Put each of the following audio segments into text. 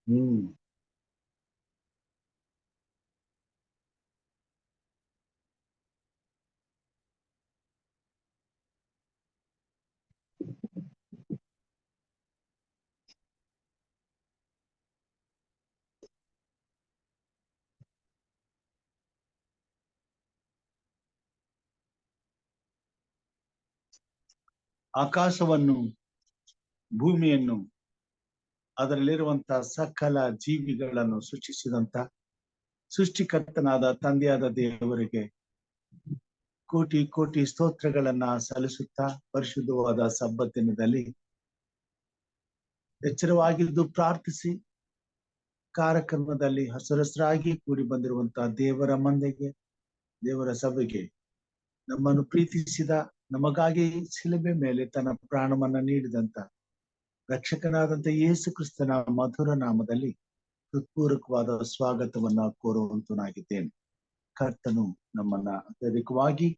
ಹ್ಮ್ ಆಕಾಶವನ್ನು, ಭೂಮಿಯನ್ನು, ಅದರಲ್ಲಿರುವಂತಹ ಸಕಲ ಜೀವಿಗಳನ್ನು ಸೃಷ್ಟಿಸಿದಂತ ಸೃಷ್ಟಿಕರ್ತನಾದ ತಂದೆಯಾದ ದೇವರಿಗೆ ಕೋಟಿ ಕೋಟಿ ಸ್ತೋತ್ರಗಳನ್ನ ಸಲ್ಲಿಸುತ್ತಾ ಪರಿಶುದ್ಧವಾದ ಸಬ್ಬತ್ ದಿನದಲ್ಲಿ ಎಚ್ಚರವಾಗಿದ್ದು ಪ್ರಾರ್ಥಿಸಿ ಕಾರ್ಯಕ್ರಮದಲ್ಲಿ ಹಸರಸರಾಗಿ ಕೂಡಿ ಬಂದಿರುವಂತಹ ದೇವರ ಮಂದೆಗೆ, ದೇವರ ಸಭೆಗೆ, ನಮ್ಮನ್ನು ಪ್ರೀತಿಸಿದ, ನಮಗಾಗಿ ಶಿಲುಬೆ ಮೇಲೆ ತನ್ನ ಪ್ರಾಣವನ್ನ ನೀಡಿದಂತ ರಕ್ಷಕನಾದಂತ ಯೇಸು ಕ್ರಿಸ್ತನ ಮಧುರ ನಾಮದಲ್ಲಿ ಹೃತ್ಪೂರ್ವಕವಾದ ಸ್ವಾಗತವನ್ನ ಕೋರುವಂತನಾಗಿದ್ದೇನೆ. ಕರ್ತನು ನಮ್ಮನ್ನ ಅತ್ಯಧಿಕವಾಗಿ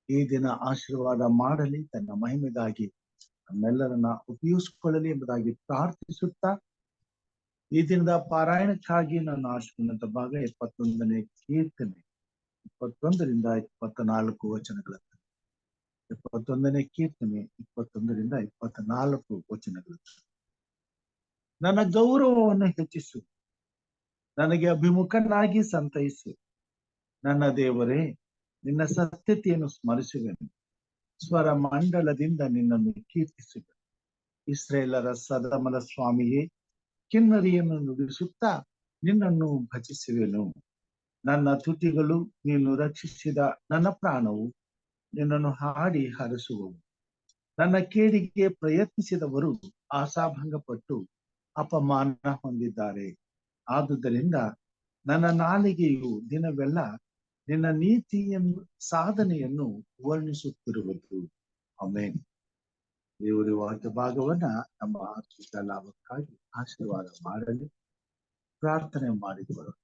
ಈ ದಿನ ಆಶೀರ್ವಾದ ಮಾಡಲಿ, ತನ್ನ ಮಹಿಮೆಗಾಗಿ ನಮ್ಮೆಲ್ಲರನ್ನ ಉಪಯೋಗಿಸಿಕೊಳ್ಳಲಿ ಎಂಬುದಾಗಿ ಪ್ರಾರ್ಥಿಸುತ್ತಾ ಈ ದಿನದ ಪಾರಾಯಣಕ್ಕಾಗಿ ನಾನು ಆಶಿಸಿದಂತ ಭಾಗ 71ನೇ ಕೀರ್ತನೆ 21ರಿಂದ 24 ವಚನಗಳ. 71ನೇ ಕೀರ್ತನೆ 21ರಿಂದ 24 ವಚನಗಳು. ನನ್ನ ಗೌರವವನ್ನು ಹೆಚ್ಚಿಸು, ನನಗೆ ಅಭಿಮುಖನಾಗಿ ಸಂತೈಸು. ನನ್ನ ದೇವರೇ, ನಿನ್ನ ಸತ್ಯತೆಯನ್ನು ಸ್ಮರಿಸುವೆನು, ಸ್ವರ ಮಂಡಲದಿಂದ ನಿನ್ನನ್ನು ಕೀರ್ತಿಸುವೆನು. ಇಸ್ರೇಲರ ಸದಮಲ ಸ್ವಾಮಿಯೇ, ಕಿನ್ನರಿಯನ್ನು ನುಡಿಸುತ್ತಾ ನಿನ್ನನ್ನು ಭಜಿಸುವೆನು. ನನ್ನ ತುಟಿಗಳು ನೀನು ರಕ್ಷಿಸಿದ ನನ್ನ ಪ್ರಾಣವು ನಿನ್ನನ್ನು ಹಾಡಿ ಹರಸುವವು. ನನ್ನ ಕೇಡಿಗೆ ಪ್ರಯತ್ನಿಸಿದವರು ಆಶಾಭಂಗಪಟ್ಟು ಅಪಮಾನ ಹೊಂದಿದ್ದಾರೆ. ಆದುದರಿಂದ ನನ್ನ ನಾಲಿಗೆಯು ದಿನವೆಲ್ಲ ನಿನ್ನ ನೀತಿಯನ್ನು ಸಾಧನೆಯನ್ನು ವರ್ಣಿಸುತ್ತಿರುವುದು. ಆಮೆನ್. ದೇವರ ವಾಕ್ಯ ಭಾಗವನ್ನ ನಮ್ಮ ಆತ್ಮಿಕ ಲಾಭಕ್ಕಾಗಿ ಆಶೀರ್ವಾದ ಮಾಡಲಿ. ಪ್ರಾರ್ಥನೆ ಮಾಡಿಕೊಳ್ಳೋಣ.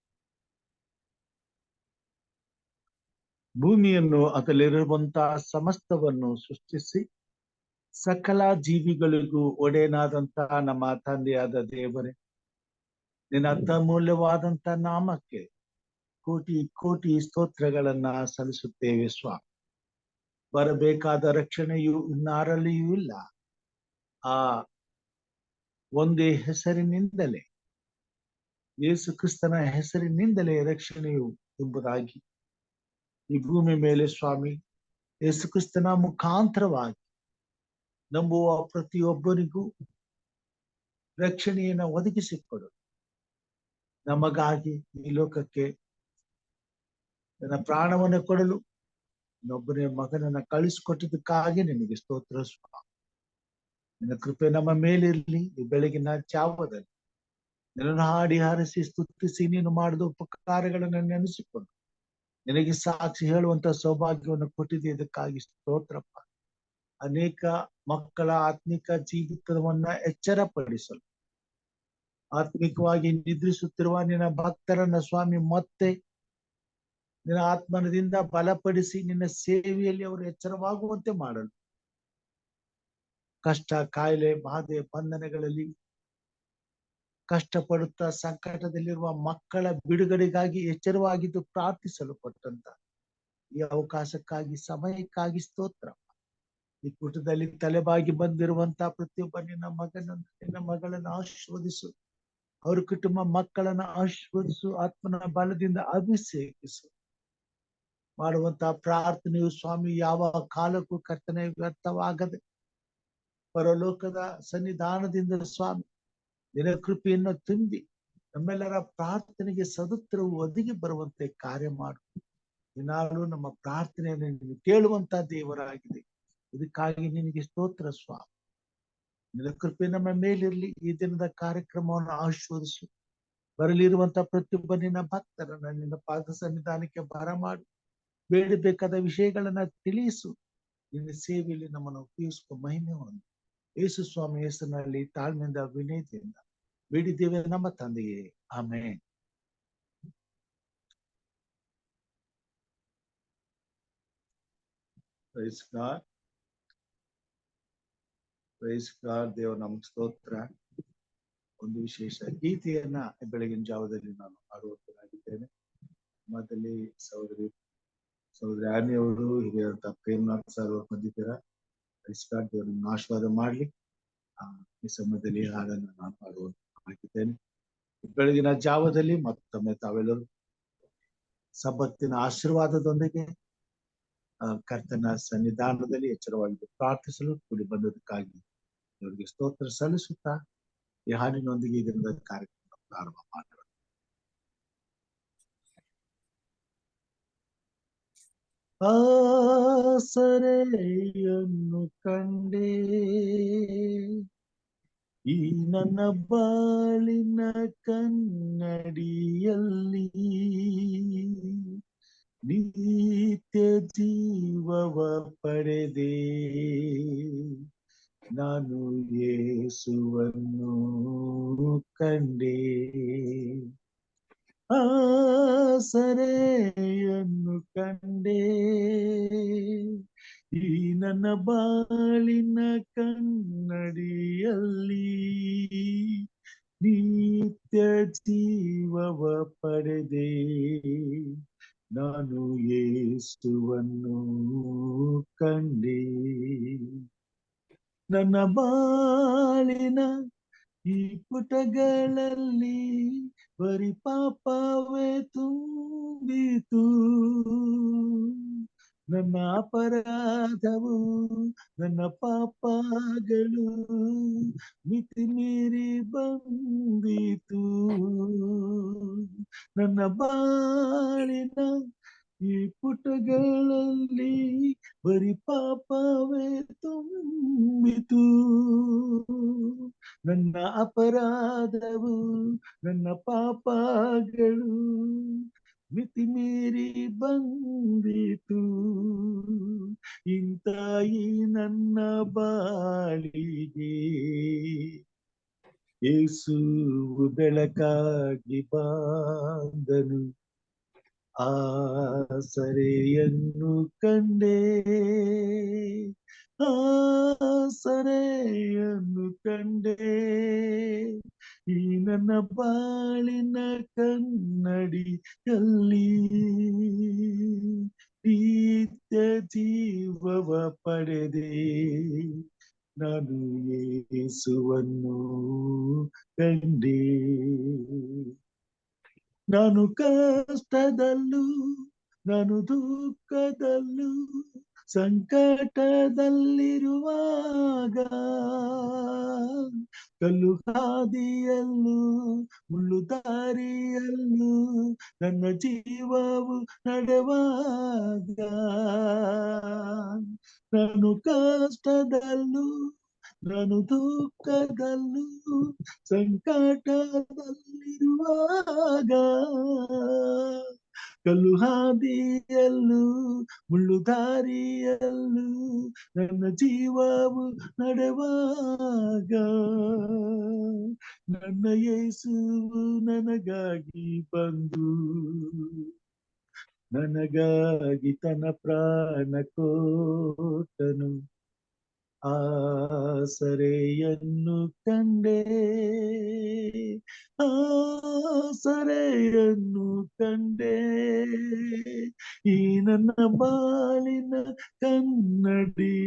ಭೂಮಿಯನ್ನು ಅದರಲ್ಲಿರುವಂತಹ ಸಮಸ್ತವನ್ನು ಸೃಷ್ಟಿಸಿ ಸಕಲ ಜೀವಿಗಳಿಗೂ ಒಡೆಯನಾದಂತಹ ನಮ್ಮ ತಂದೆಯಾದ ದೇವರೇ, ನಿನ್ನ ಅತ್ಯಮೂಲ್ಯವಾದಂತ ನಾಮಕ್ಕೆ ಕೋಟಿ ಕೋಟಿ ಸ್ತೋತ್ರಗಳನ್ನ ಸಲ್ಲಿಸುತ್ತೇವೆ ಸ್ವಾಮಿ. ಬರಬೇಕಾದ ರಕ್ಷಣೆಯು ಇನ್ನಾರಲ್ಲಿಯೂ ಇಲ್ಲ. ಆ ಒಂದೇ ಹೆಸರಿನಿಂದಲೇ, ಯೇಸು ಕ್ರಿಸ್ತನ ಹೆಸರಿನಿಂದಲೇ ರಕ್ಷಣೆಯು ಎಂಬುದಾಗಿ ಈ ಭೂಮಿ ಮೇಲೆ ಸ್ವಾಮಿ ಯೇಸು ಕ್ರಿಸ್ತನ ಮುಖಾಂತರವಾಗಿ ನಂಬುವ ಪ್ರತಿಯೊಬ್ಬರಿಗೂ ರಕ್ಷಣೆಯನ್ನು ಒದಗಿಸಿಕೊಡು. ನಮಗಾಗಿ ಈ ಲೋಕಕ್ಕೆ ನನ್ನ ಪ್ರಾಣವನ್ನು ಕೊಡಲು ಇನ್ನೊಬ್ಬನೇ ಮಗನನ್ನ ಕಳಿಸಿಕೊಟ್ಟಿದ್ದಕ್ಕಾಗಿ ನಿನಗೆ ಸ್ತೋತ್ರ ಸ್ವಾಮಿ. ನಿನ್ನ ಕೃಪೆ ನಮ್ಮ ಮೇಲಿರಲಿ. ಈ ಬೆಳಗಿನ ಜಾವದಲ್ಲಿ ನಿನ್ನನ್ನು ಹಾಡಿ ಹಾರಿಸಿ ಸ್ತುತಿಸಿ ನೀನು ಮಾಡಿದ ಉಪಕಾರಗಳನ್ನು ನೆನೆಸಿಕೊಂಡು ನಿನಗೆ ಸಾಕ್ಷಿ ಹೇಳುವಂತ ಸೌಭಾಗ್ಯವನ್ನು ಕೊಟ್ಟಿದೆ. ಇದಕ್ಕಾಗಿ ಸ್ತೋತ್ರಪ್ಪ. ಅನೇಕ ಮಕ್ಕಳ ಆತ್ಮಿಕ ಜೀವಿತವನ್ನ ಎಚ್ಚರಪಡಿಸಲು ಆತ್ಮಿಕವಾಗಿ ನಿದ್ರಿಸುತ್ತಿರುವ ನಿನ್ನ ಭಕ್ತರನ್ನ ಸ್ವಾಮಿ ಮತ್ತೆ ನಿನ್ನ ಆತ್ಮನದಿಂದ ಬಲಪಡಿಸಿ ನಿನ್ನ ಸೇವೆಯಲ್ಲಿ ಅವರು ಎಚ್ಚರವಾಗುವಂತೆ ಮಾಡಲು, ಕಷ್ಟ, ಕಾಯಿಲೆ, ಬಾಧೆ, ಬಂಧನಗಳಲ್ಲಿ ಕಷ್ಟಪಡುತ್ತಾ ಸಂಕಟದಲ್ಲಿರುವ ಮಕ್ಕಳ ಬಿಡುಗಡೆಗಾಗಿ ಎಚ್ಚರವಾಗಿದ್ದು ಪ್ರಾರ್ಥಿಸಲು ಕೊಟ್ಟಂತ ಈ ಅವಕಾಶಕ್ಕಾಗಿ, ಸಮಯಕ್ಕಾಗಿ ಸ್ತೋತ್ರ. ಈ ಕೂಟದಲ್ಲಿ ತಲೆಬಾಗಿ ಬಂದಿರುವಂತಹ ಪ್ರತಿಯೊಬ್ಬ ನಿನ್ನ ಮಗನನ್ನು, ನಿನ್ನ ಮಗಳನ್ನು ಆಶೀರ್ವದಿಸು. ಅವ್ರ ಕುಟುಂಬ ಮಕ್ಕಳನ್ನ ಆಶೀರ್ವದಿಸು. ಆತ್ಮನ ಬಲದಿಂದ ಅಭಿಷೇಕಿಸು. ಮಾಡುವಂತಹ ಪ್ರಾರ್ಥನೆಯು ಸ್ವಾಮಿ ಯಾವ ಕಾಲಕ್ಕೂ ಕರ್ತನೆ ವ್ಯರ್ಥವಾಗದೆ ಪರಲೋಕದ ಸನ್ನಿಧಾನದಿಂದ ಸ್ವಾಮಿ ನಿನ್ನ ಕೃಪೆಯನ್ನು ತುಂಬಿ ನಮ್ಮೆಲ್ಲರ ಪ್ರಾರ್ಥನೆಗೆ ಸದುತ್ತರವು ಒದಗಿ ಬರುವಂತೆ ಕಾರ್ಯ ಮಾಡು. ದಿನಾಲೂ ನಮ್ಮ ಪ್ರಾರ್ಥನೆಯನ್ನು ನೀನು ಕೇಳುವಂತ ದೇವರಾಗಿದೆ. ಇದಕ್ಕಾಗಿ ನಿನಗೆ ಸ್ತೋತ್ರ ಸ್ವಾಮಿ. ನಿನ್ನ ಕೃಪೆ ನಮ್ಮ ಮೇಲಿರಲಿ. ಈ ದಿನದ ಕಾರ್ಯಕ್ರಮವನ್ನು ಆಶೀರ್ವದಿಸು. ಬರಲಿರುವಂತ ಪ್ರತಿಯೊಬ್ಬ ನಿನ್ನ ಭಕ್ತರನ್ನ ನಿನ್ನ ಪಾದ ಸನ್ನಿಧಾನಕ್ಕೆ ಬರಮಾಡು. ಬೇಡಬೇಕಾದ ವಿಷಯಗಳನ್ನ ತಿಳಿಸು. ನಿನ್ನ ಸೇವೆಯಲ್ಲಿ ನಮ್ಮನ್ನು ಉಪಯೋಗಿಸುವ ಮಹಿಮೆ ಹೊಂದು ಯೇಸು ಸ್ವಾಮಿ ಹೆಸರಿನಲ್ಲಿ ತಾಳ್ಮೆಯಿಂದ ವಿನಯತೆಯಿಂದ ಬೇಡಿದ್ದೇವೆ ನಮ್ಮ ತಂದೆಯೇ, amen. Praise God, praise God. ದೇವ ನಮ್ ಸ್ತೋತ್ರ. ಒಂದು ವಿಶೇಷ ಗೀತೆಯನ್ನ ಬೆಳಗಿನ ಜಾವದಲ್ಲಿ ನಾನು ಹಾಡುವಂತನಾಗಿದ್ದೇನೆ. ಮೊದಲೇ ಸಹೋದರಿ ಆನೆಯವರು ಹಿರಿಯರಂತ ಪ್ರೇಮನಾಥ್ ಸರ್ ಅವರು ಬಂದಿದ್ದೀರಾ. ದೇವರನ್ನು ಆಶೀರ್ವಾದ ಮಾಡ್ಲಿ. ಈ ಸಮಯದಲ್ಲಿ ಹಾಡನ್ನು ನಾನು ಹಾಡುವಂತನಾಗಿದ್ದೇನೆ. ಬೆಳಗಿನ ಜಾವದಲ್ಲಿ ಮತ್ತೊಮ್ಮೆ ತಾವೆಲ್ಲರೂ ಸಬ್ಬತ್ತಿನ ಆಶೀರ್ವಾದದೊಂದಿಗೆ ಕರ್ತನ ಸನ್ನಿಧಾನದಲ್ಲಿ ಎಚ್ಚರವಾಗಿ ಪ್ರಾರ್ಥಿಸಲು ಕೂಡಿ ಬಂದದಕ್ಕಾಗಿ ಅವರಿಗೆ ಸ್ತೋತ್ರ ಸಲ್ಲಿಸುತ್ತಾ ಈ ಹಾಡಿನೊಂದಿಗೆ ಈ ದಿನದ ಕಾರ್ಯಕ್ರಮ ಪ್ರಾರಂಭ ಮಾಡೋಣ. ಆಸರೆಯನ್ನು ಕಂಡೇ ಈ ನನ್ನ ಬಾಳಿನ ಕನ್ನಡಿಯಲ್ಲಿ ನಿತ್ಯ ಜೀವವ ಪಡೆದೆ ನಾನು ಯೇಸುವನ್ನು ಕಂಡೆ. ಆಸರೆಯನ್ನು ಕಂಡೆ ಈ ನನ್ನ ಬಾಳಿನ ಕನ್ನಡಿಯಲ್ಲಿ ನಿತ್ಯ ಜೀವವ ಪಡೆದೆ ನಾನು ಯೇಸುವನ್ನು ಕಂಡೆ. ನನ್ನ ಬಾಳಿನ ಈ ಪುಟಗಳಲ್ಲಿ ಬರಿ ಪಾಪವೇ ತುಂಬಿತು. ನನ್ನ ಅಪರಾಧವು ನನ್ನ ಪಾಪಗಳು ಮಿತಿ ಮೀರಿ ಬಂದಿತು. ನನ್ನ ಬಾಳಿನ ಈ ಪುಟಗಳಲ್ಲಿ ಬರಿ ಪಾಪವೇ ತುಂಬಿತು. ನನ್ನ ಅಪರಾಧವು ನನ್ನ ಪಾಪಗಳು ಮಿತಿ ಮೀರಿ ಬಂದಿತು. ಇಂಥ ಈ ನನ್ನ ಬಾಳಿಗೆ ಯೇಸು ಬೆಳಕಾಗಿ ಬಂದನು. ಆಸರೆಯನ್ನು ಕಂಡೆ ಆಸರೆಯನ್ನು ಕಂಡೆ ಈ ನನ್ನ ಬಾಳಿನ ಕನ್ನಡಿಯಲ್ಲಿ ನಿತ್ಯ ಜೀವವ ಪಡೆದೆ ನಾನು ಯೇಸುವನ್ನು ಕಂಡೆ. ನಾನು ಕಷ್ಟದಲ್ಲೂ ನಾನು ದುಃಖದಲ್ಲೂ ಸಂಕಟದಲ್ಲಿರುವಾಗ ಕಲ್ಲು ಹಾದಿಯಲ್ಲೂ ಮುಳ್ಳು ದಾರಿಯಲ್ಲೂ ನನ್ನ ಜೀವವು ನಡೆವಾಗ ನಾನು ಕಷ್ಟದಲ್ಲೂ ನಾನು ದುಃಖದಲ್ಲೂ ಸಂಕಟದಲ್ಲಿರುವಾಗ ಕಲ್ಲು ಹಾದಿಯಲ್ಲೂ ಮುಳ್ಳು ದಾರಿಯಲ್ಲೂ ನನ್ನ ಜೀವವು ನಡೆವಾಗ ನನ್ನ ಯೇಸುವು ನನಗಾಗಿ ಬಂದು ನನಗಾಗಿ ತನ್ನ ಪ್ರಾಣ ಕೊಟ್ಟನು. ಆಸರೆಯನ್ನು ಕಂಡೆ ಆಸರೆಯನ್ನು ಕಂಡೆ ಈ ನನ್ನ ಬಾಳಿನ ಕನ್ನಡಿಯಲ್ಲಿ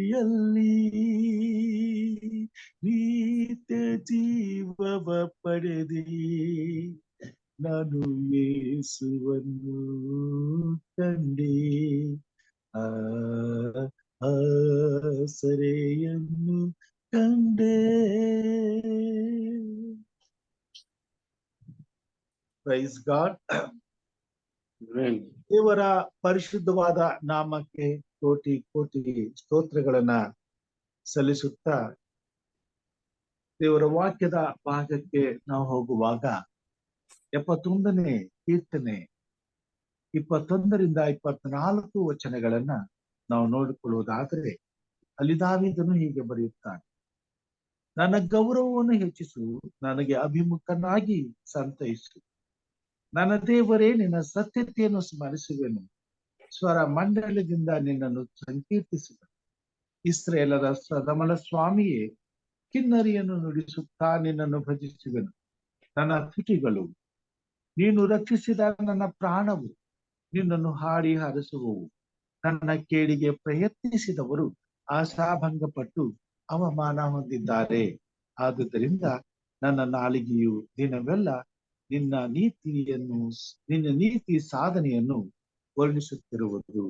ನಿತ್ಯ ಜೀವವ ಪಡೆದೆ ನಾನು ಯೇಸುವನ್ನು ಕಂಡೆ. ಆಸರೆಯನ್ನು ಕಂಡೆ. Praise God. ದೇವರ ಪರಿಶುದ್ಧವಾದ ನಾಮಕ್ಕೆ ಕೋಟಿ ಕೋಟಿ ಸ್ತೋತ್ರಗಳನ್ನ ಸಲ್ಲಿಸುತ್ತಾ ದೇವರ ವಾಕ್ಯದ ಭಾಗಕ್ಕೆ ನಾವು ಹೋಗುವಾಗ 71ನೇ ಕೀರ್ತನೆ 21ರಿಂದ 24 ವಚನಗಳನ್ನ ನಾವು ನೋಡಿಕೊಳ್ಳುವುದಾದರೆ ಅಲ್ಲಿ ದಾವೀದನು ಹೀಗೆ ಬರೆಯುತ್ತಾನೆ. ನನ್ನ ಗೌರವವನ್ನು ಹೆಚ್ಚಿಸು, ನನಗೆ ಅಭಿಮುಖನಾಗಿ ಸಂತೈಸು. ನನ್ನ ದೇವರೇ, ನಿನ್ನ ಸತ್ಯತೆಯನ್ನು ಸ್ಮರಿಸುವೆನು, ಸ್ವರ ಮಂಡಲದಿಂದ ನಿನ್ನನ್ನು ಸಂಕೀರ್ತಿಸುವೆನು. ಇಸ್ರಾಯೇಲರ ಸದಮಲ ಸ್ವಾಮಿಯೇ, ಕಿನ್ನರಿಯನ್ನು ನುಡಿಸುತ್ತಾ ನಿನ್ನನ್ನು ಭಜಿಸುವೆನು. ನನ್ನ ತುಟಿಗಳು. ನೀನು ರಕ್ಷಿಸಿದ ನನ್ನ ಪ್ರಾಣವು ನಿನ್ನನ್ನು ಹಾಡಿ ಹರಸುವವು. ನನ್ನ ಕೇಡಿಗೆ ಪ್ರಯತ್ನಿಸಿದವರು ಆಶಾಭಂಗಪಟ್ಟು ಅವಮಾನ ಹೊಂದಿದ್ದಾರೆ. ಆದುದರಿಂದ ನನ್ನ ನಾಲಿಗೆಯು ದಿನವೆಲ್ಲ ನಿನ್ನ ನೀತಿ ಸಾಧನೆಯನ್ನು ವರ್ಣಿಸುತ್ತಿರುವುದು.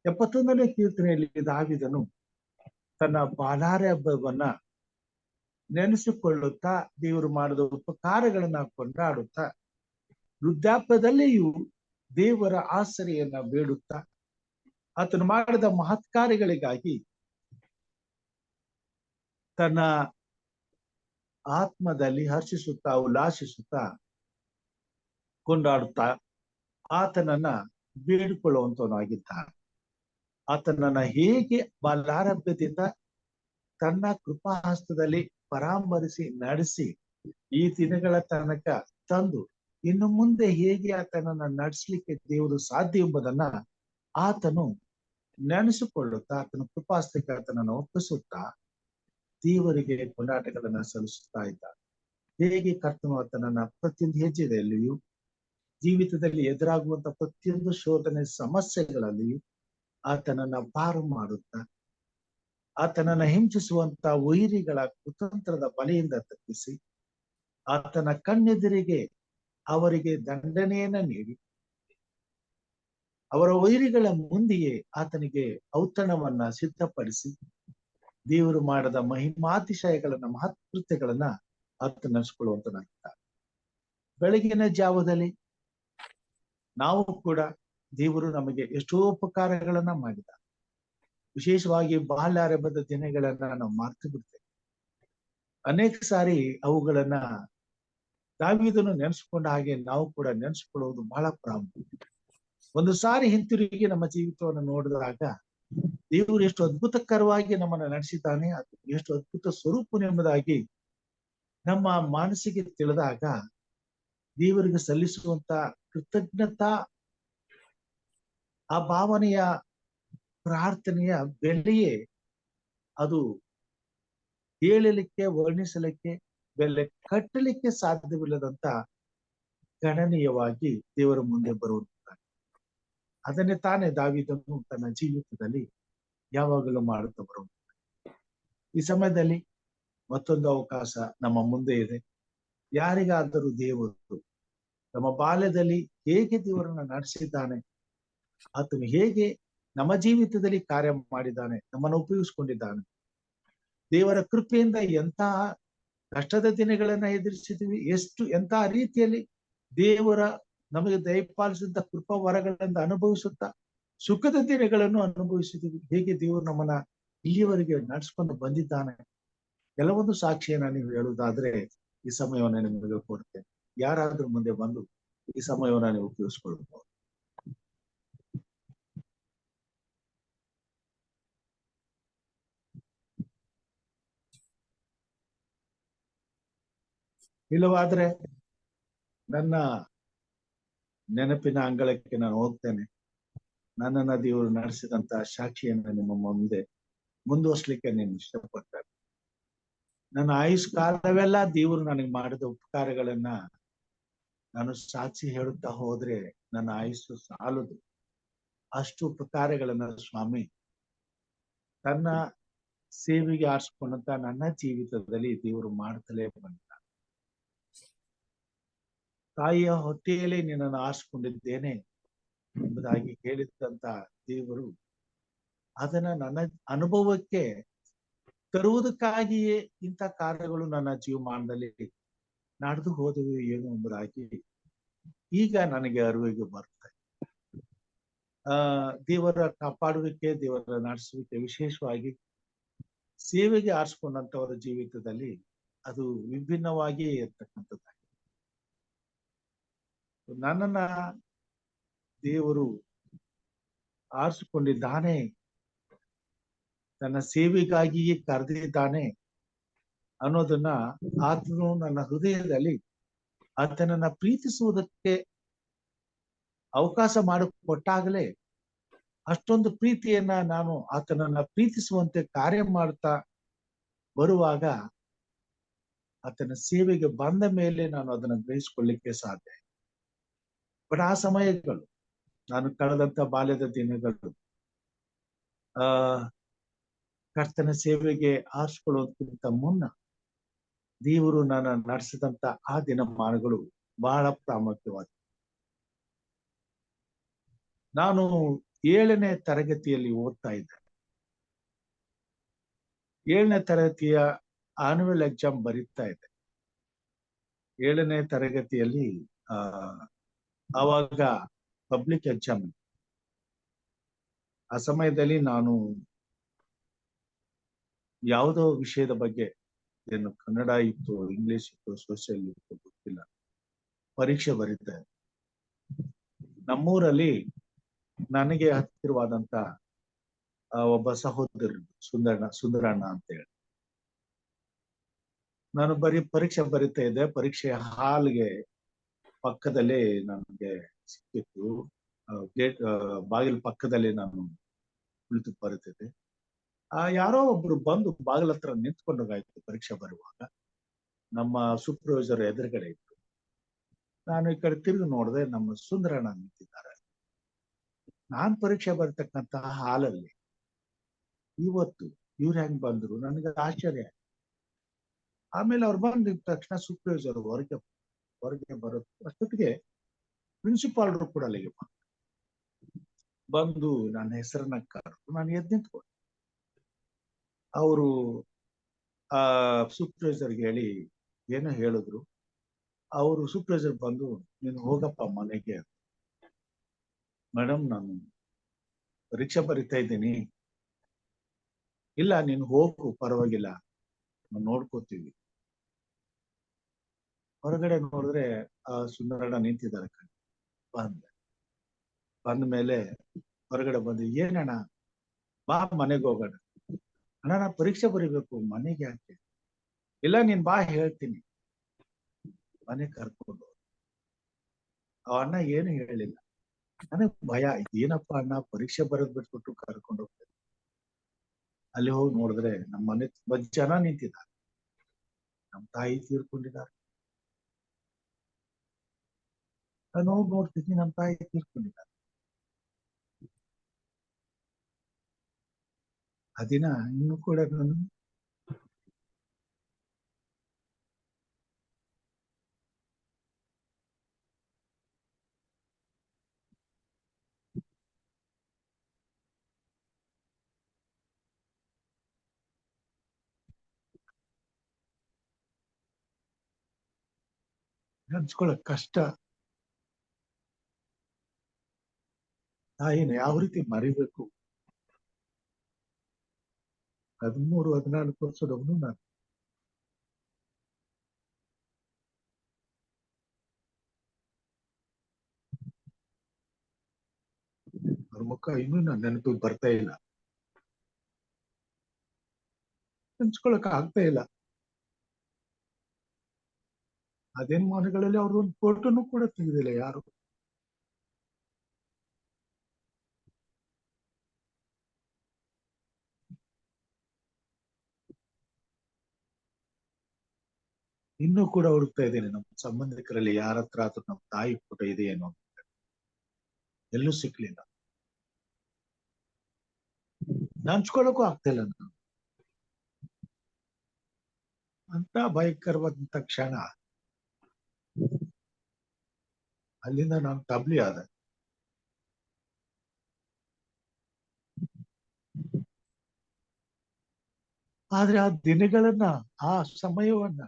71ನೇ ಕೀರ್ತನೆಯಲ್ಲಿ ದಾವೀದನು ತನ್ನ ಬಾಲಾರೆ ಹಬ್ಬವನ್ನ ನೆನೆಸಿಕೊಳ್ಳುತ್ತಾ ದೇವರು ಮಾಡಿದ ಉಪಕಾರಗಳನ್ನ ಕೊಂಡಾಡುತ್ತಾ ವೃದ್ಧಾಪ್ಯದಲ್ಲಿಯೂ ದೇವರ ಆಸರೆಯನ್ನ ಬೇಡುತ್ತಾ ಆತನು ಮಾಡಿದ ಮಹತ್ಕಾರ್ಯಗಳಿಗಾಗಿ ತನ್ನ ಆತ್ಮದಲ್ಲಿ ಹರ್ಷಿಸುತ್ತಾ ಉಲ್ಲಾಸಿಸುತ್ತಾ ಕೊಂಡಾಡುತ್ತಾ ಆತನನ್ನ ಬೇಡಿಕೊಳ್ಳುವಂತವನಾಗಿದ್ದಾನೆ. ಆತನನ್ನ ಹೇಗೆ ಬಾಲಾರಭ್ಯದಿಂದ ತನ್ನ ಕೃಪಾಹಸ್ತದಲ್ಲಿ ಪರಾಮರಿಸಿ ನಡೆಸಿ ಈ ದಿನಗಳ ತನಕ ತಂದು ಇನ್ನು ಮುಂದೆ ಹೇಗೆ ಆತನನ್ನ ನಡೆಸಲಿಕ್ಕೆ ದೇವರು ಸಾಧ್ಯ ಎಂಬುದನ್ನ ಆತನು ನೆನೆಸಿಕೊಳ್ಳುತ್ತಾ ಆತನ ಕೃಪಾಹಸ್ತಕ್ಕೆ ಆತನನ್ನು ಒಪ್ಪಿಸುತ್ತಾ ದೇವರಿಗೆ ಕೊಂಡಾಟಗಳನ್ನ ಸಲ್ಲಿಸುತ್ತಾ ಇದ್ದ. ಹೇಗೆ ಕರ್ತನು ಆತನನ್ನ ಪ್ರತಿಯೊಂದು ಹೆಜ್ಜೆಯಲ್ಲಿಯೂ ಜೀವಿತದಲ್ಲಿ ಎದುರಾಗುವಂತ ಪ್ರತಿಯೊಂದು ಶೋಧನೆ ಸಮಸ್ಯೆಗಳಲ್ಲಿಯೂ ಆತನನ್ನ ಪಾರು ಮಾಡುತ್ತಾ ಆತನನ್ನ ಹಿಂಸಿಸುವಂತ ವೈರಿಗಳ ಕುತಂತ್ರದ ಬಲೆಯಿಂದ ತಪ್ಪಿಸಿ ಆತನ ಕಣ್ಣೆದುರಿಗೆ ಅವರಿಗೆ ದಂಡನೆಯನ್ನ ನೀಡಿ ಅವರ ವೈರಿಗಳ ಮುಂದೆಯೇ ಆತನಿಗೆ ಔತಣವನ್ನ ಸಿದ್ಧಪಡಿಸಿ ದೇವರು ಮಾಡದ ಮಹಿಮಾತಿಶಯಗಳನ್ನ ಮಹತ್ಕೃತ್ಯಗಳನ್ನ ಆತ ನಡೆಸಿಕೊಳ್ಳುವಂತನಾಗಿದ್ದಾರೆ. ಬೆಳಗಿನ ಜಾವದಲ್ಲಿ ನಾವು ಕೂಡ ದೇವರು ನಮಗೆ ಎಷ್ಟೋ ಉಪಕಾರಗಳನ್ನ ಮಾಡಿದ. ವಿಶೇಷವಾಗಿ ಬಾಲ್ಯಾರಂಭದ ದಿನಗಳನ್ನ ನಾವು ಮರ್ತು ಬಿಡ್ತೇವೆ. ಅನೇಕ ಸಾರಿ ಅವುಗಳನ್ನ ದಾವೀದನು ನೆನೆಸ್ಕೊಂಡ ಹಾಗೆ ನಾವು ಕೂಡ ನೆನೆಸ್ಕೊಳ್ಳುವುದು ಬಹಳ ಪ್ರಾಮುಖ್ಯ. ಒಂದು ಸಾರಿ ಹಿಂತಿರುಗಿ ನಮ್ಮ ಜೀವಿತವನ್ನು ನೋಡಿದಾಗ ದೇವರು ಎಷ್ಟು ಅದ್ಭುತಕರವಾಗಿ ನಮ್ಮನ್ನ ನಡೆಸಿದ್ದಾನೆ, ಎಷ್ಟು ಅದ್ಭುತ ಸ್ವರೂಪನೆಂಬುದಾಗಿ ನಮ್ಮ ಮನಸ್ಸಿಗೆ ತಿಳಿದಾಗ ದೇವರಿಗೆ ಸಲ್ಲಿಸುವಂತ ಕೃತಜ್ಞತಾ ಆ ಭಾವನೆಯ ಪ್ರಾರ್ಥನೆಯ ಬೆಲೆಯೇ ಅದು ಹೇಳಲಿಕ್ಕೆ ವರ್ಣಿಸಲಿಕ್ಕೆ ಬೆಲೆ ಕಟ್ಟಲಿಕ್ಕೆ ಸಾಧ್ಯವಿಲ್ಲದಂತ ಗಣನೀಯವಾಗಿ ದೇವರ ಮುಂದೆ ಬರುವಂತ. ಅದನ್ನೇ ತಾನೇ ದಾವೀದನು ತನ್ನ ಜೀವಿತದಲ್ಲಿ ಯಾವಾಗಲೂ ಮಾಡುತ್ತಾ ಬರುವಂತ. ಈ ಸಮಯದಲ್ಲಿ ಮತ್ತೊಂದು ಅವಕಾಶ ನಮ್ಮ ಮುಂದೆ ಇದೆ. ಯಾರಿಗಾದರೂ ದೇವರು ನಮ್ಮ ಬಾಲ್ಯದಲ್ಲಿ ಹೇಗೆ ದೇವರನ್ನ ನಡೆಸಿದ್ದಾನೆ, ಆತನು ಹೇಗೆ ನಮ್ಮ ಜೀವಿತದಲ್ಲಿ ಕಾರ್ಯ ಮಾಡಿದ್ದಾನೆ, ನಮ್ಮನ್ನು ಉಪಯೋಗಿಸ್ಕೊಂಡಿದ್ದಾನೆ, ದೇವರ ಕೃಪೆಯಿಂದ ಎಂತಹ ಕಷ್ಟದ ದಿನಗಳನ್ನ ಎದುರಿಸಿದ್ವಿ, ಎಂತಹ ರೀತಿಯಲ್ಲಿ ದೇವರ ನಮಗೆ ದಯಪಾಲಿಸಿದ ಕೃಪಾ ವರಗಳಿಂದ ಅನುಭವಿಸುತ್ತಾ ಸುಖದ ದಿನಗಳನ್ನು ಅನುಭವಿಸಿದ್ವಿ, ಹೇಗೆ ದೇವರು ನಮ್ಮನ್ನ ಇಲ್ಲಿಯವರೆಗೆ ನಡೆಸ್ಕೊಂಡು ಬಂದಿದ್ದಾನೆ. ಕೆಲವೊಂದು ಸಾಕ್ಷಿಯನ್ನ ನೀವು ಹೇಳುವುದಾದ್ರೆ ಈ ಸಮಯವನ್ನ ನಿಮಗೆ ಕೊಡ್ತೇನೆ. ಯಾರಾದ್ರೂ ಮುಂದೆ ಬಂದು ಈ ಸಮಯವನ್ನ ನೀವು ಉಪಯೋಗಿಸ್ಕೊಳ್ಬಹುದು. ಇಲ್ಲವಾದ್ರೆ ನನ್ನ ನೆನಪಿನ ಅಂಗಳಕ್ಕೆ ನಾನು ಹೋಗ್ತೇನೆ. ನನ್ನನ್ನ ದೇವರು ನಡೆಸಿದಂತ ಸಾಕ್ಷಿಯನ್ನ ನಿಮ್ಮ ಮುಂದೆ ಮುಂದುವರ್ಸ್ಲಿಕ್ಕೆ నేను ಇಷ್ಟಪಡ್ತೇನೆ. ನನ್ನ ಆಯುಷ್ ಕಾಲವೆಲ್ಲ ದೇವರು ನನಗೆ ಮಾಡಿದ ಉಪಕಾರಗಳನ್ನ ನಾನು ಸಾಕ್ಷಿ ಹೇಳುತ್ತಾ ಹೋದ್ರೆ ನನ್ನ ಆಯುಸ್ಸು ಸಾಲದು. ಅಷ್ಟು ಉಪಕಾರಗಳನ್ನ ಸ್ವಾಮಿ ತನ್ನ ಸೇವೆಗೆ ಆರಿಸಿಕೊಂಡಂತ ನನ್ನ ಜೀವಿತದಲ್ಲಿ ದೇವರು ಮಾಡ್ತಲೇ ಬಂದ. ತಾಯಿಯ ಹೊಟ್ಟೆಯಲ್ಲೇ ನಿನ್ನನ್ನು ಆರಿಸಿಕೊಂಡಿದ್ದೇನೆ ಎಂಬುದಾಗಿ ಹೇಳಿದಂತ ದೇವರು ಅದನ್ನ ನನ್ನ ಅನುಭವಕ್ಕೆ ತರುವುದಕ್ಕಾಗಿಯೇ ಇಂಥ ಕಾರ್ಯಗಳು ನನ್ನ ಜೀವಮಾನದಲ್ಲಿ ನಡೆದು ಹೋದವು ಏನು ಎಂಬುದಾಗಿ ಈಗ ನನಗೆ ಅರಿವಿಗೆ ಬರ್ತದೆ. ದೇವರ ಕಾಪಾಡುವಿಕೆ, ದೇವರ ನಡೆಸುವಿಕೆ, ವಿಶೇಷವಾಗಿ ಸೇವೆಗೆ ಆರಿಸಿಕೊಂಡಂತವರ ಜೀವಿತದಲ್ಲಿ ಅದು ವಿಭಿನ್ನವಾಗಿಯೇ ಇರ್ತಕ್ಕಂಥದ್ದಾಗಿದೆ. ನನ್ನನ್ನ ದೇವರು ಆರಿಸಿಕೊಂಡಿದ್ದಾನೆ, ತನ್ನ ಸೇವೆಗಾಗಿಯೇ ಕರೆದಿದ್ದಾನೆ ಅನ್ನೋದನ್ನ ಆತನು ನನ್ನ ಹೃದಯದಲ್ಲಿ ಆತನನ್ನ ಪ್ರೀತಿಸುವುದಕ್ಕೆ ಅವಕಾಶ ಮಾಡಿಕೊಟ್ಟಾಗಲೇ ಅಷ್ಟೊಂದು ಪ್ರೀತಿಯನ್ನ ನಾನು ಆತನನ್ನ ಪ್ರೀತಿಸುವಂತೆ ಕಾರ್ಯ ಮಾಡ್ತಾ ಬರುವಾಗ ಆತನ ಸೇವೆಗೆ ಬಂದ ಮೇಲೆ ನಾನು ಅದನ್ನ ಗ್ರಹಿಸಿಕೊಳ್ಳಿಕ್ಕೆ ಸಾಧ್ಯ. ಬಟ್ ಆ ಸಮಯಗಳು, ನಾನು ಕಳೆದಂತ ಬಾಲ್ಯದ ದಿನಗಳು, ಆ ಕರ್ತನ ಸೇವೆಗೆ ಆರಿಸಿಕೊಳ್ಳೋದಕ್ಕಿಂತ ಮುನ್ನ ದೇವರು ನನ್ನ ನಡೆಸಿದಂತ ಆ ದಿನಮಾನಗಳು ಬಹಳ ಪ್ರಾಮುಖ್ಯವಾದ. ನಾನು 7ನೇ ತರಗತಿಯಲ್ಲಿ ಓದ್ತಾ ಇದ್ದೆ. 7ನೇ ತರಗತಿಯ ಆನ್ಯುವಲ್ ಎಕ್ಸಾಮ್ ಬರೀತಾ ಇದ್ದೆ. 7ನೇ ತರಗತಿಯಲ್ಲಿ ಆವಾಗ ಪಬ್ಲಿಕ್ ಎಕ್ಸಾಮ್. ಆ ಸಮಯದಲ್ಲಿ ನಾನು ಯಾವುದೋ ವಿಷಯದ ಬಗ್ಗೆ, ಏನು ಕನ್ನಡ ಇತ್ತು, ಇಂಗ್ಲಿಷ್ ಇತ್ತು, ಸೋಷಿಯಲ್ ಇತ್ತು ಗೊತ್ತಿಲ್ಲ, ಪರೀಕ್ಷೆ ಬರೀತಾ ಇದ್ದೆ. ನಮ್ಮೂರಲ್ಲಿ ನನಗೆ ಹತ್ತಿರವಾದಂತ ಒಬ್ಬ ಸಹೋದರರು, ಸುಂದರಣ್ಣ ಅಂತ ಹೇಳಿ. ನಾನು ಪರೀಕ್ಷೆ ಬರೀತಾ ಇದ್ದೆ. ಪರೀಕ್ಷೆ ಹಾಲ್ಗೆ ಪಕ್ಕದಲ್ಲೇ ನನಗೆ ಸಿಕ್ಕಿತ್ತು. ಗೇಟ್ ಬಾಗಿಲು ಪಕ್ಕದಲ್ಲಿ ನಾನು ಕುಳಿತು ಬರೀತಿದ್ದೆ. ಯಾರೋ ಒಬ್ರು ಬಂದು ಬಾಗಿಲ ಹತ್ರ ನಿಂತ್ಕೊಂಡೋಗಾಯ್ತು ಪರೀಕ್ಷೆ ಬರುವಾಗ. ನಮ್ಮ ಸೂಪರ್ವೈಸರ್ ಎದುರುಗಡೆ ಇತ್ತು. ನಾನು ಈ ಕಡೆ ತಿರುಗಿ ನೋಡಿದೆ, ನಮ್ಮ ಸುಂದರಣ್ಣ ನಿಂತಿದ್ದಾರೆ. ನಾನ್ ಪರೀಕ್ಷೆ ಬರ್ತಕ್ಕಂತ ಹಾಲಲ್ಲಿ ಇವತ್ತು ಇವ್ರು ಹೆಂಗ್ ಬಂದ್ರು ನನಗೆ ಆಶ್ಚರ್ಯ. ಆಮೇಲೆ ಅವ್ರು ಬಂದಿದ ತಕ್ಷಣ ಸೂಪರ್ವೈಸರ್ ಹೊರಗೆ ಬರೋದು ಅಷ್ಟೊತ್ತಿಗೆ ಪ್ರಿನ್ಸಿಪಾಲ್ರು ಕೂಡ ಅಲ್ಲಿಗೆ ಬಂದು ನನ್ನ ಹೆಸರನ್ನ ಕರೆದು ನಾನು ಎದ್ದು ನಿಂತ್ಕೊಂಡೆ. ಅವರು ಸೂಪರ್ವೈಸರ್ಗೆ ಹೇಳಿ ಏನೋ ಹೇಳಿದ್ರು. ಅವರು ಸೂಪರ್ವೈಸರ್ ಬಂದು, ನೀನು ಹೋಗಪ್ಪ ಮನೆಗೆ. ಮೇಡಮ್, ನಾನು ಪರೀಕ್ಷೆ ಬರಿತಾ ಇದ್ದೀನಿ. ಇಲ್ಲ, ನೀನು ಹೋಗು, ಪರವಾಗಿಲ್ಲ, ನಾವು ನೋಡ್ಕೋತೀವಿ. ಹೊರಗಡೆ ನೋಡಿದ್ರೆ ಸುಂದರಣ್ಣ ನಿಂತಿದ್ದಾರೆ. ಬಂದ ಮೇಲೆ ಹೊರಗಡೆ ಬಂದು, ಏನಣ್ಣ ಬಾ ಮನೆಗೆ ಹೋಗೋಣ. ಅಣ್ಣ, ನಾ ಪರೀಕ್ಷೆ ಬರಿಬೇಕು, ಮನೆಗೆ ಯಾಕೆ? ಇಲ್ಲ, ನೀನ್ ಬಾ ಹೇಳ್ತೀನಿ. ಮನೆ ಕರ್ಕೊಂಡು ಅಣ್ಣ ಏನು ಹೇಳಿಲ್ಲ. ನನಗ್ ಭಯ, ಏನಪ್ಪ ಅಣ್ಣ ಪರೀಕ್ಷೆ ಬರೋದ್ ಬಿಟ್ಬಿಟ್ಟು ಕರ್ಕೊಂಡು ಹೋಗ್ತೇನೆ. ಅಲ್ಲಿ ಹೋಗಿ ನೋಡಿದ್ರೆ ನಮ್ಮ ಮನೆ ತುಂಬಾ ಜನ ನಿಂತಿದ್ದಾರೆ. ನಮ್ಮ ತಾಯಿ ತೀರ್ಕೊಂಡಿದ್ದಾರೆ. ನಾನು ಹೋಗಿ ನೋಡ್ತೀನಿ, ನಮ್ಮ ತಾಯಿ ತೀರ್ಕೊಂಡಿದ್ದಾರೆ. ಆ ದಿನ ಇನ್ನು ಕೂಡ ನಾನು ನೆನ್ಸ್ಕೊಳಕ್ ಕಷ್ಟ. ತಾಯಿನ ಯಾವ ರೀತಿ ಮರಿಬೇಕು? 13-14 ವರ್ಷದವನು ನಾನು. ಅವ್ರ ಮುಖ ಇನ್ನೂ ನಾನು ನೆನಪಿಗೆ ಬರ್ತಾ ಇಲ್ಲ, ನೆನ್ಸ್ಕೊಳಕ್ ಆಗ್ತಾ ಇಲ್ಲ. ಅದೇನ್ ಮನೆಗಳಲ್ಲಿ ಅವ್ರ ಒಂದು ಫೋಟೋನು ಕೂಡ ತೆಗೆದಿಲ್ಲ ಯಾರು. ಇನ್ನೂ ಕೂಡ ಹುಡುಕ್ತಾ ಇದ್ದೇನೆ ನಮ್ಮ ಸಂಬಂಧಿಕರಲ್ಲಿ ಯಾರ ಹತ್ರ ಆದ್ರೂ ನಮ್ಮ ತಾಯಿ ಫೋಟೋ ಇದೆಯೇನೋ. ಎಲ್ಲೂ ಸಿಕ್ಲಿಲ್ಲ. ನೆನ್ಸ್ಕೊಳಕ್ಕೂ ಆಗ್ತಾ ಇಲ್ಲ ನಾನು. ಅಂತ ಭಯಂಕರವಾದಂತ ಕ್ಷಣ. ಅಲ್ಲಿಂದ ನಾನು ತಬ್ಲಿ ಆದೆ. ಆದ್ರೆ ಆ ದಿನಗಳನ್ನ, ಆ ಸಮಯವನ್ನ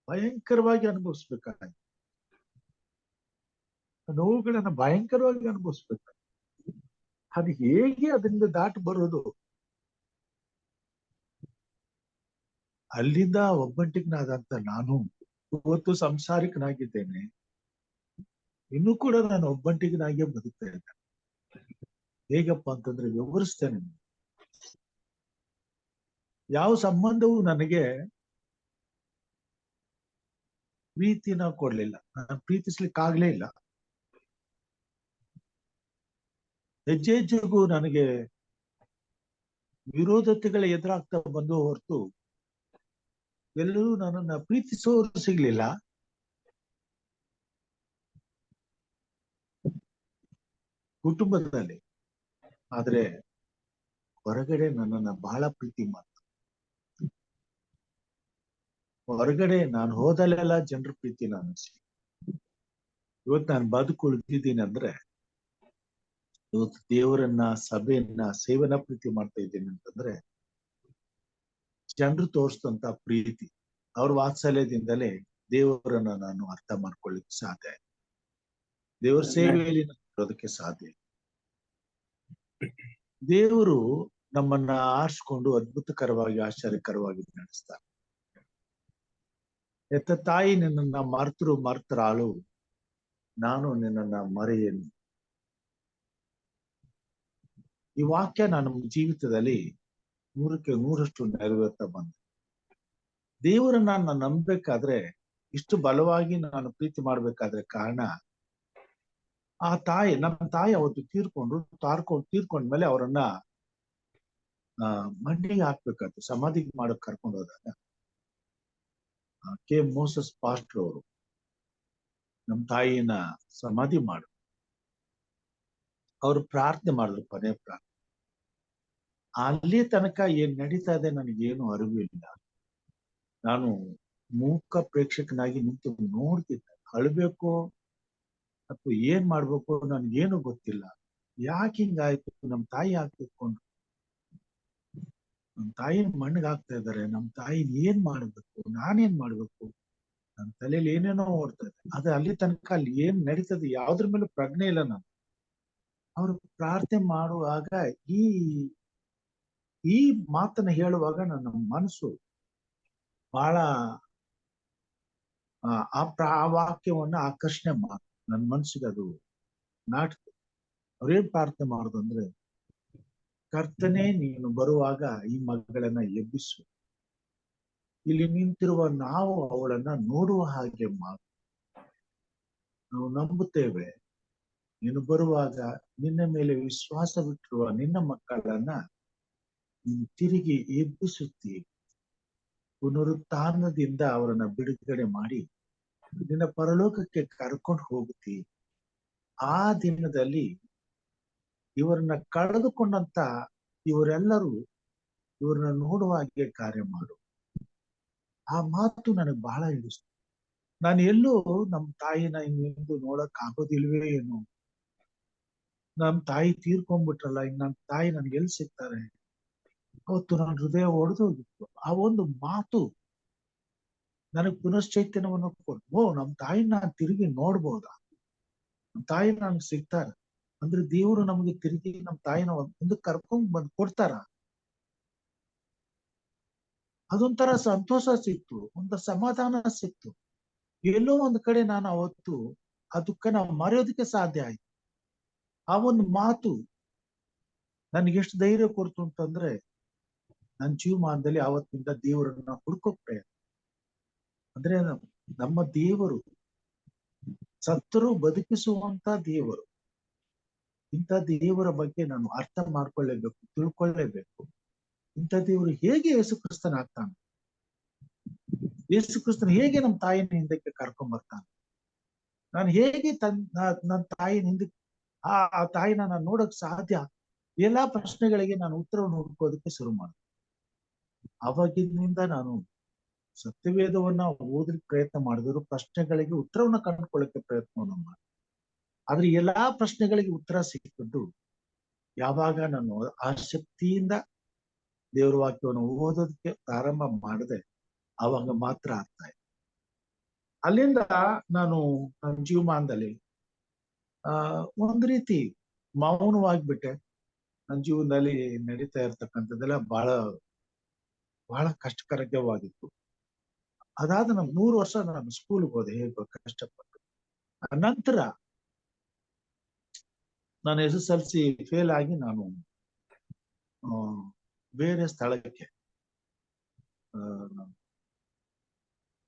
ಭಯಂಕರವಾಗಿ ಅನುಭವಿಸ್ಬೇಕಾಯ್ತು. ನೋವುಗಳನ್ನ ಭಯಂಕರವಾಗಿ ಅನುಭವಿಸ್ಬೇಕಾಯ್ತು. ಅದು ಹೇಗೆ ಅದರಿಂದ ದಾಟಿ ಬರೋದು? ಅಲ್ಲಿಂದ ಒಬ್ಬಂಟಿಗನಾದಂತ ನಾನು ಇವತ್ತು ಸಂಸಾರಿಕನಾಗಿದ್ದೇನೆ. ಇನ್ನೂ ಕೂಡ ನಾನು ಒಬ್ಬಂಟಿಗನಾಗಿಯೇ ಬದುಕ್ತಾ ಇದ್ದೇನೆ. ಹೇಗಪ್ಪ ಅಂತಂದ್ರೆ ವಿವರಿಸ್ತೇನೆ. ಯಾವ ಸಂಬಂಧವೂ ನನಗೆ ಪ್ರೀತಿನ ಕೊಡ್ಲಿಲ್ಲ. ನಾನು ಪ್ರೀತಿಸ್ಲಿಕ್ಕೆ ಆಗ್ಲೇ ಇಲ್ಲ. ಹೆಜ್ಜೆ ಹೆಜ್ಜೆಗೂ ನನಗೆ ವಿರೋಧತೆಗಳ ಎದುರಾಗ್ತಾ ಬಂದು ಹೊರತು ಎಲ್ಲರೂ ನನ್ನನ್ನ ಪ್ರೀತಿಸೋರು ಸಿಗ್ಲಿಲ್ಲ. ಕುಟುಂಬದಲ್ಲಿ ಆದ್ರೆ ಹೊರಗಡೆ ನನ್ನನ್ನ ಬಹಳ ಪ್ರೀತಿ ಮಾಡ್ತಾರೆ. ಹೊರಗಡೆ ನಾನು ಹೋದಲ್ಲೆಲ್ಲ ಜನರ ಪ್ರೀತಿ ನಾನು ಇವತ್ತು ನಾನು ಬದುಕುಳಿದಿದ್ದೀನಿ ಅಂದ್ರೆ ಇವತ್ತು ದೇವರನ್ನ, ಸಭೆಯನ್ನ, ಸೇವನ ಪ್ರೀತಿ ಮಾಡ್ತಾ ಇದ್ದೀನಿ ಅಂತಂದ್ರೆ ಜನರು ತೋರಿಸಿದಂತ ಪ್ರೀತಿ, ಅವ್ರ ವಾತ್ಸಲ್ಯದಿಂದಲೇ ದೇವರನ್ನ ನಾನು ಅರ್ಥ ಮಾಡ್ಕೊಳ್ಳಿಕ್ಕೆ ಸಾಧ್ಯ. ದೇವರ ಸೇವೆಯಲ್ಲಿ ಇರೋದಕ್ಕೆ ಸಾಧ್ಯ. ದೇವರು ನಮ್ಮನ್ನ ಆರಿಸ್ಕೊಂಡು ಅದ್ಭುತಕರವಾಗಿ, ಆಶ್ಚರ್ಯಕರವಾಗಿ ನಡೆಸ್ತಾರೆ. ಎತ್ತ ತಾಯಿ ನಿನ್ನನ್ನ ಮರ್ತರಾಳು, ನಾನು ನಿನ್ನನ್ನ ಮರೆಯೇನು. ಈ ವಾಕ್ಯ ನನ್ನ ಜೀವಿತದಲ್ಲಿ 100ಕ್ಕೆ 100ರಷ್ಟು ನೆರವೇರ್ತಾ ಬಂದ. ದೇವರನ್ನ ನಾನು ನಂಬಬೇಕಾದ್ರೆ, ಇಷ್ಟು ಬಲವಾಗಿ ನಾನು ಪ್ರೀತಿ ಮಾಡ್ಬೇಕಾದ್ರೆ ಕಾರಣ ಆ ತಾಯಿ, ನಮ್ಮ ತಾಯಿ ಅವತ್ತು ತೀರ್ಕೊಂಡ್ಮೇಲೆ ಅವರನ್ನ ಮಂಡಿಗೆ ಹಾಕ್ಬೇಕಾಯ್ತು. ಸಮಾಧಿಗೆ ಮಾಡಕ್ ಕರ್ಕೊಂಡು ಹೋದಾಗ ಕೆ ಮೋಸಸ್ ಪಾಸ್ಟರ್ ಅವರು ನಮ್ಮ ತಾಯಿನ ಸಮಾಧಿ ಮಾಡಿದ್ರು. ಅವ್ರು ಪ್ರಾರ್ಥನೆ ಮಾಡಿದ್ರು, ಕೊನೆ ಪ್ರಾರ್ಥನೆ. ಅಲ್ಲಿ ತನಕ ಏನ್ ನಡೀತಾ ಇದೆ ನನಗೇನು ಅರಿವಿಲ್ಲ. ನಾನು ಮೂಕ ಪ್ರೇಕ್ಷಕನಾಗಿ ನಿಂತು ನೋಡ್ತಿದ್ದೆ. ಅಳ್ಬೇಕು ಅಥವಾ ಏನ್ ಮಾಡ್ಬೇಕು ನನ್ಗೇನು ಗೊತ್ತಿಲ್ಲ. ಯಾಕೆ ಹಿಂಗಾಯ್ತು? ನಮ್ ತಾಯಿ ಹಾಕಿಕೊಂಡು ನಮ್ ತಾಯಿನ ಮಣ್ಣಿಗೆ ಹಾಕ್ತಾ ಇದಾರೆ. ನಮ್ ತಾಯಿ ಏನ್ ಮಾಡ್ಬೇಕು, ನಾನೇನ್ ಮಾಡ್ಬೇಕು? ನನ್ನ ತಲೆಯಲ್ಲಿ ಏನೇನೋ ಓಡ್ತಾ ಇದೆ. ಅದು ಅಲ್ಲಿ ತನಕ ಅಲ್ಲಿ ಏನ್ ನಡೀತದೆ ಯಾವ್ದ್ರ ಮೇಲೂ ಪ್ರಜ್ಞೆ ಇಲ್ಲ ನಾನು. ಅವ್ರು ಪ್ರಾರ್ಥನೆ ಮಾಡುವಾಗ ಈ ಈ ಮಾತನ್ನ ಹೇಳುವಾಗ ನನ್ನ ಮನಸ್ಸು ಬಹಳ ಆ ವಾಕ್ಯವನ್ನ ಆಕರ್ಷಣೆ ಮಾಡ ನನ್ನ ಮನಸ್ಸಿಗೆ ಅದು ನಾಟಕ. ಅವ್ರೇನ್ ಪ್ರಾರ್ಥನೆ ಮಾಡುದು ಅಂದ್ರೆ, ಕರ್ತನೇ ನೀನು ಬರುವಾಗ ಈ ಮಗಳನ್ನ ಎಬ್ಬಿಸು, ಇಲ್ಲಿ ನಿಂತಿರುವ ನಾವು ಅವಳನ್ನ ನೋಡುವ ಹಾಗೆ ಮಾಡು. ನಾವು ನಂಬುತ್ತೇವೆ ನೀನು ಬರುವಾಗ ನಿನ್ನ ಮೇಲೆ ವಿಶ್ವಾಸವಿಟ್ಟಿರುವ ನಿನ್ನ ಮಕ್ಕಳನ್ನ ನೀನು ತಿರುಗಿ ಎಬ್ಬಿಸುತ್ತೀ. ಪುನರುತ್ಥಾನದಿಂದ ಅವರನ್ನ ಬಿಡುಗಡೆ ಮಾಡಿ ನಿನ್ನ ಪರಲೋಕಕ್ಕೆ ಕರ್ಕೊಂಡು ಹೋಗುತ್ತಿ. ಆ ದಿನದಲ್ಲಿ ಇವರನ್ನ ಕಳೆದುಕೊಂಡಂತ ಇವರೆಲ್ಲರೂ ಇವ್ರನ್ನ ನೋಡುವ ಹಾಗೆ ಕಾರ್ಯ ಮಾಡು. ಆ ಮಾತು ನನಗೆ ಬಹಳ ಇಷ್ಟ. ನಾನು ಎಲ್ಲೂ ನಮ್ಮ ತಾಯಿನ ಇನ್ನೆಂದು ನೋಡಕ್ ಆಗೋದಿಲ್ವೇ ಏನು, ನಮ್ ತಾಯಿ ತೀರ್ಕೊಂಡ್ಬಿಟ್ರಲ್ಲ, ಇನ್ ನಮ್ ತಾಯಿ ನನ್ಗೆ ಎಲ್ಲಿ ಸಿಗ್ತಾರೆ? ಅವತ್ತು ನನ್ನ ಹೃದಯ ಒಡೆದೋಗಿತ್ತು. ಆ ಒಂದು ಮಾತು ನನಗ್ ಪುನಶ್ಚೈತನ್ಯವನ್ನು ಕೊಟ್ಟು, ನಮ್ ತಾಯಿನ ನಾನ್ ತಿರುಗಿ ನೋಡ್ಬೋದಾ, ನಮ್ ತಾಯಿ ನನ್ಗೆ ಸಿಗ್ತಾರ ಅಂದ್ರೆ ದೇವರು ನಮ್ಗೆ ತಿರುಗಿ ನಮ್ ತಾಯಿನ ಒಂದು ಕರ್ಕೊಂಡ್ ಬಂದ್ ಕೊಡ್ತಾರ. ಅದೊಂಥರ ಸಂತೋಷ ಸಿಕ್ತು, ಒಂದು ಸಮಾಧಾನ ಸಿಕ್ತು. ಎಲ್ಲೋ ಒಂದ್ ಕಡೆ ನಾನು ಅವತ್ತು ಆ ದುಃಖನ ಮರೆಯೋದಕ್ಕೆ ಸಾಧ್ಯ ಆಯ್ತು. ಆ ಒಂದು ಮಾತು ನನ್ಗೆ ಎಷ್ಟು ಧೈರ್ಯ ಕೊಡ್ತು ಅಂತಂದ್ರೆ, ನನ್ನ ಜೀವಮಾನದಲ್ಲಿ ಆವತ್ತಿಂದ ದೇವರನ್ನ ಹುಡ್ಕೋಕ್ ಪ್ರಯತ್ನ. ಅಂದ್ರೆ ನಮ್ಮ ದೇವರು ಸತ್ತರೂ ಬದುಕಿಸುವಂತ ದೇವರು. ಇಂಥ ದೇವರ ಬಗ್ಗೆ ನಾನು ಅರ್ಥ ಮಾಡ್ಕೊಳ್ಳೇಬೇಕು, ತಿಳ್ಕೊಳ್ಳೇಬೇಕು. ಇಂಥ ದೇವರು ಹೇಗೆ ಯೇಸು ಕ್ರಿಸ್ತನಾಗ್ತಾನೆ, ಯೇಸು ಕ್ರಿಸ್ತನ ಹೇಗೆ ನಮ್ಮ ತಾಯಿನ ಹಿಂದಕ್ಕೆ ಕರ್ಕೊಂಡ್ ಬರ್ತಾನೆ, ನಾನು ಹೇಗೆ ನನ್ನ ತಾಯಿನ ಹಿಂದಕ್ಕೆ ಆ ತಾಯಿನ ನಾನು ನೋಡಕ್ ಸಾಧ್ಯ? ಎಲ್ಲಾ ಪ್ರಶ್ನೆಗಳಿಗೆ ನಾನು ಉತ್ತರವನ್ನು ಹುಡುಕೋದಕ್ಕೆ ಶುರು ಮಾಡಿದೆ. ಅವಾಗಿನಿಂದ ನಾನು ಸತ್ಯವೇದವನ್ನ ಓದಲಿಕ್ಕೆ ಪ್ರಯತ್ನ ಮಾಡಿದ್ರು, ಪ್ರಶ್ನೆಗಳಿಗೆ ಉತ್ತರವನ್ನ ಕಂಡುಕೊಳ್ಳಕ್ಕೆ ಪ್ರಯತ್ನವನ್ನ ಮಾಡಿ. ಆದ್ರೆ ಎಲ್ಲಾ ಪ್ರಶ್ನೆಗಳಿಗೆ ಉತ್ತರ ಸಿಕ್ಕಿದ್ದು ಯಾವಾಗ ನಾನು ಆಸಕ್ತಿಯಿಂದ ದೇವರ ವಾಕ್ಯವನ್ನು ಓದೋದಕ್ಕೆ ಪ್ರಾರಂಭ ಮಾಡಿದೆ, ಆವಾಗ ಮಾತ್ರ ಅರ್ಥ ಆಯ್ತು. ಅಲ್ಲಿಂದ ನಾನು ನನ್ನ ಜೀವಮಾನದಲ್ಲಿ ಒಂದ್ ರೀತಿ ಮೌನವಾಗ್ಬಿಟ್ಟೆ. ನನ್ನ ಜೀವನದಲ್ಲಿ ನಡೀತಾ ಇರ್ತಕ್ಕಂಥದ್ದೆಲ್ಲ ಬಹಳ ಬಹಳ ಕಷ್ಟಕರವಾಗಿತ್ತು. ಅದಾದ 3 ವರ್ಷ ನಾನು ಸ್ಕೂಲ್ಗೆ ಹೋದೆ, ಹೇಗೋ ಕಷ್ಟಪಟ್ಟು. ನಂತರ ನಾನು SSLC ಫೇಲ್ ಆಗಿ ನಾನು ಬೇರೆ ಸ್ಥಳಕ್ಕೆ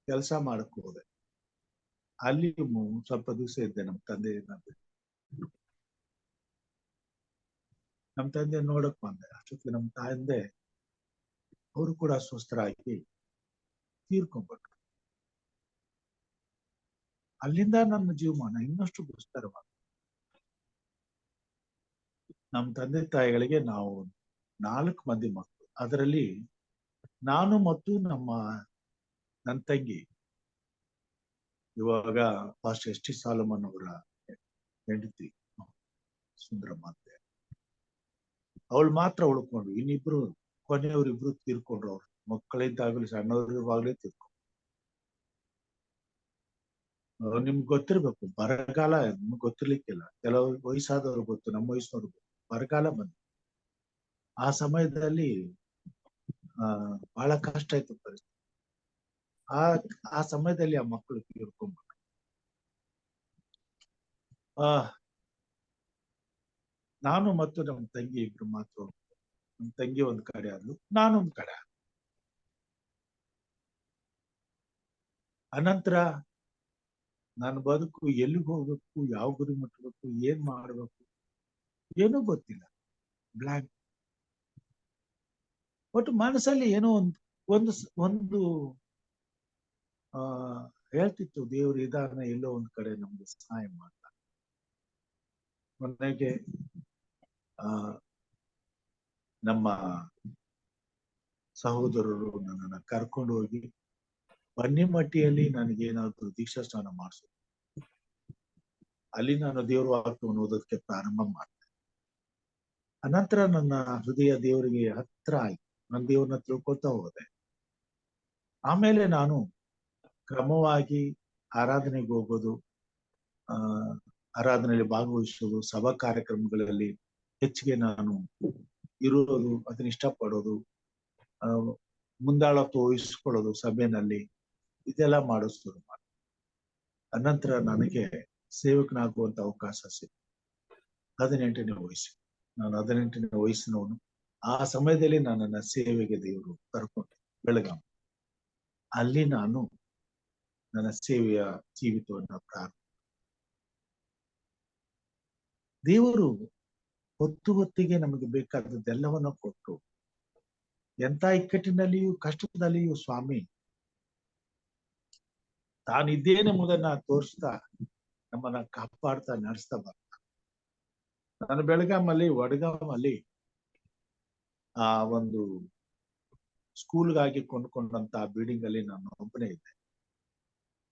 ಕೆಲಸ ಮಾಡಕ್ ಹೋದೆ. ಅಲ್ಲಿ ಸ್ವಲ್ಪ ದಿವಸ ಇದ್ದೆ. ನಮ್ಮ ತಂದೆ ನೋಡಕ್ ಬಂದೆ. ಅಷ್ಟೊತ್ತಿಗೆ ನಮ್ಮ ತಂದೆ ಅವರು ಕೂಡ ಅಸ್ವಸ್ಥರಾಗಿ ತೀರ್ಕೊಂಡ್ಬಿಟ್ರು. ಅಲ್ಲಿಂದ ನನ್ನ ಜೀವಮಾನ ಇನ್ನಷ್ಟು ದುಸ್ತರವಾದ. ನಮ್ಮ ತಂದೆ ತಾಯಿಗಳಿಗೆ ನಾವು 4 ಮಂದಿ ಮಕ್ಕಳು. ಅದರಲ್ಲಿ ನಾನು ಮತ್ತು ನನ್ನ ತಂಗಿ, ಇವಾಗ ಪಾಸ್ಟರ್ ಎಸ್ ಟಿ ಸಾಲಮನ್ ಅವರ ಹೆಂಡತಿ ಸುಂದರಮ್ಮ ಅಂತ, ಅವಳು ಮಾತ್ರ ಉಳ್ಕೊಂಡು. ಇನ್ನಿಬ್ರು ಕೊನೆಯವರಿಬ್ರು ತೀರ್ಕೊಂಡ್ರು. ಅವ್ರು ಮಕ್ಕಳಿದ್ದಾಗಲೂ ಸಣ್ಣವರಿರುವಾಗಲೇ ತೀರ್ಕೊಂಡ್ರು. ನಿಮ್ಗೆ ಗೊತ್ತಿರ್ಬೇಕು, ಬರಗಾಲ ನಿಮ್ಗೆ ಗೊತ್ತಿರ್ಲಿಕ್ಕಿಲ್ಲ. ಕೆಲವು ವಯಸ್ಸಾದವ್ರು ಗೊತ್ತು, ನಮ್ಮ ವಯಸ್ಸಿನವ್ರು ಗೊತ್ತು. ಬರಗಾಲ ಬಂದು ಆ ಸಮಯದಲ್ಲಿ ಬಹಳ ಕಷ್ಟ ಆಯ್ತು ಪರಿಸ್ಥಿತಿ. ಆ ಸಮಯದಲ್ಲಿ ಆ ಮಕ್ಕಳು ತೀರ್ಕೊಂಡ್ಬಿಟ್ರು. ನಾನು ಮತ್ತು ನಮ್ಮ ತಂಗಿ ಇಬ್ರು ಮಾತ್ರ. ನಮ್ಮ ತಂಗಿ ಒಂದ್ ಕಡೆ ಆದ್ಲು, ನಾನೊಂದ್ ಕಡೆ. ಅನಂತರ ನನ್ನ ಬದುಕು ಎಲ್ಲಿಗೆ ಹೋಗ್ಬೇಕು, ಯಾವ ಗುರಿ ಮುಟ್ಟಬೇಕು, ಏನ್ ಮಾಡ್ಬೇಕು ಏನೂ ಗೊತ್ತಿಲ್ಲ. ಬ್ಲಾಂಕ್. ಒಟ್ಟು ಮನಸ್ಸಲ್ಲಿ ಏನೋ ಒಂದು ಒಂದು ಹೇಳ್ತಿತ್ತು, ದೇವ್ರು ಇದಾನ ಎಲ್ಲೋ ಒಂದ್ ಕಡೆ ನಮ್ಗೆ ಸಹಾಯ ಮಾಡ್ತ. ಕೊನೆಗೆ ನಮ್ಮ ಸಹೋದರರು ನನ್ನನ್ನ ಕರ್ಕೊಂಡು ಹೋಗಿ ಬನ್ನಿಮಟ್ಟಿಯಲ್ಲಿ ನನಗೇನಾದ್ರು ದೀಕ್ಷಾ ಸ್ನಾನ ಮಾಡಿಸೋದು. ಅಲ್ಲಿ ನಾನು ದೇವ್ರ ವಾಕ್ಯವನ್ನು ಓದೋದಕ್ಕೆ ಪ್ರಾರಂಭ ಮಾಡಿದೆ. ಅನಂತರ ನನ್ನ ಹೃದಯ ದೇವರಿಗೆ ಹತ್ರ ಆಯ್ತು. ನನ್ನ ದೇವ್ರನ್ನ ತಿಳ್ಕೊತಾ ಹೋದೆ. ಆಮೇಲೆ ನಾನು ಕ್ರಮವಾಗಿ ಆರಾಧನೆಗೆ ಹೋಗೋದು, ಆರಾಧನೆಯಲ್ಲಿ ಭಾಗವಹಿಸೋದು, ಸಭಾ ಕಾರ್ಯಕ್ರಮಗಳಲ್ಲಿ ಹೆಚ್ಚಿಗೆ ನಾನು ಇರೋದು, ಅದನ್ನ ಇಷ್ಟಪಡೋದು, ಮುಂದಾಳತ್ವ ವಹಿಸ್ಕೊಳ್ಳೋದು ಸಭೆಯಲ್ಲಿ, ಇದೆಲ್ಲ ಮಾಡಿಸೋದು. ಅನಂತರ ನನಗೆ ಸೇವಕನಾಗುವಂತ ಅವಕಾಶ ಸಿಕ್ತು 18ನೇ ವಯಸ್ಸು. ನಾನು 18ನೇ ವಯಸ್ಸಿನವನು. ಆ ಸಮಯದಲ್ಲಿ ನನ್ನನ್ನ ಸೇವೆಗೆ ದೇವರು ಕರ್ಕೊಂಡು ಬೆಳಗಾವಿ. ಅಲ್ಲಿ ನಾನು ನನ್ನ ಸೇವೆಯ ಜೀವಿತವನ್ನ ಪ್ರಾರಂಭ. ದೇವರು ಹೊತ್ತಿಗೆ ನಮಗೆ ಬೇಕಾದದ್ದೆಲ್ಲವನ್ನ ಕೊಟ್ಟು, ಎಂತ ಇಕ್ಕಟ್ಟಿನಲ್ಲಿಯೂ ಕಷ್ಟದಲ್ಲಿಯೂ ಸ್ವಾಮಿ ತಾನಿದ್ದೇನೆಂಬುದನ್ನ ತೋರಿಸ್ತಾ ನಮ್ಮನ್ನ ಕಾಪಾಡ್ತಾ ನಡೆಸ್ತಾ ಬರ್ತ. ನಾನು ಬೆಳಗಾಮಲ್ಲಿ ವಡಗಾಮಲ್ಲಿ ಒಂದು ಸ್ಕೂಲ್ಗಾಗಿ ಕೊಂಡ್ಕೊಂಡಂತ ಬಿಲ್ಡಿಂಗ್ ಅಲ್ಲಿ ನಾನು ಒಬ್ಬನೇ ಇದ್ದೆ.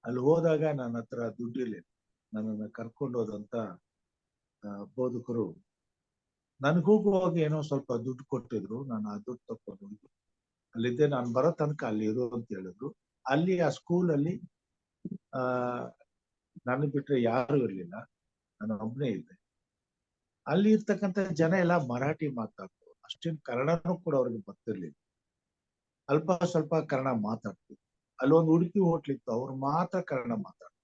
ಅಲ್ಲಿ ಹೋದಾಗ ನನ್ನ ಹತ್ರ ದುಡ್ಡಿರ್ಲಿಲ್ಲ. ನನ್ನನ್ನು ಕರ್ಕೊಂಡು ಹೋದಂತ ಬೋಧಕರು ನನ್ಗೆ ಹೋಗುವಾಗ ಏನೋ ಸ್ವಲ್ಪ ದುಡ್ಡು ಕೊಟ್ಟಿದ್ರು. ನಾನು ಆ ದುಡ್ಡು ತಕೊಂಡು ಹೋಗಿ ಅಲ್ಲಿದ್ದೆ. ನಾನು ಬರೋ ತನಕ ಅಲ್ಲಿ ಇರು ಅಂತ ಹೇಳಿದ್ರು. ಅಲ್ಲಿ ಆ ಸ್ಕೂಲಲ್ಲಿ ನನ್ನ ಬಿಟ್ರೆ ಯಾರು ಇರ್ಲಿಲ್ಲ, ನಾನು ಒಬ್ಬನೇ ಇದ್ದೆ. ಅಲ್ಲಿ ಇರ್ತಕ್ಕಂಥ ಜನ ಎಲ್ಲ ಮರಾಠಿ ಮಾತಾಡ್ತಾರೆ. ಅಷ್ಟೇನು ಕನ್ನಡನೂ ಕೂಡ ಅವ್ರಿಗೆ ಬರ್ತಿರ್ಲಿಲ್ಲ. ಅಲ್ಪ ಸ್ವಲ್ಪ ಕನ್ನಡ ಮಾತಾಡ್ತಿದ್ರು. ಅಲ್ಲೊಂದು ಹುಡುಕಿ ಹೋಟ್ಲಿತ್ತು, ಅವ್ರು ಮಾತ್ರ ಕನ್ನಡ ಮಾತಾಡ್ತಾರೆ.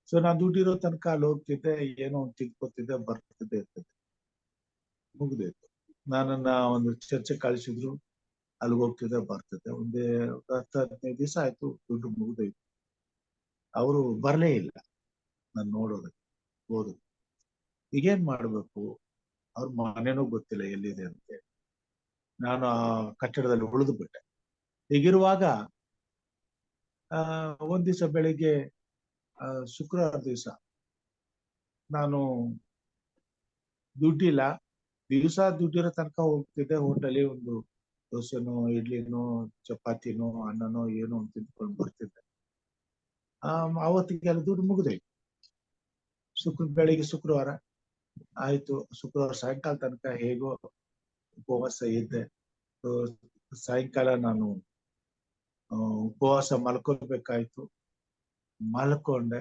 ಸೊ ನಾನು ದುಡ್ಡಿರೋ ತನಕ ಅಲ್ಲಿ ಹೋಗ್ತಿದ್ದೆ, ಏನೋ ಒಂದು ತಿಳ್ಕೊತಿದ್ದೆ, ಬರ್ತಿದ್ದೆ, ಇರ್ತಿದ್ದೆ. ಮುಗ್ದಿತ್ತು. ನನ್ನನ್ನ ಒಂದು ಚರ್ಚೆ ಕಳಿಸಿದ್ರು, ಅಲ್ಲಿಗೆ ಹೋಗ್ತಿದ್ದೆ, ಬರ್ತಿದ್ದೆ. 10-15 ದಿವಸ ಆಯ್ತು, ದುಡ್ಡು ಮುಗ್ದೋಯ್ತು. ಅವರು ಬರ್ಲೇ ಇಲ್ಲ ನಾನು ನೋಡೋದಕ್ಕೆ, ಹೋದ್ರು. ಈಗೇನ್ ಮಾಡ್ಬೇಕು, ಅವ್ರ ಮನೇನೂ ಗೊತ್ತಿಲ್ಲ ಎಲ್ಲಿದೆ ಅಂತ. ನಾನು ಆ ಕಟ್ಟಡದಲ್ಲಿ ಉಳಿದು ಬಿಟ್ಟೆ. ಹೀಗಿರುವಾಗ ಒಂದ್ ದಿವಸ ಬೆಳಿಗ್ಗೆ, ಶುಕ್ರವಾರ ದಿವಸ, ನಾನು ದುಡ್ಡಿಲ್ಲ. ದಿವಸ ದುಡ್ಡಿರೋ ತನಕ ಹೋಗ್ತಿದ್ದೆ. ಹೋಟೆಲಿ ಒಂದು ದೋಸೆನೋ ಇಡ್ಲಿನೋ ಚಪಾತಿನೋ ಅನ್ನನೋ ಏನೋ ತಿಂದ್ಕೊಂಡು ಬರ್ತಿದ್ದೆ. ಅವತ್ತಿಗೆ ದುಡ್ಡು ಮುಗಿದೋಯ್ತು. ಬೆಳಿಗ್ಗೆ ಶುಕ್ರವಾರ ಆಯ್ತು. ಶುಕ್ರವಾರ ಸಾಯಂಕಾಲ ತನಕ ಹೇಗೋ ಉಪವಾಸ ಇದ್ದೆ. ಸಾಯಂಕಾಲ ನಾನು ಉಪವಾಸ ಮಲ್ಕೋಬೇಕಾಯ್ತು. ಮಲ್ಕೊಂಡೆ.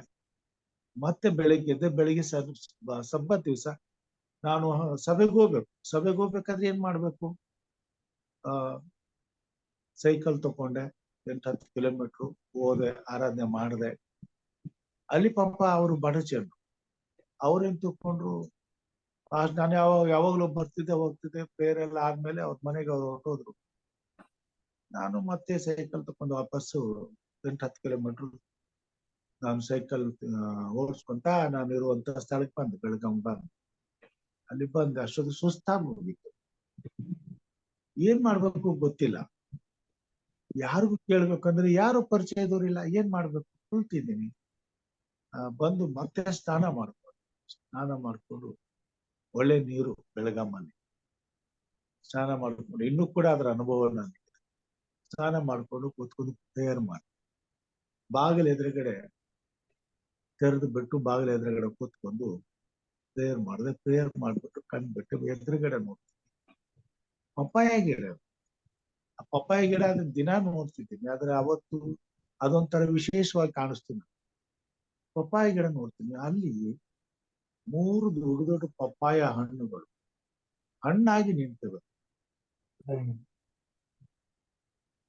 ಮತ್ತೆ ಬೆಳಿಗ್ಗೆ ಎದ್ದೆ. ಬೆಳಿಗ್ಗೆ ಸಬ್ಬತ್ ದಿವಸ ನಾನು ಸಭೆಗೆ ಹೋಗ್ಬೇಕು. ಸಭೆಗೆ ಹೋಗ್ಬೇಕಾದ್ರೆ ಏನ್ ಮಾಡ್ಬೇಕು, ಸೈಕಲ್ ತಕೊಂಡೆ. 8-10 ಕಿಲೋಮೀಟರ್ ಹೋದೆ, ಆರಾಧನೆ ಮಾಡಿದೆ. ಅಲ್ಲಿ ಪಾಪ ಅವರು ಬಡ ಜನರು, ಅವ್ರೇನ್ ತಿಳ್ಕೊಂಡ್ರು, ನಾನು ಯಾವಾಗ್ಲೂ ಬರ್ತಿದ್ದೆ ಹೋಗ್ತಿದ್ದೆ. ಪ್ರೇಯರ್ ಆದ್ಮೇಲೆ ಅವ್ರ ಮನೆಗೆ ಅವ್ರು ಹೊರಟೋದ್ರು. ನಾನು ಮತ್ತೆ ಸೈಕಲ್ ತಕೊಂಡು ವಾಪಸ್ಸು 8-10 ಕಿಲೋಮೀಟರ್ ನಾನು ಸೈಕಲ್ ಓಡಿಸ್ಕೊಂತ ನಾನು ಇರುವಂತ ಸ್ಥಳಕ್ಕೆ ಬಂದೆ. ಬೆಳಗಾವಿ ಬಂದೆ. ಅಲ್ಲಿ ಬಂದೆ. ಅಷ್ಟೊಂದು ಸುಸ್ತಾಗಿ ಹೋಗಿತ್ತು. ಏನ್ ಮಾಡ್ಬೇಕು ಗೊತ್ತಿಲ್ಲ. ಯಾರಿಗೂ ಕೇಳ್ಬೇಕಂದ್ರೆ ಯಾರು ಪರಿಚಯದವ್ರಿಲ್ಲ, ಏನ್ ಮಾಡ್ಬೇಕು, ಕುಳ್ತಿದ್ದೀನಿ. ಬಂದು ಮತ್ತೆ ಸ್ನಾನ ಮಾಡ್ಕೊಂಡು ಒಳ್ಳೆ ನೀರು ಬೆಳಗಮ್ಮನೆ ಸ್ನಾನ ಮಾಡ್ಕೊಂಡು, ಇನ್ನೂ ಕೂಡ ಅದರ ಅನುಭವ ನನಗೆ. ಸ್ನಾನ ಮಾಡ್ಕೊಂಡು ಕೂತ್ಕೊಂಡು ಪ್ರೇಯರ್ ಮಾಡಿ, ಬಾಗಿಲ ಎದುರುಗಡೆ ತೆರೆದು ಬಿಟ್ಟು ಬಾಗಿಲ ಎದುರುಗಡೆ ಕೂತ್ಕೊಂಡು ಪ್ರೇಯರ್ ಮಾಡ್ಬಿಟ್ಟು ಕಣ್ಬಿಟ್ಟು ಎದುರುಗಡೆ ನೋಡ್ತೀನಿ ಪಪ್ಪಾಯ ಗಿಡ. ಆ ಪಪ್ಪಾಯ ಗಿಡ ಅದನ್ನ ದಿನ ನೋಡ್ತಿದ್ದೀನಿ, ಆದ್ರೆ ಅವತ್ತು ಅದೊಂಥರ ವಿಶೇಷವಾಗಿ ಕಾಣಿಸ್ತೀನಿ. ಪಪ್ಪಾಯ ಗಿಡ ನೋಡ್ತೀನಿ, ಅಲ್ಲಿ 3 ದೊಡ್ಡ ದೊಡ್ಡ ಪಪ್ಪಾಯ ಹಣ್ಣುಗಳು ಹಣ್ಣಾಗಿ ನಿಂತವೆ.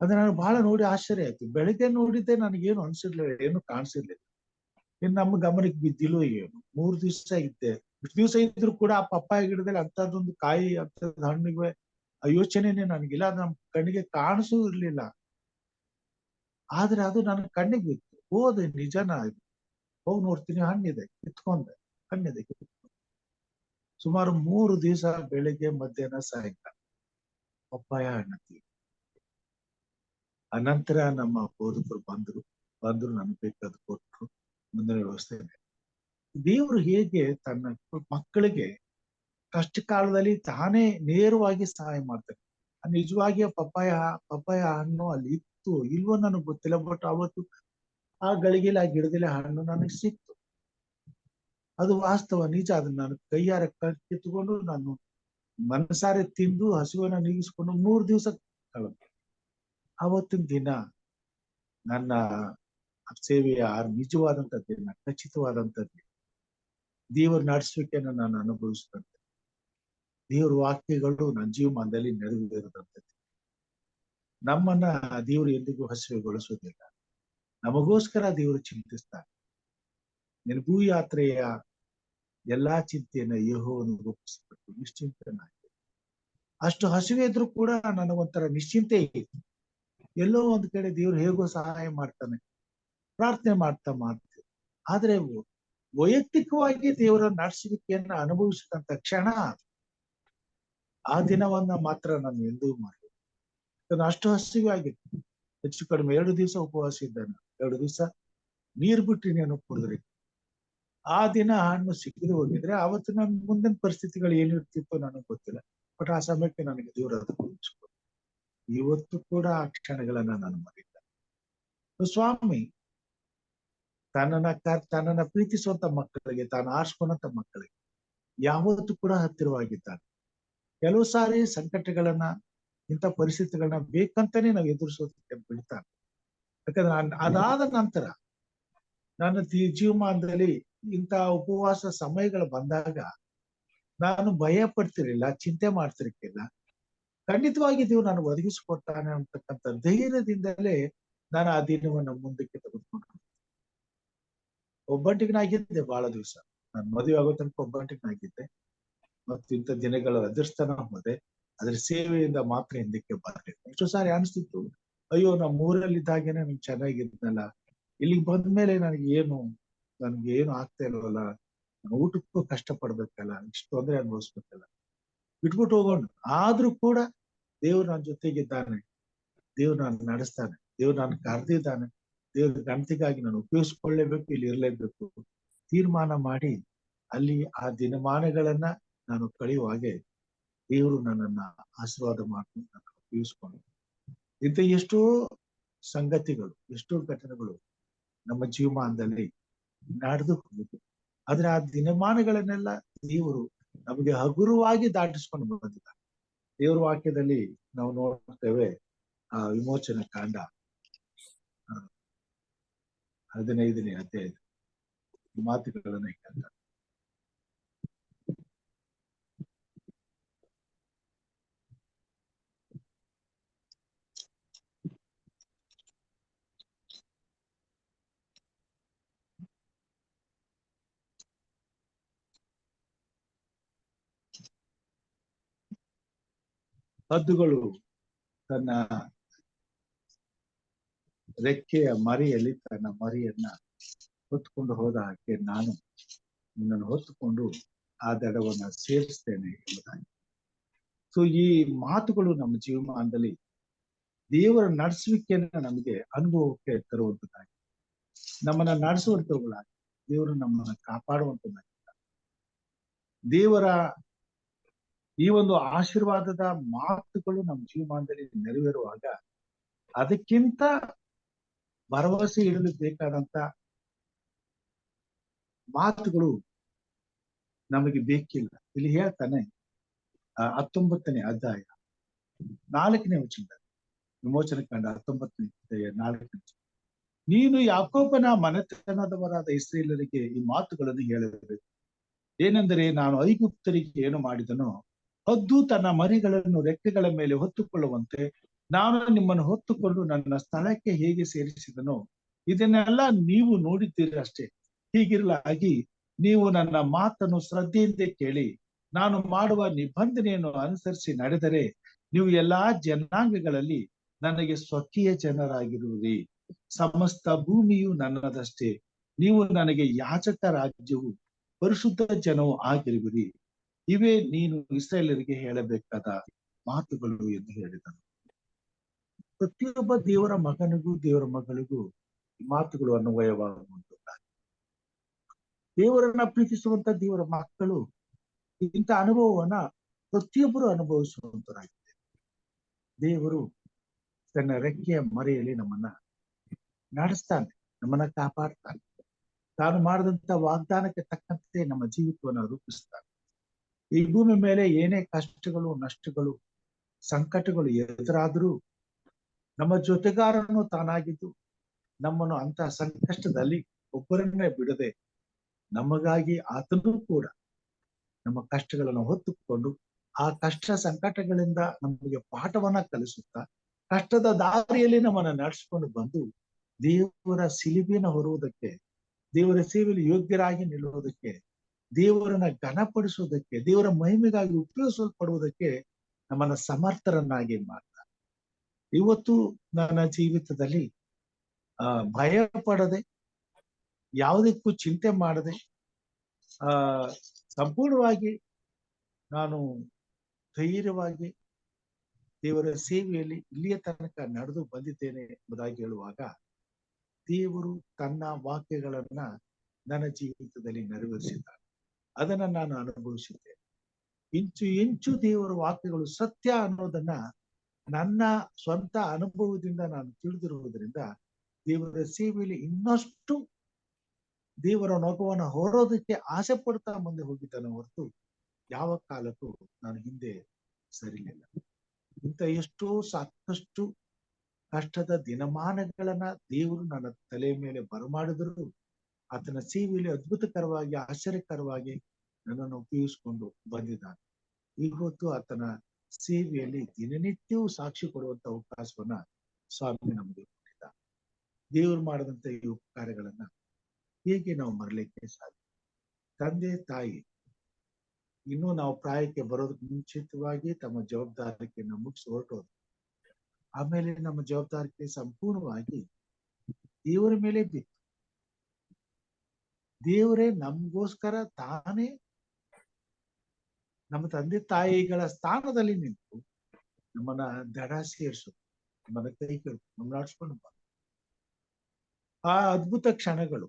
ಅದು ನನಗೆ ಬಹಳ ನೋಡಿ ಆಶ್ಚರ್ಯ ಆಯ್ತು. ಬೆಳಿಗ್ಗೆ ನೋಡಿದ್ದೆ ನನಗೇನು ಅನ್ಸಿರ್ಲಿಲ್ಲ, ಏನು ಕಾಣಿಸಿರ್ಲಿಲ್ಲ. ಇನ್ನು ನಮ್ಮ ಗಮನಕ್ಕೆ ಬಿದ್ದಿಲ್ಲೋ ಏನು. 3 ದಿವಸ ಇದ್ದೆ. ಇಷ್ಟು ದಿವಸ ಇದ್ರು ಕೂಡ ಆ ಪಪ್ಪಾಯ ಗಿಡದಲ್ಲಿ ಅಂತದೊಂದು ಕಾಯಿ ಅಂತದ್ ಹಣ್ಣಿಗೆ ಆ ಯೋಚನೆನೇ ನನಗಿಲ್ಲ, ಅದು ನಮ್ಮ ಕಣ್ಣಿಗೆ ಕಾಣಿಸೂ ಇರ್ಲಿಲ್ಲ. ಆದ್ರೆ ಅದು ನನ್ನ ಕಣ್ಣಿಗೆ ಬಿತ್ತು. ಹೋದೆ, ನಿಜನ ಇದು. ಹೋಗಿ ನೋಡ್ತೀನಿ, ಹಣ್ಣಿದೆ, ಕಿತ್ಕೊಂಡೆ. ಹಣ್ಣಿದೆ, ಸುಮಾರು 3 ದಿವಸ ಬೆಳಿಗ್ಗೆ ಮಧ್ಯಾಹ್ನ ಸಾಯಂಕಾಲ ಪಪ್ಪಾಯ ಹಣ್ಣು. ಅನಂತರ ನಮ್ಮ ಬೋಧಕರು ಬಂದ್ರು ನಮ್ಗೆ ಬೇಕಾದ ಕೊಟ್ಟರು, ಮುಂದಿನ ವ್ಯವಸ್ಥೆ. ದೇವರು ಹೇಗೆ ತನ್ನ ಮಕ್ಕಳಿಗೆ ಕಷ್ಟ ಕಾಲದಲ್ಲಿ ತಾನೇ ನೇರವಾಗಿ ಸಹಾಯ ಮಾಡ್ತಾರೆ. ನಿಜವಾಗಿ ಪಪ್ಪಾಯ ಹಣ್ಣು ಅಲ್ಲಿ ಇತ್ತು ಇಲ್ವೋ ನನಗೆ ಗೊತ್ತಿಲ್ಲ, ಬಟ್ ಅವತ್ತು ಆ ಗಳಿಗೆಲಿ ಆ ಗಿಡದಲ್ಲಿ ಹಣ್ಣು ನನಗೆ ಸಿಕ್ತು. ಅದು ವಾಸ್ತವ, ನಿಜ. ಅದನ್ನ ನಾನು ಕೈಯಾರ ಕಿತ್ಕೊಂಡು ನಾನು ಮನಸಾರೆ ತಿಂದು ಹಸುವನ್ನ ನೀಗಿಸ್ಕೊಂಡು 3 ದಿವಸ ಕಳೆದ. ಅವತ್ತಿನ ದಿನ ನನ್ನ ಸೇವೆಯ ನಿಜವಾದಂತ ದಿನ, ಖಚಿತವಾದಂತ ದಿನ. ದೇವರ ನಡೆಸುವಿಕೆಯನ್ನು ನಾನು ಅನುಭವಿಸಿದಂತೆ, ದೇವರ ವಾಕ್ಯಗಳು ನನ್ನ ಜೀವಮಾನದಲ್ಲಿ ನೆರವೇರಿದಂಥದ್ದು. ನಮ್ಮನ್ನ ದೇವರು ಎಂದಿಗೂ ಹಸಿವೆಗೊಳಿಸುವುದಿಲ್ಲ. ನಮಗೋಸ್ಕರ ದೇವರು ಚಿಂತಿಸ್ತಾರೆ. ನಿನ್ನ ಭೂ ಯಾತ್ರೆಯ ಎಲ್ಲಾ ಚಿಂತೆಯನ್ನ ಯೆಹೋವನಿಗೆ ಒಪ್ಪಿಸಿಬಿಟ್ಟು ನಿಶ್ಚಿಂತನಾಗಿ. ಅಷ್ಟು ಹಸಿವೆ ಇದ್ರು ಕೂಡ ನನಗೊಂಥರ ನಿಶ್ಚಿಂತೆ ಇತ್ತು. ಎಲ್ಲೋ ಒಂದ್ ಕಡೆ ದೇವ್ರು ಹೇಗೋ ಸಹಾಯ ಮಾಡ್ತಾನೆ, ಪ್ರಾರ್ಥನೆ ಮಾಡ್ತೇವೆ. ಆದ್ರೆ ವೈಯಕ್ತಿಕವಾಗಿ ದೇವರ ನಡೆಸುವಿಕೆಯನ್ನ ಅನುಭವಿಸಿದಂತ ಕ್ಷಣ, ಆ ದಿನವನ್ನ ಮಾತ್ರ ನಾನು ಎಂದೂ ಮಾಡಿ. ಅಷ್ಟು ಹಸಿವೆ ಆಗಿತ್ತು. ಹೆಚ್ಚು ಕಡಿಮೆ 2 ದಿವಸ ಉಪವಾಸ ಇದ್ದಾನೆ. 2 ದಿವಸ ನೀರ್ ಬಿಟ್ಟು ನೀನು ಕುಡಿದ್ರಿ. ಆ ದಿನ ಹಣ್ಣು ಸಿಕ್ಕಿದ್ರೆ ಹೋಗಿದ್ರೆ ಅವತ್ತು ನನ್ನ ಮುಂದಿನ ಪರಿಸ್ಥಿತಿಗಳು ಏನಿರ್ತಿತ್ತು ನನಗೆ ಗೊತ್ತಿಲ್ಲ. ಬಟ್ ಆ ಸಮಯಕ್ಕೆ ನನಗೆ ದೇವರು ಅದನ್ನು ಇವತ್ತು ಕೂಡ ಆ ಕ್ಷಣಗಳನ್ನ ನಾನು ಮರೆಯಿಲ್ಲ. ಸ್ವಾಮಿ ತನ್ನನ್ನ ಪ್ರೀತಿಸುವಂತ ಮಕ್ಕಳಿಗೆ, ತಾನು ಆರಿಸ್ಕೊಂಡಂತ ಮಕ್ಕಳಿಗೆ ಯಾವತ್ತೂ ಕೂಡ ಹತ್ತಿರವಾಗಿದ್ದಾನೆ. ಕೆಲವು ಸಾರಿ ಸಂಕಟಗಳನ್ನ, ಇಂಥ ಪರಿಸ್ಥಿತಿಗಳನ್ನ ಬೇಕಂತಾನೆ ನಾವು ಎದುರಿಸೋದಕ್ಕೆ ಬಿಡ್ತಾನೆ. ಯಾಕಂದ್ರೆ ಅದಾದ ನಂತರ ನನ್ನ ಜೀವಮಾನದಲ್ಲಿ ಇಂಥ ಉಪವಾಸ ಸಮಯಗಳು ಬಂದಾಗ ನಾನು ಭಯ ಪಡ್ತಿರ್ಲಿಲ್ಲ, ಚಿಂತೆ ಮಾಡ್ತಿರ್ಲಿಲ್ಲ. ಖಂಡಿತವಾಗಿ ದೇವ್ರು ನಾನು ಒದಗಿಸಿಕೊಡ್ತಾನೆ ಅಂತಕ್ಕಂಥ ಧೈರ್ಯದಿಂದಲೇ ನಾನು ಆ ದಿನವನ್ನ ಮುಂದಕ್ಕೆ ತೆಗೆದುಕೊಂಡು ಒಬ್ಬಂಟಿಗನಾಗಿದ್ದೆ ಬಹಳ ದಿವಸ. ನಾನು ಮದುವೆ ಆಗೋ ತನಕ ಒಬ್ಬಂಟಿಗನಾಗಿದ್ದೆ. ಮತ್ತು ಇಂಥ ದಿನಗಳು ಎದುರಿಸ್ತಾನ ಹೋದೆ. ಅದ್ರ ಸೇವೆಯಿಂದ ಮಾತ್ರ ಹಿಂದಕ್ಕೆ ಬರಲಿಲ್ಲ. ಎಷ್ಟೋ ಸಾರಿ ಅನಿಸ್ತಿತ್ತು, ಅಯ್ಯೋ ನಮ್ಮ ಊರಲ್ಲಿದ್ದಾಗೇನೆ ನಮ್ಗೆ ಚೆನ್ನಾಗಿದ್ನಲ್ಲ, ಇಲ್ಲಿಗೆ ಬಂದ್ಮೇಲೆ ನನ್ಗೆ ಏನು ಆಗ್ತಾ ಇಲ್ವಲ್ಲ, ನಾನು ಊಟಕ್ಕೂ ಕಷ್ಟ ಪಡ್ಬೇಕಲ್ಲ, ಇಷ್ಟು ತೊಂದರೆ ಅನುಭವಿಸ್ಬೇಕಲ್ಲ, ಬಿಟ್ಬಿಟ್ಟು ಹೋಗೋಣ. ಆದ್ರೂ ಕೂಡ ದೇವ್ರು ನನ್ನ ಜೊತೆಗಿದ್ದಾನೆ, ದೇವ್ರು ನಾನು ನಡೆಸ್ತಾನೆ, ದೇವ್ರು ನಾನು ಕರೆದಿದ್ದಾನೆ, ದೇವ್ರ ಗಣತಿಗಾಗಿ ನಾನು ಉಪಯೋಗಿಸ್ಕೊಳ್ಳೇಬೇಕು, ಇಲ್ಲಿ ಇರ್ಲೇಬೇಕು ತೀರ್ಮಾನ ಮಾಡಿ ಅಲ್ಲಿ ಆ ದಿನಮಾನಗಳನ್ನ ನಾನು ಕಳೆಯುವ ಹಾಗೆ ದೇವರು ನನ್ನನ್ನ ಆಶೀರ್ವಾದ ಮಾಡ್ಕೊಂಡು ನಾನು ಉಪಯೋಗಿಸ್ಕೊಂಡು ಇಂಥ ಎಷ್ಟೋ ಸಂಗತಿಗಳು, ಎಷ್ಟೋ ಘಟನೆಗಳು ನಮ್ಮ ಜೀವಮಾನದಲ್ಲಿ ನಡೆದು ಹೋಗಿದೆ. ಆದ್ರೆ ಆ ದಿನಮಾನಗಳನ್ನೆಲ್ಲ ದೇವರು ನಮಗೆ ಹಗುರವಾಗಿ ದಾಟಿಸ್ಕೊಂಡು ಬಂದಿದ್ದಾರೆ. ದೇವರ ವಾಕ್ಯದಲ್ಲಿ ನಾವು ನೋಡ್ತೇವೆ, ಆ ವಿಮೋಚನ ಕಾಂಡ 15ನೇ ಅಧ್ಯಾಯ ಮಾತುಗಳನ್ನ ಹೇಳ್ತಾರೆ. ಹದ್ದುಗಳು ತನ್ನ ರೆಕ್ಕೆಯ ಮರಿಯಲ್ಲಿ ತನ್ನ ಮರಿಯನ್ನ ಹೊತ್ಕೊಂಡು ಹೋದ ಹಾಗೆ ನಾನು ನಿನ್ನನ್ನು ಹೊತ್ತುಕೊಂಡು ಆ ದಡವನ್ನ ಸೇರಿಸ್ತೇನೆ ಎಂಬುದಾಗಿ. ಸೊ ಈ ಮಾತುಗಳು ನಮ್ಮ ಜೀವಮಾನದಲ್ಲಿ ದೇವರ ನಡೆಸುವಿಕೆಯನ್ನ ನಮಗೆ ಅನುಭವಕ್ಕೆ ತರುವಂತದ್ದಾಗಿ, ನಮ್ಮನ್ನ ನಡೆಸುವಂತವುಗಳಾಗಿ, ದೇವರು ನಮ್ಮನ್ನ ಕಾಪಾಡುವಂತದ್ದಾಗಿ, ದೇವರ ಈ ಒಂದು ಆಶೀರ್ವಾದದ ಮಾತುಗಳು ನಮ್ಮ ಜೀವಮಾನದಲ್ಲಿ ನೆರವೇರುವಾಗ ಅದಕ್ಕಿಂತ ಭರವಸೆ ಇಡಲು ಬೇಕಾದಂತ ಮಾತುಗಳು ನಮಗೆ ಬೇಕಿಲ್ಲ. ಇಲ್ಲಿ ಹೇಳ್ತಾನೆ 19ನೇ ಅಧ್ಯಾಯ 4ನೇ ವಚನ, ವಿಮೋಚನೆ ಕಂಡ 19ನೇ ಅಧ್ಯಾಯ 4ನೇ ವಚನ, ನೀನು ಯಾಕೋಬನ ಮನೆತನದವರಾದ ಇಸ್ರಾಯೇಲರಿಗೆ ಈ ಮಾತುಗಳನ್ನು ಹೇಳಬೇಕು. ಏನೆಂದರೆ, ನಾನು ಐಗುಪ್ತರಿಗೆ ಏನು ಮಾಡಿದನೋ, ಹದ್ದು ತನ್ನ ಮರಿಗಳನ್ನು ರೆಕ್ಕೆಗಳ ಮೇಲೆ ಹೊತ್ತುಕೊಳ್ಳುವಂತೆ ನಾನು ನಿಮ್ಮನ್ನು ಹೊತ್ತುಕೊಂಡು ನನ್ನ ಸ್ಥಳಕ್ಕೆ ಹೇಗೆ ಸೇರಿಸಿದನೋ ಇದನ್ನೆಲ್ಲ ನೀವು ನೋಡಿದ್ದೀರಿ ಅಷ್ಟೇ. ಹೀಗಿರಲಾಗಿ ನೀವು ನನ್ನ ಮಾತನ್ನು ಶ್ರದ್ಧೆಯಿಂದ ಕೇಳಿ ನಾನು ಮಾಡುವ ನಿಬಂಧನೆಯನ್ನು ಅನುಸರಿಸಿ ನಡೆದರೆ ನೀವು ಎಲ್ಲಾ ಜನಾಂಗಗಳಲ್ಲಿ ನನಗೆ ಸ್ವಕೀಯ ಜನರಾಗಿರುವಿರಿ. ಸಮಸ್ತ ಭೂಮಿಯು ನನ್ನದಷ್ಟೇ. ನೀವು ನನಗೆ ಯಾಜಕ ರಾಜ್ಯವು ಪರಿಶುದ್ಧ ಜನವು ಆಗಿರುವಿರಿ. ಇವೇ ನೀನು ಇಸ್ರಾಯೇಲರಿಗೆ ಹೇಳಬೇಕಾದ ಮಾತುಗಳು ಎಂದು ಹೇಳಿದನು. ಪ್ರತಿಯೊಬ್ಬ ದೇವರ ಮಗನಿಗೂ ದೇವರ ಮಗಳಿಗೂ ಈ ಮಾತುಗಳು ಅನ್ವಯವಾಗುವಂತ, ದೇವರನ್ನ ಪ್ರೀತಿಸುವಂತ ದೇವರ ಮಕ್ಕಳು ಇಂಥ ಅನುಭವವನ್ನ ಪ್ರತಿಯೊಬ್ಬರು ಅನುಭವಿಸುವಂತರಾಗಿದೆ. ದೇವರು ತನ್ನ ರೆಕ್ಕೆಯ ಮರೆಯಲ್ಲಿ ನಮ್ಮನ್ನ ನಡೆಸ್ತಾನೆ, ನಮ್ಮನ್ನ ಕಾಪಾಡ್ತಾನೆ. ತಾನು ಮಾಡಿದಂತ ವಾಗ್ದಾನಕ್ಕೆ ತಕ್ಕಂತೆ ನಮ್ಮ ಜೀವಿತವನ್ನು ರೂಪಿಸ್ತಾನೆ. ಈ ಭೂಮಿ ಮೇಲೆ ಏನೇ ಕಷ್ಟಗಳು, ನಷ್ಟಗಳು, ಸಂಕಟಗಳು ಎದುರಾದರೂ ನಮ್ಮ ಜೊತೆಗಾರನು ತಾನಾಗಿದ್ದು ನಮ್ಮನ್ನು ಅಂತ ಸಂಕಷ್ಟದಲ್ಲಿ ಒಬ್ಬರನ್ನೇ ಬಿಡದೆ ನಮಗಾಗಿ ಆತನೂ ಕೂಡ ನಮ್ಮ ಕಷ್ಟಗಳನ್ನು ಹೊತ್ತುಕೊಂಡು ಆ ಕಷ್ಟ ಸಂಕಟಗಳಿಂದ ನಮಗೆ ಪಾಠವನ್ನ ಕಲಿಸುತ್ತಾ ಕಷ್ಟದ ದಾರಿಯಲ್ಲಿ ನಮ್ಮನ್ನ ನಡೆಸಿಕೊಂಡು ಬಂದು ದೇವರ ಸಿಲುಬೆಯನ್ನು ಹೊರುವುದಕ್ಕೆ, ದೇವರ ಸೇವೆಯಲ್ಲಿ ಯೋಗ್ಯರಾಗಿ ನಿಲ್ಲುವುದಕ್ಕೆ, ದೇವರನ್ನ ಘನಪಡಿಸುವುದಕ್ಕೆ, ದೇವರ ಮಹಿಮೆಗಾಗಿ ಉಪಯೋಗಿಸಲ್ಪಡುವುದಕ್ಕೆ ನಮ್ಮನ್ನ ಸಮರ್ಥರನ್ನಾಗಿ ಮಾಡ್ತಾರೆ. ಇವತ್ತು ನನ್ನ ಜೀವಿತದಲ್ಲಿ ಭಯ ಪಡದೆ, ಯಾವುದಕ್ಕೂ ಚಿಂತೆ ಮಾಡದೆ ಸಂಪೂರ್ಣವಾಗಿ ನಾನು ಧೈರ್ಯವಾಗಿ ದೇವರ ಸೇವೆಯಲ್ಲಿ ಇಲ್ಲಿಯ ತನಕ ನಡೆದು ಬಂದಿದ್ದೇನೆ ಎಂಬುದಾಗಿ ಹೇಳುವಾಗ, ದೇವರು ತನ್ನ ವಾಕ್ಯಗಳನ್ನ ನನ್ನ ಜೀವಿತದಲ್ಲಿ ನೆರವೇರಿಸಿದ್ದಾನೆ. ಅದನ್ನ ನಾನು ಅನುಭವಿಸಿದ್ದೇನೆ. ಇಂಚು ಇಂಚು ದೇವರ ವಾಕ್ಯಗಳು ಸತ್ಯ ಅನ್ನೋದನ್ನ ನನ್ನ ಸ್ವಂತ ಅನುಭವದಿಂದ ನಾನು ತಿಳಿದಿರುವುದರಿಂದ ದೇವರ ಸೇವೆಯಲ್ಲಿ ಇನ್ನಷ್ಟು ದೇವರ ನೊಗವನ್ನು ಹೊರೋದಕ್ಕೆ ಆಸೆ ಪಡ್ತಾ ಮುಂದೆ ಹೋಗಿದ್ದಾನೆ ಹೊರತು ಯಾವ ಕಾಲಕ್ಕೂ ನಾನು ಹಿಂದೆ ಸರಿಲಿಲ್ಲ. ಇಂಥ ಎಷ್ಟೋ ಸಾಕಷ್ಟು ಕಷ್ಟದ ದಿನಮಾನಗಳನ್ನ ದೇವರು ನನ್ನ ತಲೆ ಮೇಲೆ ಬರಮಾಡಿದ್ರು ಆತನ ಸೇವೆಯಲ್ಲಿ ಅದ್ಭುತಕರವಾಗಿ, ಆಶ್ಚರ್ಯಕರವಾಗಿ ನನ್ನನ್ನು ಉಪಯೋಗಿಸಿಕೊಂಡು ಬಂದಿದ್ದಾನೆ. ಇವತ್ತು ಆತನ ಸೇವೆಯಲ್ಲಿ ದಿನನಿತ್ಯವೂ ಸಾಕ್ಷಿ ಕೊಡುವಂತ ಅವಕಾಶವನ್ನ ಸ್ವಾಮಿ ನಮಗೆ ಕೊಟ್ಟಿದ್ದಾನೆ. ದೇವರು ಮಾಡಿದಂತ ಈ ಉಪಕಾರಗಳನ್ನ ಹೇಗೆ ನಾವು ಮರಲಿಕ್ಕೆ ಸಾಧ್ಯ? ತಂದೆ ತಾಯಿ ಇನ್ನೂ ನಾವು ಪ್ರಾಯಕ್ಕೆ ಬರೋದಕ್ಕೆ ಮುಂಚಿತವಾಗಿ ತಮ್ಮ ಜವಾಬ್ದಾರಿಕೆಯನ್ನು ಮುಗಿಸಿ ಹೊರಟೋದು, ಆಮೇಲೆ ನಮ್ಮ ಜವಾಬ್ದಾರಿಕೆ ಸಂಪೂರ್ಣವಾಗಿ ದೇವರ ಮೇಲೆ ಬಿತ್ತು. ದೇವರೇ ನಮಗೋಸ್ಕರ ತಾನೇ ನಮ್ಮ ತಂದೆ ತಾಯಿಗಳ ಸ್ಥಾನದಲ್ಲಿ ನಿಂತು ನಮ್ಮನ್ನ ದಡ ಸೇರಿಸೋದು, ನಮ್ಮನ್ನ ಕೈ ಕೆಳು ನಮ್ಮನ್ನ ಆಡ್ಸ್ಕೊಂಡು ಬ ಆ ಅದ್ಭುತ ಕ್ಷಣಗಳು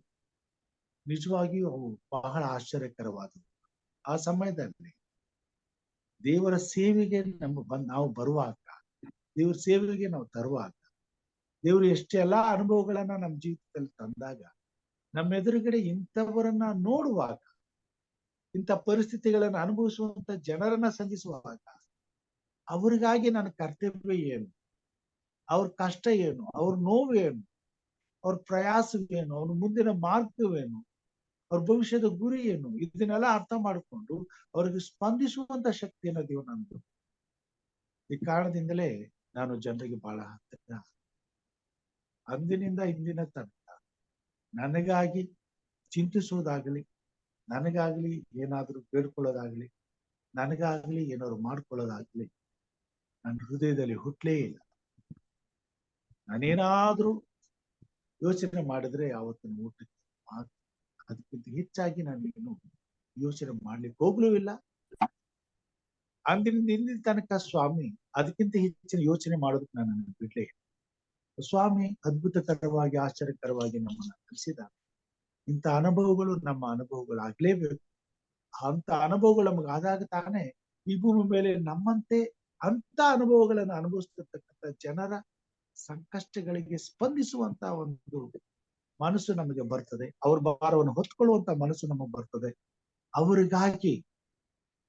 ನಿಜವಾಗಿಯೂ ಅವು ಬಹಳ ಆಶ್ಚರ್ಯಕರವಾದವು. ಆ ಸಮಯದಲ್ಲಿ ದೇವರ ಸೇವೆಗೆ ನಾವು ಬರುವಾಗ, ದೇವರ ಸೇವೆಗೆ ನಾವು ತರುವಾಗ, ದೇವರು ಎಷ್ಟೆಲ್ಲಾ ಅನುಭವಗಳನ್ನ ನಮ್ಮ ಜೀವಿತದಲ್ಲಿ ತಂದಾಗ, ನಮ್ಮ ಎದುರುಗಡೆ ಇಂಥವರನ್ನ ನೋಡುವಾಗ, ಇಂಥ ಪರಿಸ್ಥಿತಿಗಳನ್ನ ಅನುಭವಿಸುವಂತ ಜನರನ್ನ ಸಂಧಿಸುವಾಗ ಅವ್ರಿಗಾಗಿ ನನ್ನ ಕರ್ತವ್ಯ ಏನು, ಅವ್ರ ಕಷ್ಟ ಏನು, ಅವ್ರ ನೋವು ಏನು, ಅವ್ರ ಪ್ರಯಾಸವೇನು, ಅವ್ರ ಮುಂದಿನ ಮಾರ್ಗವೇನು, ಅವ್ರ ಭವಿಷ್ಯದ ಗುರಿ ಏನು, ಇದನ್ನೆಲ್ಲ ಅರ್ಥ ಮಾಡಿಕೊಂಡು ಅವ್ರಿಗೆ ಸ್ಪಂದಿಸುವಂತ ಶಕ್ತಿಯನ್ನು ದೇವರು ನಂದು. ಈ ಕಾರಣದಿಂದಲೇ ನಾನು ಜನರಿಗೆ ಬಹಳ ಹತ್ತಿರ. ಅಂದಿನಿಂದ ಇಂದಿನ ತನಕ ನನಗಾಗಿ ಚಿಂತಿಸುವುದಾಗಲಿ, ನನಗಾಗ್ಲಿ ಏನಾದ್ರೂ ಬೇಡ್ಕೊಳ್ಳೋದಾಗ್ಲಿ, ನನಗಾಗ್ಲಿ ಏನಾದ್ರು ಮಾಡ್ಕೊಳ್ಳೋದಾಗ್ಲಿ ನನ್ನ ಹೃದಯದಲ್ಲಿ ಹುಟ್ಲೇ ಇಲ್ಲ. ನಾನೇನಾದ್ರೂ ಯೋಚನೆ ಮಾಡಿದ್ರೆ ಆವತ್ತಿನ ಊಟಕ್ಕೆ ಅದಕ್ಕಿಂತ ಹೆಚ್ಚಾಗಿ ನಾನೇನು ಯೋಚನೆ ಮಾಡ್ಲಿಕ್ಕೆ ಹೋಗ್ಲೂ ಇಲ್ಲ. ಅಂದಿನಿಂದ ಇಂದಿನ ತನಕ ಸ್ವಾಮಿ ಅದಕ್ಕಿಂತ ಹೆಚ್ಚಿನ ಯೋಚನೆ ಮಾಡೋದಕ್ಕೆ ನಾನು ಬಿಡ್ಲೇ ಇಲ್ಲ. ಸ್ವಾಮಿ ಅದ್ಭುತಕರವಾಗಿ ಆಶ್ಚರ್ಯಕರವಾಗಿ ನಮ್ಮನ್ನ ಕಲಿಸಿದ ಇಂಥ ಅನುಭವಗಳು ನಮ್ಮ ಅನುಭವಗಳಾಗ್ಲೇಬೇಕು. ಅಂತ ಅನುಭವಗಳು ನಮಗೆ ಆದಾಗ ತಾನೇ ಈ ಭೂಮಿ ಮೇಲೆ ನಮ್ಮಂತೆ ಅಂತ ಅನುಭವಗಳನ್ನು ಅನುಭವಿಸ್ತಿರ್ತಕ್ಕಂಥ ಜನರ ಸಂಕಷ್ಟಗಳಿಗೆ ಸ್ಪಂದಿಸುವಂತ ಒಂದು ಮನಸ್ಸು ನಮಗೆ ಬರ್ತದೆ. ಅವ್ರ ಭಾರವನ್ನು ಹೊತ್ಕೊಳ್ಳುವಂತ ಮನಸ್ಸು ನಮಗೆ ಬರ್ತದೆ. ಅವರಿಗಾಗಿ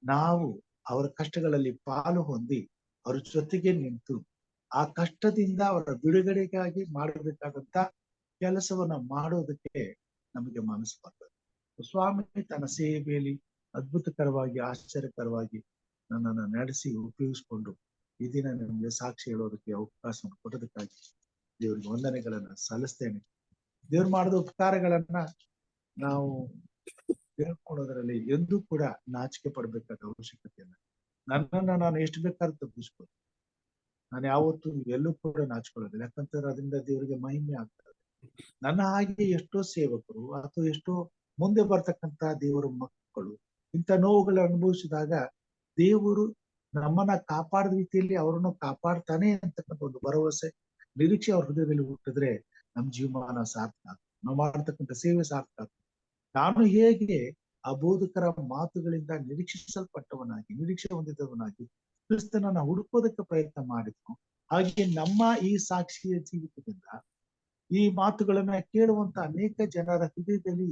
ನಾವು ಅವರ ಕಷ್ಟಗಳಲ್ಲಿ ಪಾಲು ಹೊಂದಿ ಅವ್ರ ಜೊತೆಗೆ ನಿಂತು ಆ ಕಷ್ಟದಿಂದ ಅವರ ಬಿಡುಗಡೆಗಾಗಿ ಮಾಡಬೇಕಾದಂತ ಕೆಲಸವನ್ನ ಮಾಡೋದಕ್ಕೆ ನಮಗೆ ಮನಸ್ಸು ಬರ್ತದೆ. ಸ್ವಾಮಿ ತನ್ನ ಸೇವೆಯಲ್ಲಿ ಅದ್ಭುತಕರವಾಗಿ ಆಶ್ಚರ್ಯಕರವಾಗಿ ನನ್ನನ್ನು ನಡೆಸಿ ಉಪಯೋಗಿಸಿಕೊಂಡು ಈ ದಿನ ನಮಗೆ ಸಾಕ್ಷಿ ಹೇಳೋದಕ್ಕೆ ಅವಕಾಶವನ್ನು ಕೊಟ್ಟದಕ್ಕಾಗಿ ದೇವರಿಗೆ ವಂದನೆಗಳನ್ನ ಸಲ್ಲಿಸ್ತೇನೆ. ದೇವ್ರು ಮಾಡಿದ ಉಪಕಾರಗಳನ್ನ ನಾವು ಹೇಳ್ಕೊಳ್ಳೋದ್ರಲ್ಲಿ ಎಂದೂ ಕೂಡ ನಾಚಿಕೆ ಪಡ್ಬೇಕಾದ ಅವಶ್ಯಕತೆ ಇಲ್ಲ. ನನ್ನನ್ನ ನಾನು ಎಷ್ಟು ಬೇಕಾದ್ರೂ ತಪ್ಪಿಸ್ಬೋದು. ನಾನು ಯಾವತ್ತೂ ಎಲ್ಲೂ ಕೂಡ ನಾಚ್ಕೊಳ್ಳೋದಿಲ್ಲ. ಯಾಕಂತಂದ್ರೆ ಅದರಿಂದ ದೇವರಿಗೆ ಮಹಿಮೆ ಆಗ್ತದೆ. ನನ್ನ ಹಾಗೆ ಎಷ್ಟೋ ಸೇವಕರು ಅಥವಾ ಎಷ್ಟೋ ಮುಂದೆ ಬರ್ತಕ್ಕಂತ ದೇವರ ಮಕ್ಕಳು ಇಂಥ ನೋವುಗಳು ಅನುಭವಿಸಿದಾಗ ದೇವರು ನಮ್ಮನ್ನ ಕಾಪಾಡಿದ ರೀತಿಯಲ್ಲಿ ಅವರನ್ನು ಕಾಪಾಡ್ತಾನೆ ಅಂತಕ್ಕಂಥ ಒಂದು ಭರವಸೆ ನಿರೀಕ್ಷೆ ಅವ್ರ ಹೃದಯದಲ್ಲಿ ಹುಟ್ಟಿದ್ರೆ ನಮ್ ಜೀವಮಾನ ಸಾರ್ಥಕ. ನಾವು ಮಾಡ್ತಕ್ಕಂಥ ಸೇವೆ ಸಾರ್ಥಕ. ನಾನು ಹೇಗೆ ಆ ಬೋಧಕರ ಮಾತುಗಳಿಂದ ನಿರೀಕ್ಷಿಸಲ್ಪಟ್ಟವನಾಗಿ ನಿರೀಕ್ಷೆ ಹೊಂದಿದವನಾಗಿ ಕ್ರಿಸ್ತನನ್ನ ಹುಡುಕೋದಕ್ಕೆ ಪ್ರಯತ್ನ ಮಾಡಿದ್ನು, ಹಾಗೆ ನಮ್ಮ ಈ ಸಾಕ್ಷಿಯ ಜೀವಿತದಿಂದ ಈ ಮಾತುಗಳನ್ನ ಕೇಳುವಂತ ಅನೇಕ ಜನರ ಹೃದಯದಲ್ಲಿ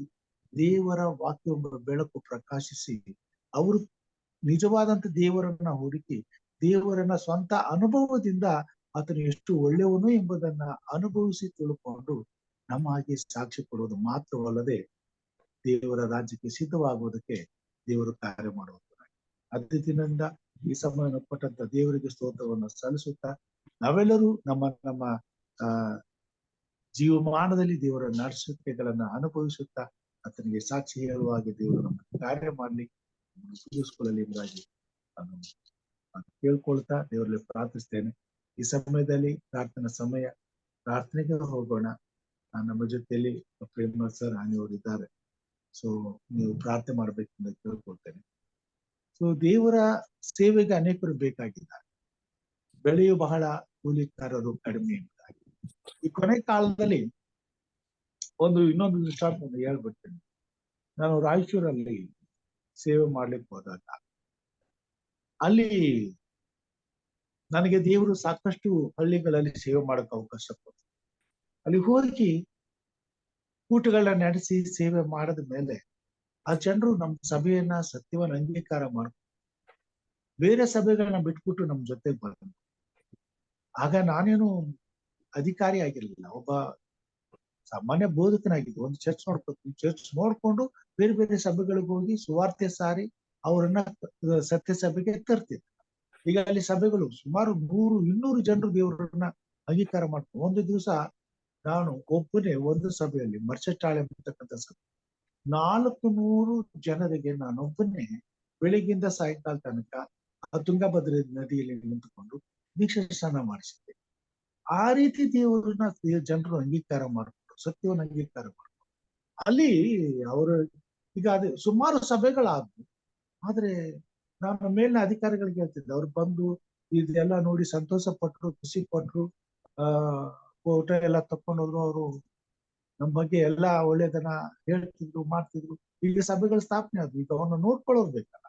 ದೇವರ ವಾಕ್ಯ ಬೆಳಕು ಪ್ರಕಾಶಿಸಿ ಅವರು ನಿಜವಾದಂತ ದೇವರನ್ನ ಹುಡುಕಿ ದೇವರನ್ನ ಸ್ವಂತ ಅನುಭವದಿಂದ ಆತನು ಎಷ್ಟು ಒಳ್ಳೆಯವನು ಎಂಬುದನ್ನ ಅನುಭವಿಸಿ ತಿಳ್ಕೊಂಡು ನಮ್ಮ ಹಾಗೆ ಸಾಕ್ಷಿ ಕೊಡುವುದು ಮಾತ್ರವಲ್ಲದೆ ದೇವರ ರಾಜ್ಯಕ್ಕೆ ಸಿದ್ಧವಾಗುವುದಕ್ಕೆ ದೇವರು ಕಾರ್ಯ ಮಾಡುವುದು. ದಿನದಿಂದ ಈ ಸಮಯ ಕೊಟ್ಟಂತ ದೇವರಿಗೆ ಸ್ತೋತ್ರವನ್ನು ಸಲ್ಲಿಸುತ್ತಾ ನಾವೆಲ್ಲರೂ ನಮ್ಮ ಜೀವಮಾನದಲ್ಲಿ ದೇವರ ನಡೆಸುವಿಕೆಗಳನ್ನ ಅನುಭವಿಸುತ್ತಾ ಆತನಿಗೆ ಸಾಕ್ಷಿ ಹೇಳುವಾಗಿ ದೇವರು ನಮ್ಮ ಕಾರ್ಯ ಮಾಡಲಿ ಉಪಯೋಗಿಸಿಕೊಳ್ಳಲಿ ಎಂಬುದಾಗಿ ನಾನು ಕೇಳ್ಕೊಳ್ತಾ ದೇವರಲ್ಲಿ ಪ್ರಾರ್ಥಿಸ್ತೇನೆ. ಈ ಸಮಯದಲ್ಲಿ ಪ್ರಾರ್ಥನಾ ಸಮಯ, ಪ್ರಾರ್ಥನೆಗೆ ಹೋಗೋಣ. ನಮ್ಮ ಜೊತೆಯಲ್ಲಿ ಪ್ರೇಮ ಸರ್ ಆನೆಯವರು ಇದ್ದಾರೆ. ಸೊ ನೀವು ಪ್ರಾರ್ಥನೆ ಮಾಡ್ಬೇಕೆಂದು ಕೇಳ್ಕೊಳ್ತೇನೆ. ಸೊ ದೇವರ ಸೇವೆಗೆ ಅನೇಕರು ಬೇಕಾಗಿದ್ದಾರೆ. ಬೆಳೆಯು ಬಹಳ, ಕೂಲಿಕಾರರು ಕಡಿಮೆ ಎಂಬುದಾಗಿ. ಈ ಕೊನೆ ಕಾಲದಲ್ಲಿ ಇನ್ನೊಂದು ದೃಷ್ಟಾಂತವನ್ನು ಹೇಳ್ಬಿಡ್ತೇನೆ. ನಾನು ರಾಯಚೂರಲ್ಲಿ ಸೇವೆ ಮಾಡ್ಲಿಕ್ಕೆ ಹೋದಾಗ ಅಲ್ಲಿ ನನಗೆ ದೇವರು ಸಾಕಷ್ಟು ಹಳ್ಳಿಗಳಲ್ಲಿ ಸೇವೆ ಮಾಡಕ್ ಅವಕಾಶ ಕೊಡ್ತಾರೆ. ಅಲ್ಲಿ ಹೋಗಿ ಕೂಟಗಳನ್ನ ನಡೆಸಿ ಸೇವೆ ಮಾಡದ ಮೇಲೆ ಆ ಜನರು ನಮ್ಮ ಸಭೆಯನ್ನ ಸತ್ಯವನ್ನ ಅಂಗೀಕಾರ ಮಾಡ್ಕೊಂಡು ಬೇರೆ ಸಭೆಗಳನ್ನ ಬಿಟ್ಬಿಟ್ಟು ನಮ್ ಜೊತೆಗೆ ಬರ್ತಾರೆ. ಆಗ ನಾನೇನು ಅಧಿಕಾರಿ ಆಗಿರ್ಲಿಲ್ಲ, ಒಬ್ಬ ಸಾಮಾನ್ಯ ಬೋಧಕನಾಗಿದ್ದು ಒಂದು ಚರ್ಚ್ ನೋಡ್ಕೊಂಡು ಬೇರೆ ಬೇರೆ ಸಭೆಗಳಿಗೆ ಹೋಗಿ ಸುವಾರ್ತೆ ಸಾರಿ ಅವರನ್ನ ಸತ್ಯ ಸಭೆಗೆ ತರ್ತಿದ್ರು. ಈಗ ಅಲ್ಲಿ ಸಭೆಗಳು ಸುಮಾರು 100-200 ಜನರು ದೇವರನ್ನ ಅಂಗೀಕಾರ ಮಾಡ್ಕೊಂಡು ಒಂದು ದಿವಸ ನಾನು ಒಬ್ಬನೇ ಒಂದು ಸಭೆಯಲ್ಲಿ ಮರ್ಚಟಾಳೆ ಅಂತಕ್ಕಂಥ ಸಭೆ 400 ಜನರಿಗೆ ನಾನೊಬ್ಬನೇ ಬೆಳಿಗ್ಗಿಂದ ಸಾಯಂಕಾಲ ತನಕ ಆ ತುಂಗಭದ್ರಾ ನದಿಯಲ್ಲಿ ನಿಂತುಕೊಂಡು ದೀಕ್ಷಾ ಸ್ನಾನ ಮಾಡಿಸಿದ್ದೆ. ಆ ರೀತಿ ದೇವರನ್ನ ಜನರು ಅಂಗೀಕಾರ ಮಾಡ್ಕೊಂಡು ಸತ್ಯವನ್ನು ಅಂಗೀಕಾರ ಮಾಡ್ಕೊಂಡು ಅಲ್ಲಿ ಅವರು ಈಗ ಅದೇ ಸುಮಾರು ಸಭೆಗಳಾದ್ವು. ಆದ್ರೆ ನಾನು ಮೇಲಿನ ಅಧಿಕಾರಿಗಳಿಗೆ ಹೇಳ್ತಿದ್ದೆ, ಅವ್ರು ಬಂದು ಇದೆಲ್ಲ ನೋಡಿ ಸಂತೋಷ ಪಟ್ರು, ಖುಷಿ ಪಟ್ರು, ಫೋಟೋ ಎಲ್ಲ ತಕೊಂಡೋದ್ರು. ಅವರು ನಮ್ಮ ಬಗ್ಗೆ ಎಲ್ಲಾ ಒಳ್ಳೇದನ್ನ ಹೇಳ್ತಿದ್ರು, ಮಾಡ್ತಿದ್ರು. ಈಗ ಸಭೆಗಳ ಸ್ಥಾಪನೆ ಆದ್ವು. ಈಗ ಅವನ್ನ ನೋಡ್ಕೊಳ್ಳೋದು ಬೇಕಲ್ಲ.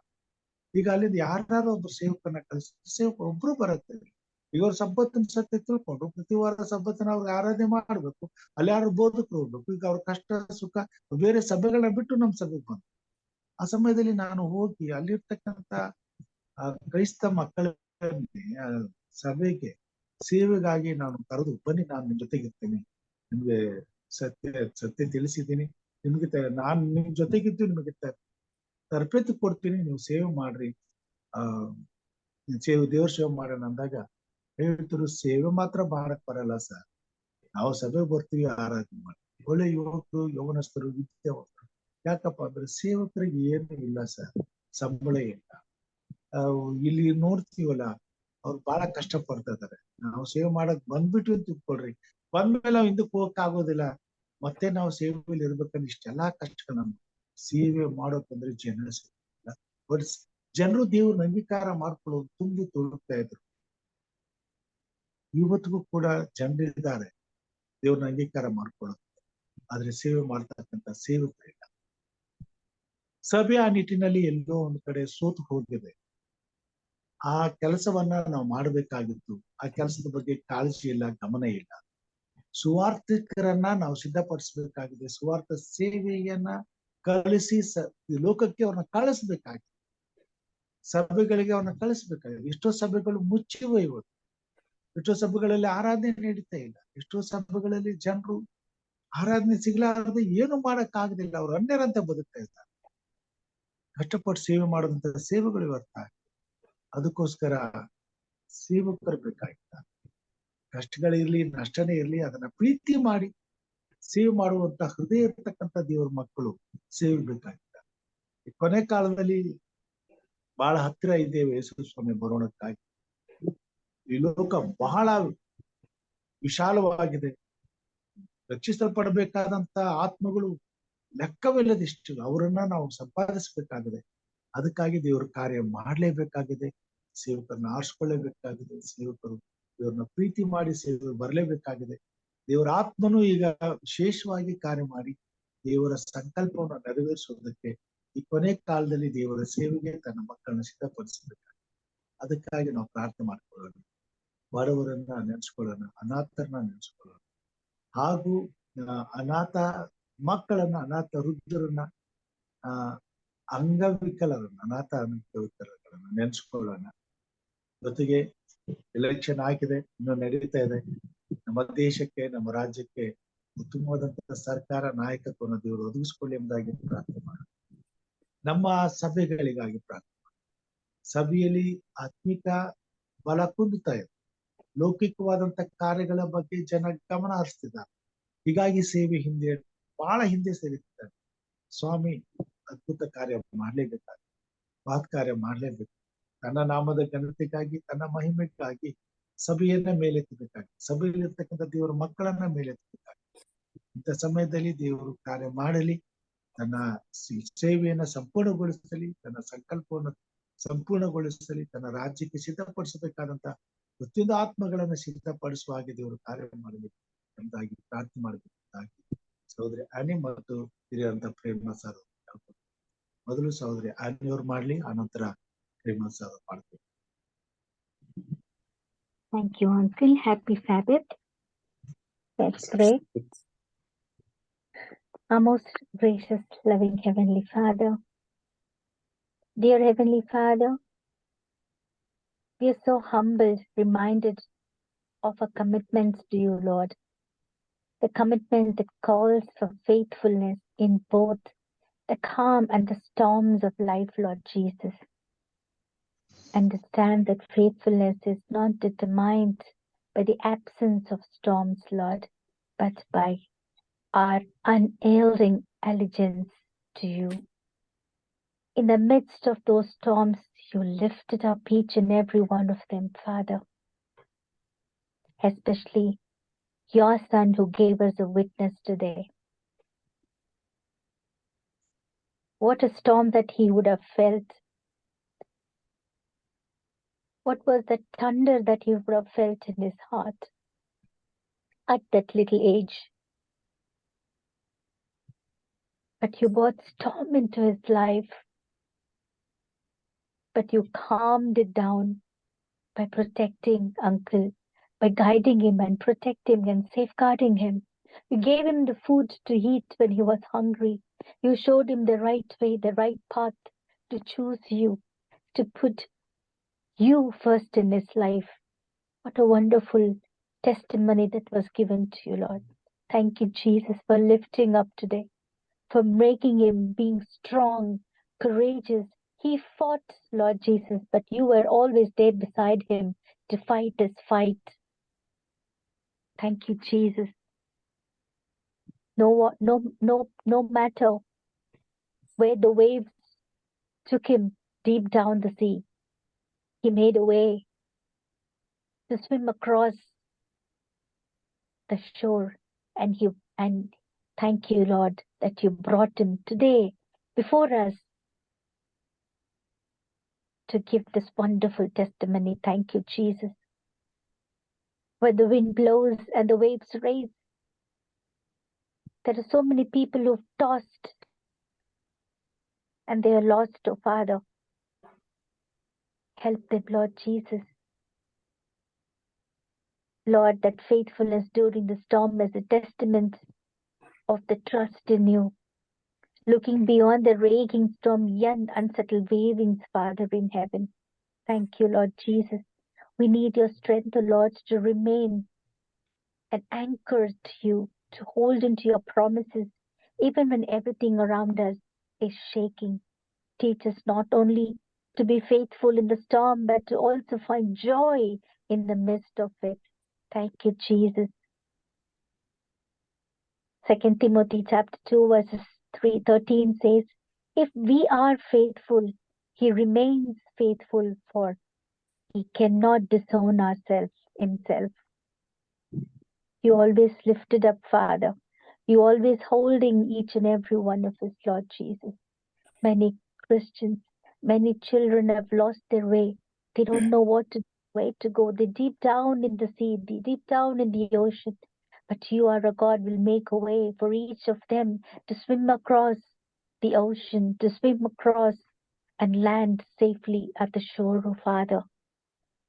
ಈಗ ಅಲ್ಲಿಂದ ಯಾರು ಒಬ್ರು ಸೇವಕನ್ನ ಕಳಿಸಿದ್ರು, ಸೇವಕ ಒಬ್ರು ಬರುತ್ತೆ. ಈಗ ಅವ್ರ ಸಬ್ಬತ್ತಿನ ಸತ್ಯ ತಿಳ್ಕೊಂಡು ಪ್ರತಿ ವಾರ ಸಬ್ಬತ್ತಿನ ಅವ್ರಿಗೆ ಆರಾಧನೆ ಮಾಡ್ಬೇಕು. ಅಲ್ಲಿ ಯಾರು ಬೋಧಕರು ಹೋಗ್ಬೇಕು. ಈಗ ಅವ್ರ ಕಷ್ಟ ಸುಖ ಬೇರೆ ಸಭೆಗಳನ್ನ ಬಿಟ್ಟು ನಮ್ ಸಭೆಗೆ ಬಂದ್ರು. ಆ ಸಮಯದಲ್ಲಿ ನಾನು ಹೋಗಿ ಅಲ್ಲಿರ್ತಕ್ಕಂಥ ಕ್ರೈಸ್ತ ಮಕ್ಕಳನ್ನೇ ಸಭೆಗೆ ಸೇವೆಗಾಗಿ ನಾನು ಕರೆದು, ಬನ್ನಿ ನಾನು ನಿಮ್ ಜೊತೆಗಿರ್ತೀನಿ, ನಿಮ್ಗೆ ಸತ್ಯ ತಿಳಿಸಿದ್ದೀನಿ, ನಿಮ್ಗೆ ನಾನು ನಿಮ್ ಜೊತೆಗಿದ್ದು ನಿಮಗೆ ತರಬೇತಿ ಕೊಡ್ತೀನಿ, ನೀವು ಸೇವೆ ಮಾಡ್ರಿ, ದೇವ್ರ ಸೇವೆ ಮಾಡೋಣ ಅಂದಾಗ ಹೇಳ್ತಿರು, ಸೇವೆ ಮಾತ್ರ ಮಾಡಕ್ ಬರಲ್ಲ ಸರ್, ನಾವು ಸಭೆಗೆ ಬರ್ತೀವಿ, ಆರಾಧನೆ ಮಾಡ್ತೀವಿ. ಒಳ್ಳೆ ಯುವಕರು, ಯೌವನಸ್ಥರು, ವಿದ್ಯಾವಂತರು. ಯಾಕಪ್ಪ ಅಂದ್ರೆ ಸೇವಕರಿಗೆ ಏನು ಇಲ್ಲ ಸರ್, ಸಂಬಳ ಇಲ್ಲ. ಇಲ್ಲಿ ನೋಡ್ತೀವಲ್ಲ, ಅವ್ರು ಬಹಳ ಕಷ್ಟ ಪಡ್ತಾ ಇದಾರೆ. ನಾವು ಸೇವೆ ಮಾಡಕ್ ಬಂದ್ಬಿಟ್ಟು ಅಂತ ತಿಳ್ಕೊಳ್ರಿ, ಬಂದ್ಮೇಲೆ ನಾವು ಹಿಂದಕ್ಕೆ ಹೋಗಕ್ ಆಗೋದಿಲ್ಲ. ಮತ್ತೆ ನಾವು ಸೇವೆಯಲ್ಲಿ ಇರ್ಬೇಕಂದ್ರೆ ಇಷ್ಟೆಲ್ಲಾ ಕಷ್ಟ. ನಮ್ಗೆ ಸೇವೆ ಮಾಡೋಕಂದ್ರೆ ಜನ ಸಿಗಲ್ಲ. ಬಟ್ ಜನರು ದೇವ್ರನ್ನ ಅಂಗೀಕಾರ ಮಾಡ್ಕೊಳ್ಳೋದು ತುಂಬಿ ತುಳುಕ್ತಾ ಇದ್ರು. ಇವತ್ತಿಗೂ ಕೂಡ ಜನರಿದ್ದಾರೆ ದೇವ್ರನ್ನ ಅಂಗೀಕಾರ ಮಾಡ್ಕೊಳ್ಳೋದು, ಆದ್ರೆ ಸೇವೆ ಮಾಡ್ತಕ್ಕಂಥ ಸೇವಕರಿಲ್ಲ. ಸಭೆ ಆ ನಿಟ್ಟಿನಲ್ಲಿ ಎಲ್ಲೋ ಒಂದ್ ಕಡೆ ಸೋತು ಹೋಗಿದೆ. ಆ ಕೆಲಸವನ್ನ ನಾವು ಮಾಡಬೇಕಾಗಿತ್ತು. ಆ ಕೆಲಸದ ಬಗ್ಗೆ ಕಾಳಜಿ ಇಲ್ಲ, ಗಮನ ಇಲ್ಲ. ಸುವಾರ್ಥಿಕರನ್ನ ನಾವು ಸಿದ್ಧಪಡಿಸಬೇಕಾಗಿದೆ. ಸುವಾರ್ಥ ಸೇವೆಯನ್ನ ಕಳಿಸಿ ಲೋಕಕ್ಕೆ ಅವ್ರನ್ನ ಕಳಿಸ್ಬೇಕಾಗಿದೆ. ಸಭೆಗಳಿಗೆ ಅವ್ರನ್ನ ಕಳಿಸ್ಬೇಕಾಗಿದೆ. ಎಷ್ಟೋ ಸಭೆಗಳು ಮುಚ್ಚಿವೆ ಇವತ್ತು. ಎಷ್ಟೋ ಸಭೆಗಳಲ್ಲಿ ಆರಾಧನೆ ನಡೀತಾ ಇಲ್ಲ. ಎಷ್ಟೋ ಸಭೆಗಳಲ್ಲಿ ಜನರು ಆರಾಧನೆ ಸಿಗ್ಲಾರದೆ ಏನು ಮಾಡಕ್ ಆಗುದಿಲ್ಲ. ಅವ್ರು ಅನ್ಯರಂತೆ ಬದುಕ್ತಾ ಇದ್ದಾರೆ. ಕಷ್ಟಪಟ್ಟು ಸೇವೆ ಮಾಡುವಂತ ಸೇವೆಗಳು ಇವತ್ತ. ಅದಕ್ಕೋಸ್ಕರ ಸೇವಕರು ಬೇಕಾಗಿದ್ದಾರೆ. ಕಷ್ಟಗಳಿರ್ಲಿ, ನಷ್ಟನೇ ಇರ್ಲಿ, ಅದನ್ನ ಪ್ರೀತಿ ಮಾಡಿ ಸೇವೆ ಮಾಡುವಂತ ಹೃದಯ ಇರ್ತಕ್ಕಂಥ ದೇವರ ಮಕ್ಕಳು ಸೇವೆ ಬೇಕಾಗಿದ್ದಾರೆ. ಕೊನೆ ಕಾಲದಲ್ಲಿ ಬಹಳ ಹತ್ತಿರ ಇದ್ದೇವೆ ಯೇಸು ಸ್ವಾಮಿ ಬರೋಣಕ್ಕಾಗಿ. ಈ ಲೋಕ ಬಹಳ ವಿಶಾಲವಾಗಿದೆ. ರಕ್ಷಿಸಲ್ಪಡಬೇಕಾದಂತ ಆತ್ಮಗಳು ಲೆಕ್ಕವಿಲ್ಲದಿಷ್ಟು. ಅವರನ್ನ ನಾವು ಸಂಪಾದಿಸಬೇಕಾಗಿದೆ. ಅದಕ್ಕಾಗಿ ದೇವರ ಕಾರ್ಯ ಮಾಡಲೇಬೇಕಾಗಿದೆ. ಸೇವಕರನ್ನ ಆರಿಸ್ಕೊಳ್ಳೇಬೇಕಾಗಿದೆ. ಸೇವಕರು ದೇವ್ರನ್ನ ಪ್ರೀತಿ ಮಾಡಿ ಸೇವೆ ಬರಲೇಬೇಕಾಗಿದೆ. ದೇವರ ಆತ್ಮನು ಈಗ ವಿಶೇಷವಾಗಿ ಕಾರ್ಯ ಮಾಡಿ ದೇವರ ಸಂಕಲ್ಪವನ್ನು ನೆರವೇರಿಸುವುದಕ್ಕೆ ಈ ಕೊನೆ ಕಾಲದಲ್ಲಿ ದೇವರ ಸೇವೆಗೆ ತನ್ನ ಮಕ್ಕಳನ್ನ ಸಿದ್ಧಪಡಿಸಬೇಕಾಗಿದೆ. ಅದಕ್ಕಾಗಿ ನಾವು ಪ್ರಾರ್ಥನೆ ಮಾಡ್ಕೊಳ್ಳೋಣ. ಬಡವರನ್ನ ನೆನೆಸ್ಕೊಳ್ಳೋಣ, ಅನಾಥರನ್ನ ನೆನೆಸ್ಕೊಳ್ಳೋಣ, ಹಾಗೂ ಅನಾಥ ಮಕ್ಕಳನ್ನ, ಅನಾಥ ವೃದ್ಧರನ್ನ, ಅಂಗವಿಕಲರನ್ನ, ಅನಾಥ ಅಂಗವಿಕಲರನ್ನ ನೆನೆಸ್ಕೊಳ್ಳೋಣ. ಜೊತೆಗೆ ಎಲೆಕ್ಷನ್ ಆಗಿದೆ, ಇನ್ನು ನಡೀತಾ ಇದೆ. ನಮ್ಮ ದೇಶಕ್ಕೆ, ನಮ್ಮ ರಾಜ್ಯಕ್ಕೆ ಉತ್ತಮವಾದಂತಹ ಸರ್ಕಾರ, ನಾಯಕತ್ವವನ್ನು ದೇವರು ಒದಗಿಸ್ಕೊಳ್ಳಿ ಎಂಬುದಾಗಿ ಪ್ರಾರ್ಥನೆ ಮಾಡೋಣ. ನಮ್ಮ ಸಭೆಗಳಿಗಾಗಿ ಪ್ರಾರ್ಥನೆ ಮಾಡೋಣ. ಸಭೆಯಲ್ಲಿ ಆತ್ಮಿಕ ಬಲ ಕುಂದುತ್ತಾ ಇದೆ. ಲೌಕಿಕವಾದಂತ ಕಾರ್ಯಗಳ ಬಗ್ಗೆ ಜನ ಗಮನ ಹರಿಸ್ತಿದ್ದಾರೆ. ಹೀಗಾಗಿ ಸೇವೆ ಬಹಳ ಹಿಂದೆ ಸೇರಿದ್ದಾರೆ. ಸ್ವಾಮಿ ಅದ್ಭುತ ಕಾರ್ಯ ಮಾಡ್ಲೇಬೇಕಾಗಿ, ಮಹತ್ ಕಾರ್ಯ ಮಾಡ್ಲೇಬೇಕು. ತನ್ನ ನಾಮದ ಘನತೆಗಾಗಿ, ತನ್ನ ಮಹಿಮೆಗಾಗಿ ಸಭೆಯನ್ನ ಮೇಲೆತ್ತಬೇಕಾಗಿ, ಸಭೆಯಲ್ಲಿರ್ತಕ್ಕಂಥ ದೇವರ ಮಕ್ಕಳನ್ನ ಮೇಲೆತ್ತಬೇಕಾಗಿ. ಇಂಥ ಸಮಯದಲ್ಲಿ ದೇವರು ಕಾರ್ಯ ಮಾಡಲಿ, ತನ್ನ ಸೇವೆಯನ್ನ ಸಂಪೂರ್ಣಗೊಳಿಸಲಿ, ತನ್ನ ಸಂಕಲ್ಪವನ್ನು ಸಂಪೂರ್ಣಗೊಳಿಸಲಿ, ತನ್ನ ರಾಜ್ಯಕ್ಕೆ ಸಿದ್ಧಪಡಿಸಬೇಕಾದಂತ ಪ್ರತಿಯೊಂದು ಆತ್ಮಗಳನ್ನ ಸಿದ್ಧಪಡಿಸುವ ಹಾಗೆ ದೇವರು ಕಾರ್ಯ ಮಾಡಬೇಕು ಎಂಬುದಾಗಿ ಪ್ರಾರ್ಥನೆ ಮಾಡಬೇಕಾಗಿ ಸಹೋದರಿ ಆನಿ ಮತ್ತು ಹಿರಿಯರಂತ ಪ್ರೇಮ ಸರ್ ಮೊದಲು ಸಹೋದರಿ ಆನಿಯವ್ರು ಮಾಡ್ಲಿ, ಆನಂತರ ಪ್ರೇಮ ಸರ್ ಮಾಡ್ತೀವಿ. Thank you, Uncle. Happy Sabbath. Let's pray. Our most gracious, loving Heavenly Father, dear Heavenly Father, we are so humbled, reminded of our commitments to you, Lord. The commitment that calls for faithfulness in both the calm and the storms of life, Lord Jesus. Understand that faithfulness is not determined by the absence of storms, Lord, but by our unyielding allegiance to you. In the midst of those storms, you lifted up each and every one of them, Father. Especially your Son who gave us a witness today. What a storm that he would have felt. What was the thunder that he would have felt in his heart at that little age? But you brought storm into his life. But you calmed it down by protecting Uncle, by guiding him and protecting and safeguarding him. You gave him the food to eat when he was hungry. You showed him the right way, the right path to choose you, to put you first in his life. What a wonderful testimony that was given to you, Lord. Thank you, Jesus, for lifting up today, for making him being strong, courageous. He fought, Lord Jesus, but you were always there beside him to fight this fight. Thank you, Jesus. No matter where the waves took him deep down the sea, he made a way to swim across the shore, and thank you, Lord, that you brought him today before us to give this wonderful testimony. Thank you, Jesus. Where the wind blows and the waves raise, there are so many people who've tossed and they are lost, oh Father. Help them, Lord Jesus. Lord, that faithfulness during the storm is a testament of the trust in you. Looking beyond the raging storm, young, unsettled wavings, Father in heaven. Thank you, Lord Jesus. We need your strength, O Lord, to remain an anchor to you, to hold into your promises, even when everything around us is shaking. Teach us not only to be faithful in the storm, but to also find joy in the midst of it. Thank you, Jesus. 2 Timothy chapter 2 verses 13 says, if we are faithful, he remains faithful, for he cannot disown himself. You always lifted up, Father. You always holding each and every one of us, Lord Jesus. Many Christians, many children have lost their way. They don't know where to go. They're deep down in the sea, deep down in the ocean. But you are a God will make a way for each of them to swim across the ocean, to swim across and land safely at the shore, oh Father.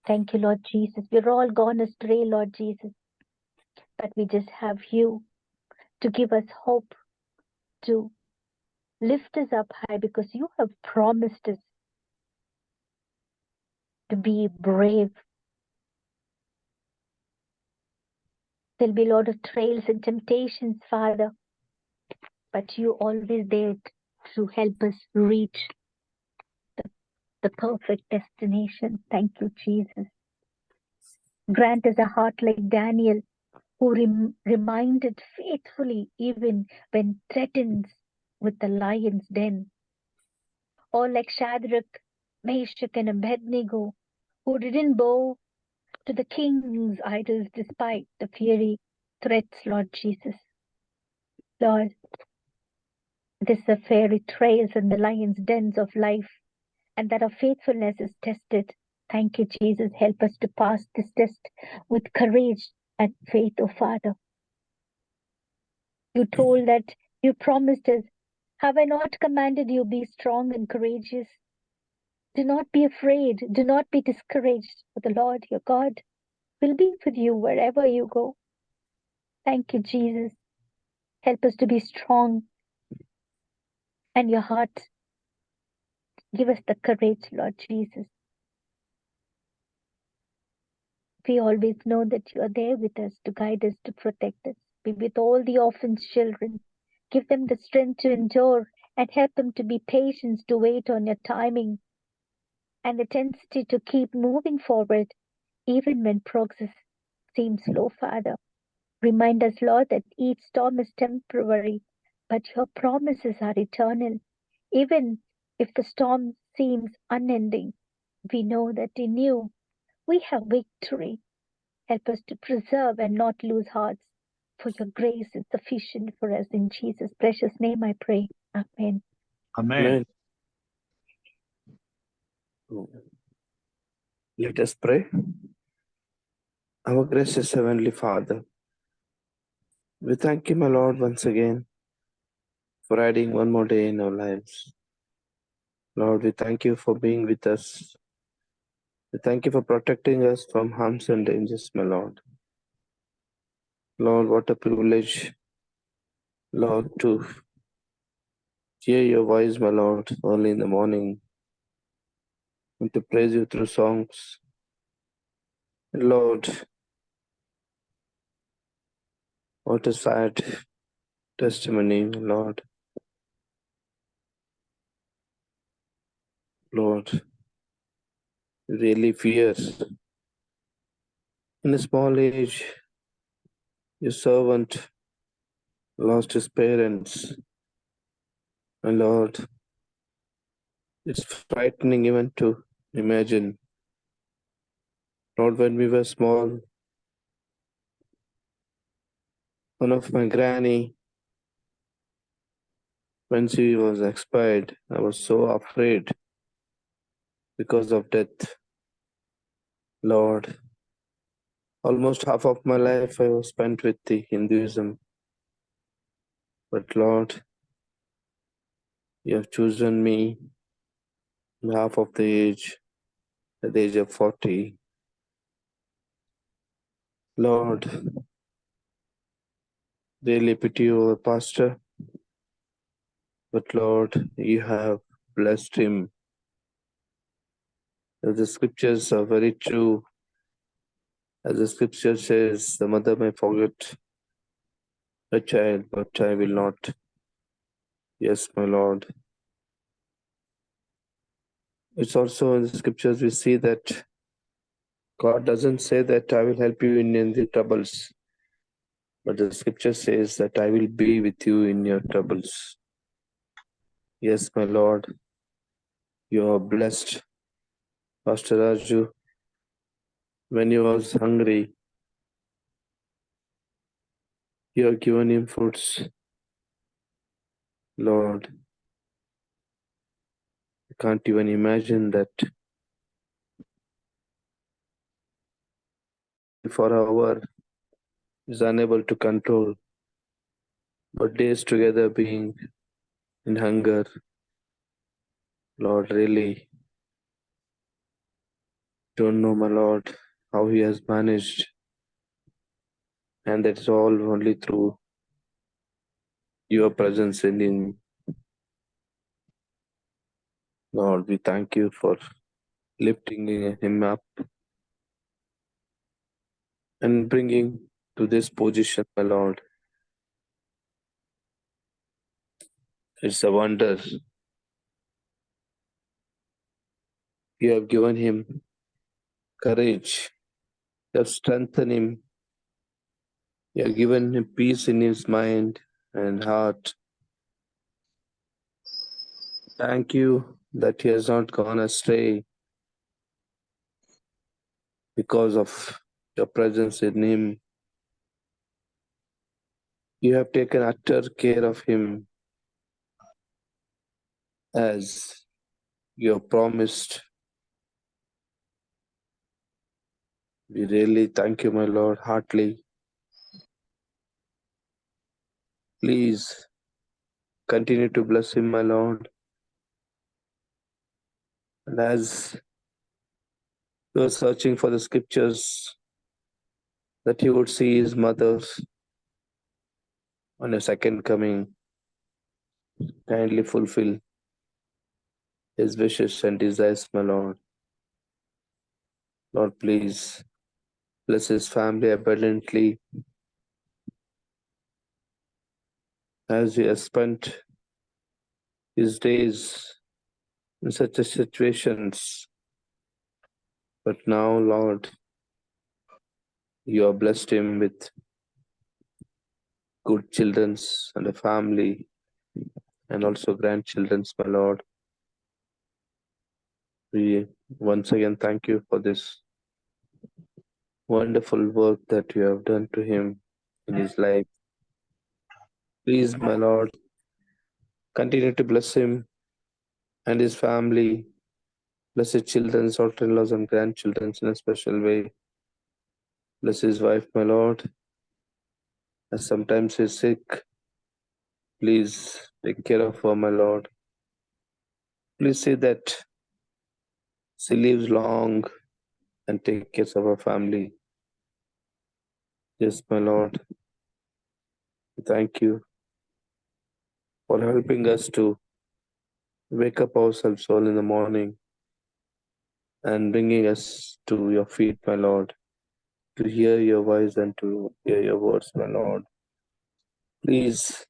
Thank you, Lord Jesus. We're all gone astray, Lord Jesus. But we just have you to give us hope, to lift us up high, because you have promised us to be brave. There'll be a lot of trials and temptations, Father, but you always there to help us reach the perfect destination. Thank you, Jesus. Grant us a heart like Daniel, who reminded faithfully even when threatened with the lion's den. Or like Shadrach, Meshach, and Abednego, who didn't bow to the king's idols despite the fiery threats, Lord Jesus. Lord, this are fairy trails and the lion's dens of life, and that our faithfulness is tested. Thank you, Jesus. Help us to pass this test with courage and faith, oh Father. You told that you promised us, have I not commanded you, be strong and courageous? Do not be afraid. Do not be discouraged, for the Lord your God will be with you wherever you go. Thank you, Jesus. Help us to be strong. And your heart, give us the courage, Lord Jesus. We always know that you are there with us to guide us, to protect us. Be with all the orphans' children. Give them the strength to endure and help them to be patient, to wait on your timing, and the tenacity to keep moving forward, even when progress seems slow, Father. Remind us, Lord, that each storm is temporary, but your promises are eternal. Even if the storm seems unending, we know that in you we have victory. Help us to preserve and not lose hearts, for your grace is sufficient for us. In Jesus' precious name I pray. Amen. Amen. Let us pray. Our gracious Heavenly Father, we thank you, my Lord, once again for adding one more day in our lives. Lord, we thank you for being with us. We thank you for protecting us from harms and dangers, my Lord. Lord, what a privilege, Lord, to hear your voice, my Lord, early in the morning, and to praise you through songs. Lord, what a sad testimony, Lord. Lord, really fears. In a small age, your servant lost his parents. My Lord, it's frightening even to imagine. Lord, when we were small, one of my granny, when she was expired, I was so afraid. because of death. Lord, almost half of my life I was spent with the Hinduism. But Lord, you have chosen me in half of the age, at the age of 40. Lord, really pity your pastor, but Lord, you have blessed him. As the scriptures are very true, as the scripture says, the mother may forget her child, but I will not. Yes, my Lord. It's also in the scriptures we see that God doesn't say that I will help you in the troubles, but the scripture says that I will be with you in your troubles. Yes, my Lord, you are blessed. Pastor Raju, when he was hungry, you have given him foods. Lord, I can't even imagine that for an hour is unable to control, but days together being in hunger. Lord, really don't know, my Lord, how he has managed, and that's all only through your presence in him. Lord, we thank you for lifting him up and bringing to this position, my Lord. It's a wonder. You have given him courage. You have strengthened him. You have given him peace in his mind and heart. Thank you that he has not gone astray because of your presence in him. You have taken utter care of him as you have promised. We really thank you, my Lord, heartily. Please continue to bless him, my Lord. And as he was searching for the scriptures, that he would see his mother on a second coming, kindly fulfill his wishes and desires, my Lord. Lord, please bless his family abundantly as he has spent his days in such a situations. But now, Lord, you have blessed him with good children and a family and also grandchildren, my Lord. We once again thank you for this wonderful work that you have done to him in his life. Please, my Lord, continue to bless him and his family. Bless his children, daughter-in-laws, and grandchildren in a special way. Bless his wife, my Lord, as sometimes he's sick. Please take care of her, my Lord. Please see that she lives long and take care of her family. Yes, my Lord. Thank you for helping us to wake up ourselves all in the morning and bringing us to your feet, my Lord, to hear your voice and to hear your words, my Lord. Please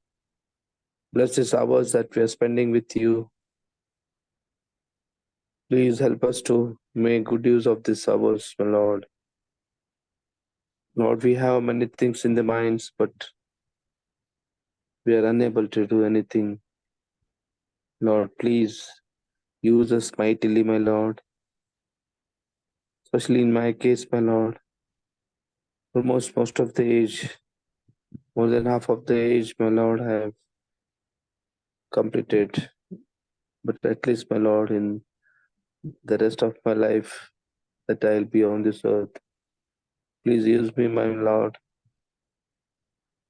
bless these hours that we are spending with you. Please help us to make good use of these hours, my Lord. Lord, we have many things in the minds, but we are unable to do anything. Lord, please use us mightily, my Lord. Especially in my case, my Lord. Almost most of the age, more than half of the age, my Lord, I have completed. But at least, my Lord, in the rest of my life that I'll be on this earth. Please use me, my Lord,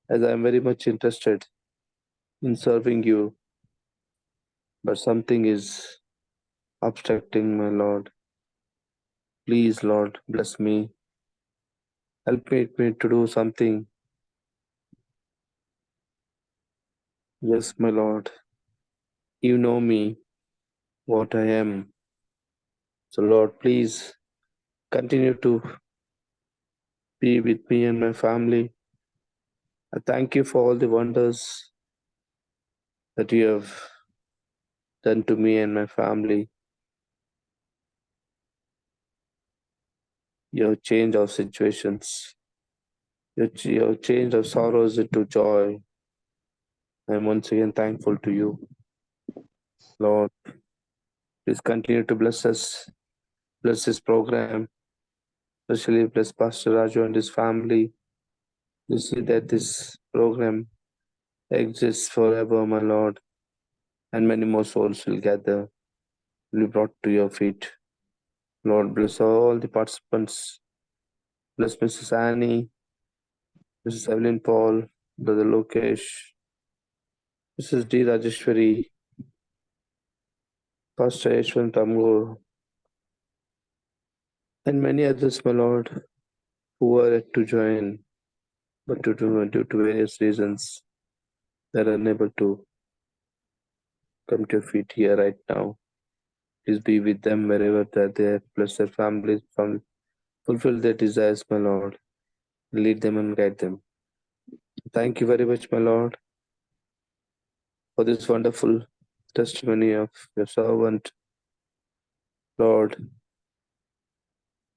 as I'm very much interested in serving you, but something is obstructing, my Lord. Please, Lord, bless me. Help me to do something. Yes, my Lord. You know me, what I am. So, Lord, please continue to be with me and my family. I thank you for all the wonders that you have done to me and my family. You have changed our situations. You have changed our sorrows into joy. I'm once again thankful to you. Lord, please continue to bless us, bless this program, especially bless Pastor Raju and his family. You see that this program exists forever, my Lord, and many more souls will gather, will be brought to your feet. Lord, bless all the participants. Bless Mrs. Annie, Mrs. Evelyn Paul, Brother Lokesh, Mrs. D. Rajeshwari, Pastor Yashwant Amgur, and many others, my Lord, who are yet to join, but due to various reasons, they're unable to come to your feet here right now. Please be with them wherever they are. Bless their families, fulfill their desires, my Lord. Lead them and guide them. Thank you very much, my Lord, for this wonderful testimony of your servant, Lord.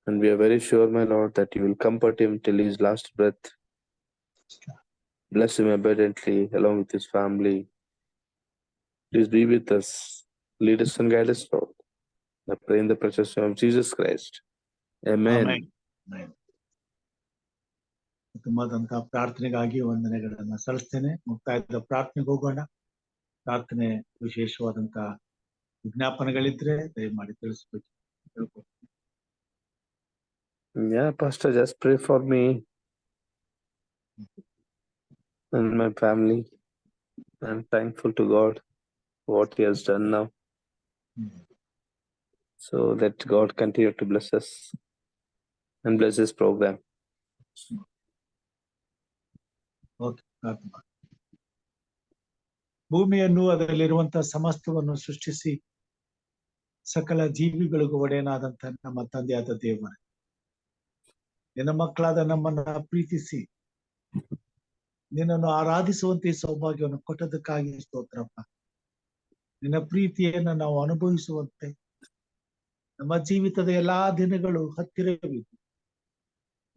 And we are very sure, my Lord, that you will comfort him till his last breath. Bless him abundantly along with his family. Please be with us. Lead us and guide us, Lord. I pray in the precious name of Jesus Christ. Amen. Amen. Amen. ತುಂಬಾದಂತಹ ಪ್ರಾರ್ಥನೆಗಾಗಿ ವಂದನೆಗಳನ್ನ ಸಲ್ಲಿಸ್ತೇನೆ. ಮುಕ್ತಾಯದ ಪ್ರಾರ್ಥನೆಗೆ ಹೋಗೋಣ. ಪ್ರಾರ್ಥನೆ ವಿಶೇಷವಾದಂತಹ ವಿಜ್ಞಾಪನೆಗಳಿದ್ರೆ ದಯಮಾಡಿ ತಿಳಿಸ್ಬೇಕು. Yeah, Pastor, just pray for me and my family. I'm thankful to God for what He has done now. So let God continue to bless us and bless His program. Okay, ಪ್ರಾರ್ಥನೆ ಮಾಡಿ. ಭೂಮಿಯನ್ನು ಅದರಲ್ಲಿರುವಂತಹ ಸಮಸ್ತವನ್ನು ಸೃಷ್ಟಿಸಿ ಸಕಲ ಜೀವಿಗಳಿಗೂ ಒಡೆಯನಾದಂತಹ ನಮ್ಮ ತಂದೆಯಾದ ದೇವರೇ, ನಿನ್ನ ಮಕ್ಕಳಾದ ನಮ್ಮನ್ನ ಪ್ರೀತಿಸಿ ನಿನ್ನನ್ನು ಆರಾಧಿಸುವಂತೆ ಸೌಭಾಗ್ಯವನ್ನು ಕೊಟ್ಟದಕ್ಕಾಗಿ ಸ್ತೋತ್ರಪ್ಪ. ನಿನ್ನ ಪ್ರೀತಿಯನ್ನು ನಾವು ಅನುಭವಿಸುವಂತೆ ನಮ್ಮ ಜೀವಿತದ ಎಲ್ಲಾ ದಿನಗಳು ಹತ್ತಿರವಿದ್ದು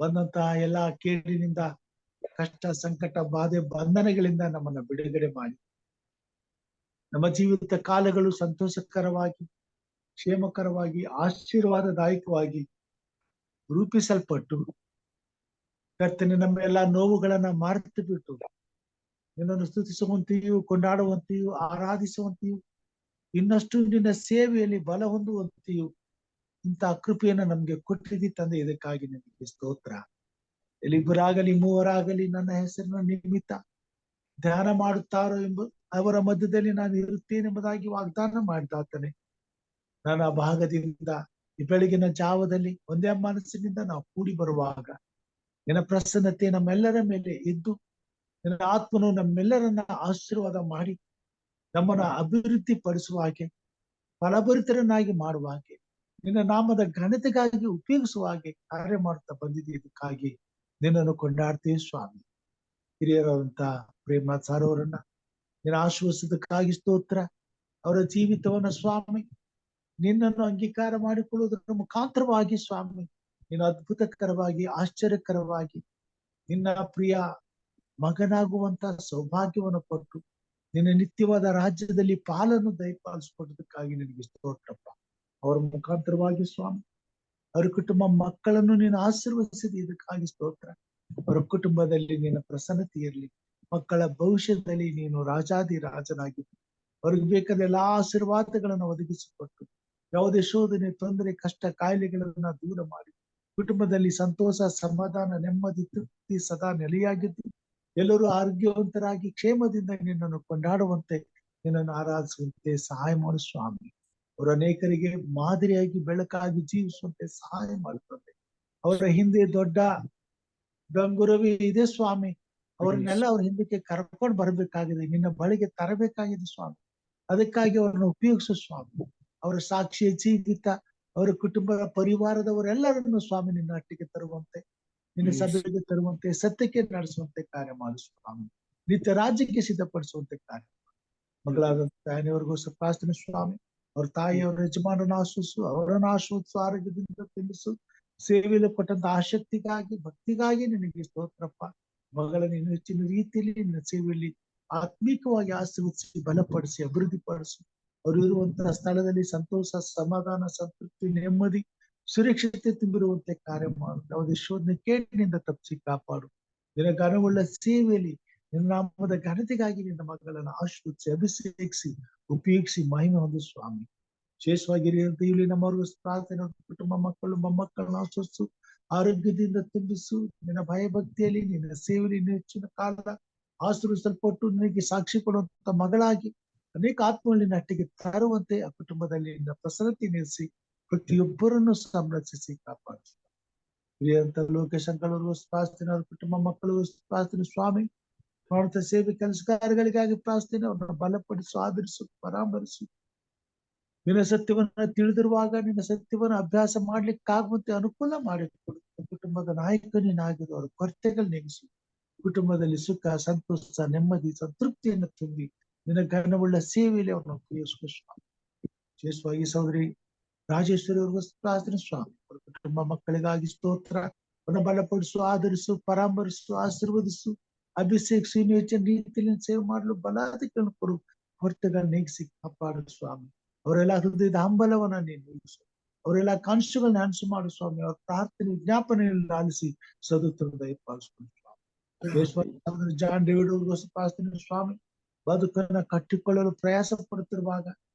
ಬಂದಂತಹ ಎಲ್ಲಾ ಕೇಡಿನಿಂದ, ಕಷ್ಟ, ಸಂಕಟ, ಬಾಧೆ, ಬಂಧನಗಳಿಂದ ನಮ್ಮನ್ನ ಬಿಡುಗಡೆ ಮಾಡಿ ನಮ್ಮ ಜೀವಿತ ಕಾಲಗಳು ಸಂತೋಷಕರವಾಗಿ, ಕ್ಷೇಮಕರವಾಗಿ, ಆಶೀರ್ವಾದದಾಯಕವಾಗಿ ರೂಪಿಸಲ್ಪಟ್ಟು ಕರ್ತನೆ ನಮ್ಮ ಎಲ್ಲಾ ನೋವುಗಳನ್ನ ಮರೆತು ಬಿಟ್ಟು ನಿನ್ನನ್ನು ಸ್ತುತಿಸುವಂತೆಯೂ, ಕೊಂಡಾಡುವಂತೆಯೂ, ಆರಾಧಿಸುವಂತೆಯೂ, ಇನ್ನಷ್ಟು ನಿನ್ನ ಸೇವೆಯಲ್ಲಿ ಬಲ ಹೊಂದುವಂತೆಯೂ ಇಂತಹ ಕೃಪೆಯನ್ನು ನಮ್ಗೆ ಕೊಟ್ಟಿದ್ದಿ ತಂದೆ. ಇದಕ್ಕಾಗಿ ನಿನಗೆ ಸ್ತೋತ್ರ. ಇಬ್ಬರಾಗಲಿ ಮೂವರಾಗಲಿ ನನ್ನ ಹೆಸರಿನ ನಿಮಿತ್ತ ಧ್ಯಾನ ಮಾಡುತ್ತಾರೋ ಎಂಬ ಅವರ ಮಧ್ಯದಲ್ಲಿ ನಾನು ಇರುತ್ತೇನೆ ಎಂಬುದಾಗಿ ವಾಗ್ದಾನ ಮಾಡಿದಾತನೆ. ನನ್ನ ಭಾಗದಿಂದ ಈ ಬೆಳಗಿನ ಜಾವದಲ್ಲಿ ಒಂದೇ ಮನಸ್ಸಿನಿಂದ ನಾವು ಕೂಡಿ ಬರುವಾಗ ನಿನ್ನ ಪ್ರಸನ್ನತೆ ನಮ್ಮೆಲ್ಲರ ಮೇಲೆ ಇದ್ದು ನಿನ್ನ ಆತ್ಮನು ನಮ್ಮೆಲ್ಲರನ್ನ ಆಶೀರ್ವಾದ ಮಾಡಿ ನಮ್ಮನ್ನ ಅಭಿವೃದ್ಧಿ ಪಡಿಸುವ ಹಾಗೆ, ಫಲಭರಿತರನ್ನಾಗಿ ಮಾಡುವ ಹಾಗೆ, ನಿನ್ನ ನಾಮದ ಘನತೆಗಾಗಿ ಉಪಯೋಗಿಸುವ ಹಾಗೆ ಕಾರ್ಯ ಮಾಡ್ತಾ ಬಂದಿದೆ. ಇದಕ್ಕಾಗಿ ನಿನ್ನನ್ನು ಕೊಂಡಾಡ್ತೀವಿ ಸ್ವಾಮಿ. ಹಿರಿಯರಾದಂತಹ ಪ್ರೇಮನಾಥ್ ಸಾರ್ ಅವರನ್ನ ನಿನ್ನ ಆಶ್ವಾಸದಕ್ಕಾಗಿ ಸ್ತೋತ್ರ. ಅವರ ಜೀವಿತವನ್ನ ಸ್ವಾಮಿ ನಿನ್ನನ್ನು ಅಂಗೀಕಾರ ಮಾಡಿಕೊಳ್ಳುವುದರ ಮುಖಾಂತರವಾಗಿ ಸ್ವಾಮಿ ನೀನು ಅದ್ಭುತಕರವಾಗಿ, ಆಶ್ಚರ್ಯಕರವಾಗಿ ನಿನ್ನ ಪ್ರಿಯ ಮಗನಾಗುವಂತ ಸೌಭಾಗ್ಯವನ್ನು ಕೊಟ್ಟು ನಿನ್ನ ನಿತ್ಯವಾದ ರಾಜ್ಯದಲ್ಲಿ ಪಾಲನ್ನು ದಯಪಾಲಿಸಿಕೊಟ್ಟದಕ್ಕಾಗಿ ನಿನಗೆ ಸ್ತೋತ್ರಪ್ಪ. ಅವರ ಮುಖಾಂತರವಾಗಿ ಸ್ವಾಮಿ ಅವರ ಕುಟುಂಬ ಮಕ್ಕಳನ್ನು ನೀನು ಆಶೀರ್ವದಿಸಿದ, ಇದಕ್ಕಾಗಿ ಸ್ತೋತ್ರ. ಅವರ ಕುಟುಂಬದಲ್ಲಿ ನಿನ್ನ ಪ್ರಸನ್ನತೆ ಇರಲಿ. ಮಕ್ಕಳ ಭವಿಷ್ಯದಲ್ಲಿ ನೀನು ರಾಜಾದಿ ರಾಜನಾಗಿ ಅವ್ರಿಗೆ ಬೇಕಾದ ಎಲ್ಲಾ ಆಶೀರ್ವಾದಗಳನ್ನು ಒದಗಿಸಿಕೊಟ್ಟು ಯಾವುದೇ ಶೋಧನೆ, ತೊಂದರೆ, ಕಷ್ಟ, ಕಾಯಿಲೆಗಳನ್ನ ದೂರ ಮಾಡಿ ಕುಟುಂಬದಲ್ಲಿ ಸಂತೋಷ, ಸಮಾಧಾನ, ನೆಮ್ಮದಿ, ತೃಪ್ತಿ ಸದಾ ನೆಲೆಯಾಗಿದ್ದು ಎಲ್ಲರೂ ಆರೋಗ್ಯವಂತರಾಗಿ ಕ್ಷೇಮದಿಂದ ನಿನ್ನನ್ನು ಕೊಂಡಾಡುವಂತೆ, ನಿನ್ನನ್ನು ಆರಾಧಿಸುವಂತೆ ಸಹಾಯ ಮಾಡು ಸ್ವಾಮಿ. ಅವರು ಅನೇಕರಿಗೆ ಮಾದರಿಯಾಗಿ ಬೆಳಕಾಗಿ ಜೀವಿಸುವಂತೆ ಸಹಾಯ ಮಾಡುತ್ತದೆ. ಅವರ ಹಿಂದೆ ದೊಡ್ಡ ಗಂಗುರವಿ ಇದೆ ಸ್ವಾಮಿ. ಅವ್ರನ್ನೆಲ್ಲ ಅವ್ರ ಹಿಂದಕ್ಕೆ ಕರ್ಕೊಂಡು ಬರ್ಬೇಕಾಗಿದೆ, ನಿನ್ನ ಬಳಿಗೆ ತರಬೇಕಾಗಿದೆ ಸ್ವಾಮಿ. ಅದಕ್ಕಾಗಿ ಅವರನ್ನು ಉಪಯೋಗಿಸು ಸ್ವಾಮಿ. ಅವರ ಸಾಕ್ಷಿಯ ಜೀವಿತ, ಅವರ ಕುಟುಂಬದ ಪರಿವಾರದವರೆಲ್ಲರನ್ನು ಸ್ವಾಮಿ ನಿನ್ನ ಒಟ್ಟಿಗೆ ತರುವಂತೆ, ನಿನ್ನ ಸಭೆಗೆ ತರುವಂತೆ, ಸತ್ಯಕ್ಕೆ ನಡೆಸುವಂತೆ ಕಾರ್ಯ ಮಾಡು ಸ್ವಾಮಿ. ನಿತ್ಯ ರಾಜ್ಯಕ್ಕೆ ಸಿದ್ಧಪಡಿಸುವಂತೆ ಕಾರ್ಯ. ಮಗಳಾದ ತಾಯಿಯವರಿಗೂ ಪ್ರಾರ್ಥನೆ ಸ್ವಾಮಿ. ಅವ್ರ ತಾಯಿಯವರ ಯಜಮಾನನ ಆಶ್ವಸು, ಅವರನ್ನು ಆಶ್ವಸು, ಆರೋಗ್ಯದಿಂದ ತುಂಬಿಸು. ಸೇವೆಯಲ್ಲಿ ಕೊಟ್ಟಂತ ಆಸಕ್ತಿಗಾಗಿ, ಭಕ್ತಿಗಾಗಿ ನಿನಗೆ ಸ್ತೋತ್ರಪ್ಪ. ಮಗಳ ನೀನು ಹೆಚ್ಚಿನ ರೀತಿಯಲ್ಲಿ ನಿನ್ನ ಸೇವೆಯಲ್ಲಿ ಆತ್ಮಿಕವಾಗಿ ಆಶೀರ್ವದಿಸಿ, ಬಲಪಡಿಸಿ, ಅಭಿವೃದ್ಧಿಪಡಿಸು. ಅವರು ಇರುವಂತಹ ಸ್ಥಳದಲ್ಲಿ ಸಂತೋಷ, ಸಮಾಧಾನ, ಸಂತೃಪ್ತಿ, ನೆಮ್ಮದಿ, ಸುರಕ್ಷತೆ ತುಂಬಿರುವಂತೆ ಕಾರ್ಯ ಮಾಡು. ಯಾವುದೇ ಶೋಧನೆ, ಕೇಡಿನಿಂದ ತಪ್ಪಿಸಿ ಕಾಪಾಡು. ನಿನ್ನ ಘನವುಳ್ಳ ಸೇವೆಯಲ್ಲಿ ನಿನ್ನ ನಾಮದ ಘನತೆಗಾಗಿ ನಿನ್ನ ಮಗಳನ್ನು ಆಶೀರ್ವದಿಸಿ, ಅಭಿಷೇಕಿಸಿ, ಉಪಯೋಗಿಸಿ ಮಹಿಮೆ ಹೊಂದು ಸ್ವಾಮಿ. ವಿಶೇಷವಾಗಿರುವಂತ ಇಲ್ಲಿ ನಮ್ಮವರೆಗೂ ಪ್ರಾರ್ಥನೆ, ಕುಟುಂಬ, ಮಕ್ಕಳು, ಮೊಮ್ಮಕ್ಕಳನ್ನು ಆಶೀರ್ವದಿಸು, ಆರೋಗ್ಯದಿಂದ ತುಂಬಿಸು. ನಿನ್ನ ಭಯಭಕ್ತಿಯಲ್ಲಿ, ನಿನ್ನ ಸೇವೆಯಲ್ಲಿ ಇನ್ನು ಹೆಚ್ಚಿನ ಕಾಲ ಆಶೀರ್ವದಿಸಲ್ಪಟ್ಟು ನಿನಗೆ ಸಾಕ್ಷಿ ಕೊಡುವಂತ ಮಗಳಾಗಿ ಅನೇಕ ಆತ್ಮಗಳಲ್ಲಿ ನಟ್ಟಿಗೆ ತರುವಂತೆ ಆ ಕುಟುಂಬದಲ್ಲಿ ನಿನ್ನ ಪ್ರಸನ್ನತೆ ನಿಲ್ಲಿಸಿ ಪ್ರತಿಯೊಬ್ಬರನ್ನು ಸಂರಕ್ಷಿಸಿ ಕಾಪಾಡಿಸ. ಹಿರಿಯಂತ ಲೋಕೇಶಂಕರವರು ಪ್ರಾರ್ಥನೆ, ಅವ್ರ ಕುಟುಂಬ, ಮಕ್ಕಳು ಪ್ರಾರ್ಥನೆ ಸ್ವಾಮಿ. ಮಾಡುತ್ತ ಸೇವೆ ಕೆಲಸ ಕಾರ್ಯಗಳಿಗಾಗಿ ಪ್ರಾರ್ಥನೆ, ಅವ್ರನ್ನ ಬಲಪಡಿಸು, ಆಧರಿಸು, ಪರಾಮರಿಸು. ನಿನ್ನ ಸತ್ಯವನ್ನ ತಿಳಿದಿರುವಾಗ ನಿನ್ನ ಸತ್ಯವನ್ನ ಅಭ್ಯಾಸ ಮಾಡ್ಲಿಕ್ಕಾಗುವಂತೆ ಅನುಕೂಲ ಮಾಡಿಕೊಡು. ಕುಟುಂಬದ ನಾಯಕ ನೀನಾಗಿದ್ದು ಅವರ ಕೊರತೆಗಳು ನೆನೆಸು. ಕುಟುಂಬದಲ್ಲಿ ಸುಖ, ಸಂತೋಷ, ನೆಮ್ಮದಿ, ಸಂತೃಪ್ತಿಯನ್ನು ತುಂಬಿ ನಿನ್ನ ಘನವುಳ್ಳ ಸೇವೆಯಲ್ಲಿ ಅವ್ರನ್ನ ಉಪಯೋಗಿಸುವ ಸ್ವಾಮಿ. ವಿಶೇಷವಾಗಿ ಸಹೋದರಿ ರಾಜೇಶ್ವರಿ ಅವ್ರಿಗೂ ಪ್ರಾರ್ಥನೆ ಸ್ವಾಮಿ. ಅವರ ಕುಟುಂಬ, ಮಕ್ಕಳಿಗಾಗಿ ಸ್ತೋತ್ರ. ಅವನ್ನ ಬಲಪಡಿಸು, ಆಧರಿಸು, ಪರಾಮರಿಸು, ಆಶೀರ್ವದಿಸು, ಅಭಿಷೇಕಿಸು. ಇನ್ನು ಹೆಚ್ಚಿನ ರೀತಿಯಲ್ಲಿ ಸೇವೆ ಮಾಡಲು ಬಲಾಧಿಕರನ್ನು ಕೊಡು. ಕೊರತೆಗಳನ್ನ ನೀಗಿಸಿ ಕಾಪಾಡು ಸ್ವಾಮಿ. ಅವರೆಲ್ಲ ಹೃದಯದ ಹಂಬಲವನ್ನ ನೀನು ನೀಗಿಸು. ಅವರೆಲ್ಲ ಕಾಂಶಗಳನ್ನ ಅನಸು ಮಾಡು ಸ್ವಾಮಿ. ಅವ್ರ ಪ್ರಾರ್ಥನೆ, ವಿಜ್ಞಾಪನೆಯನ್ನು ಆಲಿಸಿ ಸದುತ್ತರದ ದಯಪಾಲಿಸ್ಕೊಂಡು ಸ್ವಾಮಿ. ಜಾನ್ ಡೇವಿಡ್ ಅವ್ರಿಗೂ ಪ್ರಾರ್ಥನೆ ಸ್ವಾಮಿ. ಬದುಕನ್ನ ಕಟ್ಟಿಕೊಳ್ಳಲು ಪ್ರಯಾಸ ಪಡುತ್ತಿರುವಾಗ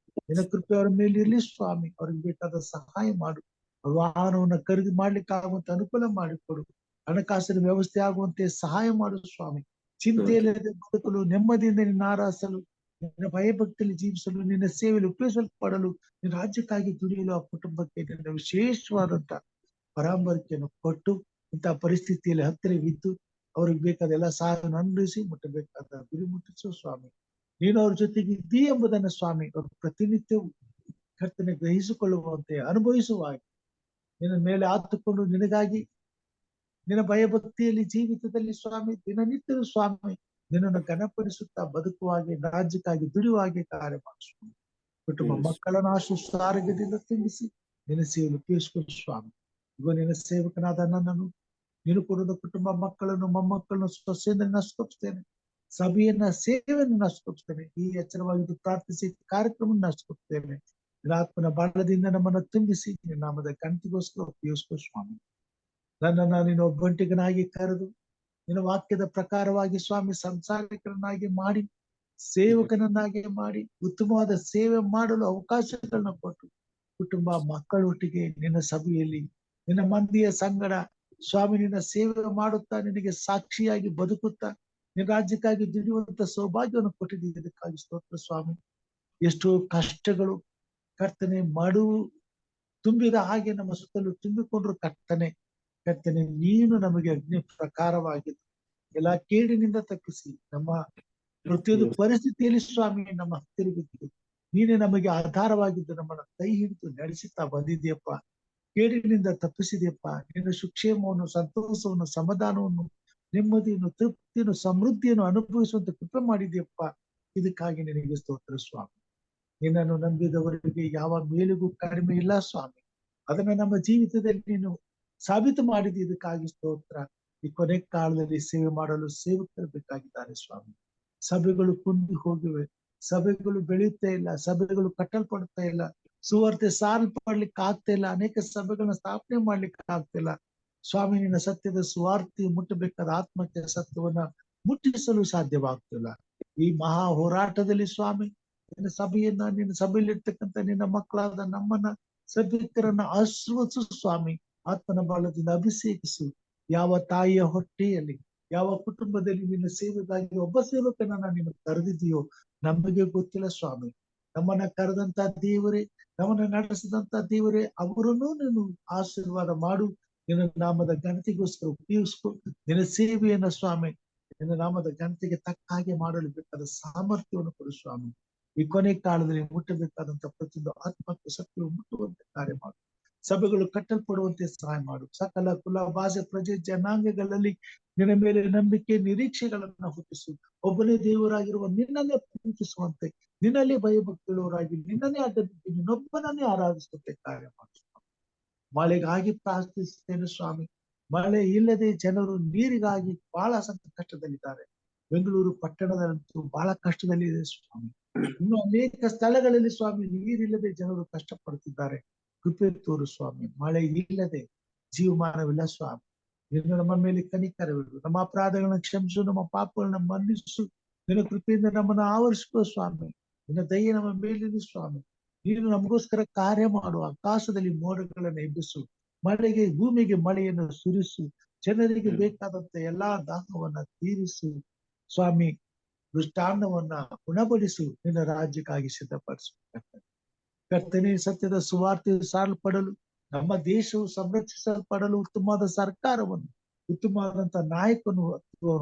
ನಿನ್ನ ಕೃಪೆ ಅವರ ಮೇಲೆ ಇರ್ಲಿ ಸ್ವಾಮಿ. ಅವ್ರಿಗೆ ಬೇಕಾದ ಸಹಾಯ ಮಾಡು. ವಾಹನವನ್ನ ಖರೀದಿ ಮಾಡ್ಲಿಕ್ಕೆ ಆಗುವಂತೆ ಅನುಕೂಲ ಮಾಡಿಕೊಡು. ಹಣಕಾಸಿನ ವ್ಯವಸ್ಥೆ ಆಗುವಂತೆ ಸಹಾಯ ಮಾಡು ಸ್ವಾಮಿ. ಚಿಂತೆಯಿಲ್ಲದೆ ಬದುಕಲು, ನೆಮ್ಮದಿಯಿಂದ ನಿನ್ನ ಆರಾಧಿಸಲು, ನಿನ್ನ ಭಯಭಕ್ತಿಯಲ್ಲಿ ಜೀವಿಸಲು, ನಿನ್ನ ಸೇವೆಯಲ್ಲಿ ಉಪಯೋಗಿಸಲ್ಪಡಲು, ನಿನ್ನ ರಾಜ್ಯಕ್ಕಾಗಿ ದುಡಿಯಲು ಆ ಕುಟುಂಬಕ್ಕೆ ನಿನ್ನ ವಿಶೇಷವಾದಂತ ಪರಾಮರಿಕೆಯನ್ನು ಕೊಟ್ಟು ಇಂತಹ ಪರಿಸ್ಥಿತಿಯಲ್ಲಿ ಹತ್ತಿರವಿದ್ದು ಅವ್ರಿಗೆ ಬೇಕಾದ ಎಲ್ಲ ಸಹಾಯವನ್ನು ಅನುಭವಿಸಿ ಮುಟ್ಟಬೇಕಾದ ಗುರಿ ಮುಟ್ಟಿಸು ಸ್ವಾಮಿ. ನೀನು ಅವ್ರ ಜೊತೆಗೆ ಇದ್ದೀ ಎಂಬುದನ್ನು ಸ್ವಾಮಿ ಅವರು ಪ್ರತಿನಿತ್ಯವೂ ಕರ್ತನೆ ಗ್ರಹಿಸಿಕೊಳ್ಳುವಂತೆ, ಅನುಭವಿಸುವ ಹಾಗೆ ನಿನ್ನ ಮೇಲೆ ಆತುಕೊಂಡು ನಿನಗಾಗಿ ನಿನ್ನ ಭಯಭಕ್ತಿಯಲ್ಲಿ ಜೀವಿತದಲ್ಲಿ ಸ್ವಾಮಿ ದಿನನಿತ್ಯವೂ ಸ್ವಾಮಿ ನಿನ್ನನ್ನು ಘನಪಡಿಸುತ್ತಾ ಬದುಕುವ ಹಾಗೆ, ರಾಜ್ಯಕ್ಕಾಗಿ ದುಡಿಯುವ ಹಾಗೆ ಕಾರ್ಯ ಮಾಡಿಸ್ವಾಮಿ. ಕುಟುಂಬ, ಮಕ್ಕಳನ್ನು ಆಶಿಸ್ತು, ಆರೋಗ್ಯದಿಂದ ತುಂಬಿಸಿ ನಿನ್ನ ಸೇವೆಯಲ್ಲಿ ಉಪಯೋಗಿಸಿಕೊಂಡು ಸ್ವಾಮಿ. ಈಗ ನಿನ್ನ ಸೇವಕನಾದ ನನ್ನನ್ನು, ನೀನು ಕೊಡುವ ಕುಟುಂಬ, ಮಕ್ಕಳನ್ನು, ಮೊಮ್ಮಕ್ಕಳನ್ನು ಸ್ವಸ್ಸೆಯಿಂದ ನಷ್ಟಪಡಿಸ್ತೇನೆ. ಸಭೆಯನ್ನ, ಸೇವೆಯನ್ನು ನಷ್ಟಪಡಿಸ್ತೇನೆ. ಈ ಎಚ್ಚರವಾಗಿದ್ದು ಪ್ರಾರ್ಥಿಸಿ ಕಾರ್ಯಕ್ರಮ ನಷ್ಟಪಡಿಸ್ತೇನೆ. ಆತ್ಮನ ಬಾಳದಿಂದ ನಮ್ಮನ್ನು ತುಂಬಿಸಿ ನಿನ್ನ ನಾಮದ ಘನತೆಗೋಸ್ಕರ ಉಪಯೋಗಿಸ್ಕೋ ಸ್ವಾಮಿ. ನನ್ನನ್ನು ನೀನು ಒಬ್ಬಂಟಿಗನಾಗಿ ಕರೆದು ನಿನ್ನ ವಾಕ್ಯದ ಪ್ರಕಾರವಾಗಿ ಸ್ವಾಮಿ ಸಂಸಾರಿಕರನ್ನಾಗಿ ಮಾಡಿ, ಸೇವಕನನ್ನಾಗಿ ಮಾಡಿ, ಉತ್ತಮವಾದ ಸೇವೆ ಮಾಡಲು ಅವಕಾಶಗಳನ್ನ ಕೊಟ್ಟು ಕುಟುಂಬ, ಮಕ್ಕಳೊಟ್ಟಿಗೆ ನಿನ್ನ ಸಭೆಯಲ್ಲಿ ನಿನ್ನ ಮಂದಿಯ ಸಂಗಡ ಸ್ವಾಮಿ ನಿನ್ನ ಸೇವೆ ಮಾಡುತ್ತಾ ನಿನಗೆ ಸಾಕ್ಷಿಯಾಗಿ ಬದುಕುತ್ತಾ ನಿನ್ನ ರಾಜ್ಯಕ್ಕಾಗಿ ದುಡಿಯುವಂತ ಸೌಭಾಗ್ಯವನ್ನು ಕೊಟ್ಟಿದ್ದೀವಿ. ಇದಕ್ಕಾಗಿ ಸ್ತೋತ್ರ ಸ್ವಾಮಿ. ಎಷ್ಟೋ ಕಷ್ಟಗಳು ಕರ್ತನೆ ಮಡು ತುಂಬಿದ ಹಾಗೆ ನಮ್ಮ ಸುತ್ತಲೂ ತುಂಬಿಕೊಂಡ್ರು ಕರ್ತನೆ ನೀನು ನಮಗೆ ಅಗ್ನಿ ಪ್ರಕಾರವಾಗಿದ್ದು ಎಲ್ಲಾ ಕೇಡಿನಿಂದ ತಪ್ಪಿಸಿ ನಮ್ಮ ಪ್ರತಿಯೊಂದು ಪರಿಸ್ಥಿತಿಯಲ್ಲಿ ಸ್ವಾಮಿ ನಮ್ಮ ಹತ್ತಿರವಿದ್ದು ನೀನೇ ನಮಗೆ ಆಧಾರವಾಗಿದ್ದು ನಮ್ಮನ್ನ ಕೈ ಹಿಡಿದು ನಡೆಸುತ್ತಾ ಬಂದಿದ್ಯಪ್ಪ. ಕೇಡಿನಿಂದ ತಪ್ಪಿಸಿದೆಯಪ್ಪ. ನಿನ್ನ ಸುಕ್ಷೇಮವನ್ನು, ಸಂತೋಷವನ್ನು, ಸಮಾಧಾನವನ್ನು, ನೆಮ್ಮದಿಯನ್ನು, ತೃಪ್ತಿಯನ್ನು, ಸಮೃದ್ಧಿಯನ್ನು ಅನುಭವಿಸುವಂತ ಕೃಪೆ ಮಾಡಿದ್ಯಪ್ಪ. ಇದಕ್ಕಾಗಿ ನಿನಗೆ ಸ್ತೋತ್ರ ಸ್ವಾಮಿ. ನಿನ್ನನ್ನು ನಂಬಿದವರಿಗೆ ಯಾವ ಮೇಲಿಗೂ ಕಡಿಮೆ ಇಲ್ಲ ಸ್ವಾಮಿ. ಅದನ್ನ ನಮ್ಮ ಜೀವಿತದಲ್ಲಿ ನೀನು ಸಾಬೀತು ಮಾಡಿದ. ಇದಕ್ಕಾಗಿ ಸ್ತೋತ್ರ. ಈ ಕೊನೆ ಕಾಲದಲ್ಲಿ ಸೇವೆ ಮಾಡಲು ಸೇವಕರು ಬೇಕಾಗಿದ್ದಾರೆ ಸ್ವಾಮಿ. ಸಭೆಗಳು ಕುಂದಿ ಹೋಗಿವೆ, ಸಭೆಗಳು ಬೆಳೆಯುತ್ತಾ ಇಲ್ಲ, ಸಭೆಗಳು ಕಟ್ಟಲ್ಪಡ್ತಾ ಇಲ್ಲ, ಸುವಾರ್ತೆ ಸಾರಲ್ಪಡ್ಲಿಕ್ಕೆ ಆಗ್ತಾ ಇಲ್ಲ, ಅನೇಕ ಸಭೆಗಳನ್ನ ಸ್ಥಾಪನೆ ಮಾಡ್ಲಿಕ್ಕೆ ಆಗ್ತಿಲ್ಲ ಸ್ವಾಮಿ. ನಿನ್ನ ಸತ್ಯದ ಸುವಾರ್ತೆ ಮುಟ್ಟಬೇಕಾದ ಆತ್ಮಕ್ಕೆ ಸತ್ಯವನ್ನ ಮುಟ್ಟಿಸಲು ಸಾಧ್ಯವಾಗ್ತಿಲ್ಲ. ಈ ಮಹಾ ಹೋರಾಟದಲ್ಲಿ ಸ್ವಾಮಿ ನಿನ್ನ ಸಭೆಯನ್ನ, ನಿನ್ನ ಸಭೆಯಲ್ಲಿರ್ತಕ್ಕಂಥ ನಿನ್ನ ಮಕ್ಕಳಾದ ನಮ್ಮನ್ನ ಸಭಿಕರನ್ನ ಆಶೀರ್ವದಿಸು ಸ್ವಾಮಿ. ಆತ್ಮನ ಬಲದಿಂದ ಅಭಿಷೇಕಿಸು. ಯಾವ ತಾಯಿಯ ಹೊಟ್ಟೆಯಲ್ಲಿ, ಯಾವ ಕುಟುಂಬದಲ್ಲಿ ನಿನ್ನ ಸೇವೆಗಾಗಿ ಒಬ್ಬ ಸೇವಕನನ್ನ ನೀನು ಕರೆದಿದೆಯೋ ನಮಗೆ ಗೊತ್ತಿಲ್ಲ ಸ್ವಾಮಿ. ನಮ್ಮನ್ನ ಕರೆದಂತ ದೇವರೇ, ನಮ್ಮನ್ನ ನಡೆಸಿದಂತ ದೇವರೇ, ಅವರನ್ನು ನೀನು ಆಶೀರ್ವಾದ ಮಾಡು. ನಿನ್ನ ನಾಮದ ಘನತೆಗೋಸ್ಕರ ಉಪಯೋಗಿಸ್ಕೊ. ನಿನ್ನ ಸೇವೆಯನ್ನ ಸ್ವಾಮಿ ನಿನ್ನ ನಾಮದ ಘನತೆಗೆ ತಕ್ಕ ಹಾಗೆ ಮಾಡಲು ಬೇಕಾದ ಸಾಮರ್ಥ್ಯವನ್ನು ಕೊಡು ಸ್ವಾಮಿ. ಈ ಕೊನೆ ಕಾಲದಲ್ಲಿ ಮುಟ್ಟಬೇಕಾದಂತ ಪ್ರತಿಯೊಂದು ಆತ್ಮಕ್ಕೆ ಸತ್ಯವು ಮುಟ್ಟುವಂತೆ ಕಾರ್ಯ ಮಾಡು. ಸಭೆಗಳು ಕಟ್ಟಲ್ಪಡುವಂತೆ ಸಹಾಯ ಮಾಡು. ಸಕಲ ಕುಲ ಭಾಷೆ ಪ್ರಜೆ ಜನಾಂಗಗಳಲ್ಲಿ ನಿನ್ನ ಮೇಲೆ ನಂಬಿಕೆ ನಿರೀಕ್ಷೆಗಳನ್ನ ಹುಟ್ಟಿಸು. ಒಬ್ಬನೇ ದೇವರಾಗಿರುವ ನಿನ್ನನ್ನೇ ಪ್ರೀತಿಸುವಂತೆ, ನಿನ್ನಲ್ಲೇ ಭಯಭಕ್ತಿಯುಳ್ಳವರಾಗಿ ನಿನ್ನನ್ನೇ ಅಡ್ಡಬಿಟ್ಟು ನಿನ್ನೊಬ್ಬನನ್ನೇ ಆರಾಧಿಸುವಂತೆ ಕಾರ್ಯ ಮಾಡು. ಮಳೆಗಾಗಿ ಪ್ರಾರ್ಥಿಸುತ್ತೇನೆ ಸ್ವಾಮಿ. ಮಳೆ ಇಲ್ಲದೆ ಜನರು ನೀರಿಗಾಗಿ ಬಹಳ ಕಷ್ಟದಲ್ಲಿದ್ದಾರೆ. ಬೆಂಗಳೂರು ಪಟ್ಟಣದಂತೂ ಬಹಳ ಕಷ್ಟದಲ್ಲಿದೆ ಸ್ವಾಮಿ. ಇನ್ನು ಅನೇಕ ಸ್ಥಳಗಳಲ್ಲಿ ಸ್ವಾಮಿ ನೀರಿಲ್ಲದೆ ಜನರು ಕಷ್ಟಪಡುತ್ತಿದ್ದಾರೆ. ಕೃಪೆ ತೋರು ಸ್ವಾಮಿ. ಮಳೆ ಇಲ್ಲದೆ ಜೀವಮಾನವಿಲ್ಲ ಸ್ವಾಮಿ. ನಿನ್ನ ನಮ್ಮ ಮೇಲೆ ಕನಿಕರವಿಡು. ನಮ್ಮ ಅಪರಾಧಗಳನ್ನ ಕ್ಷಮಿಸು, ನಮ್ಮ ಪಾಪಗಳನ್ನ ಮನ್ನಿಸು. ನಿನ್ನ ಕೃಪೆಯಿಂದ ನಮ್ಮನ್ನು ಆವರಿಸಿಕೋ ಸ್ವಾಮಿ. ನಿನ್ನ ದಯೆ ನಮ್ಮ ಮೇಲಿನ ಸ್ವಾಮಿ. ನೀನು ನಮಗೋಸ್ಕರ ಕಾರ್ಯ ಮಾಡು. ಆಕಾಶದಲ್ಲಿ ಮೋಡಗಳನ್ನು ಎಬ್ಬಿಸು. ಮಳೆಗೆ ಭೂಮಿಗೆ ಮಳೆಯನ್ನು ಸುರಿಸು. ಜನರಿಗೆ ಬೇಕಾದಂತ ಎಲ್ಲಾ ದಾಹವನ್ನ ತೀರಿಸು ಸ್ವಾಮಿ. ದೃಷ್ಟಾನ್ನವನ್ನ ಗುಣಪಡಿಸು. ನಿನ್ನ ರಾಜ್ಯಕ್ಕಾಗಿ ಸಿದ್ಧಪಡಿಸು ಕರ್ತನೇ. ಸತ್ಯದ ಸುವಾರ್ತೆಯು ಸಾರಲ್ಪಡಲು, ನಮ್ಮ ದೇಶವು ಸಂರಕ್ಷಿಸಲ್ಪಡಲು ಉತ್ತಮವಾದ ಸರ್ಕಾರವನ್ನು, ಉತ್ತಮವಾದಂತ ನಾಯಕನು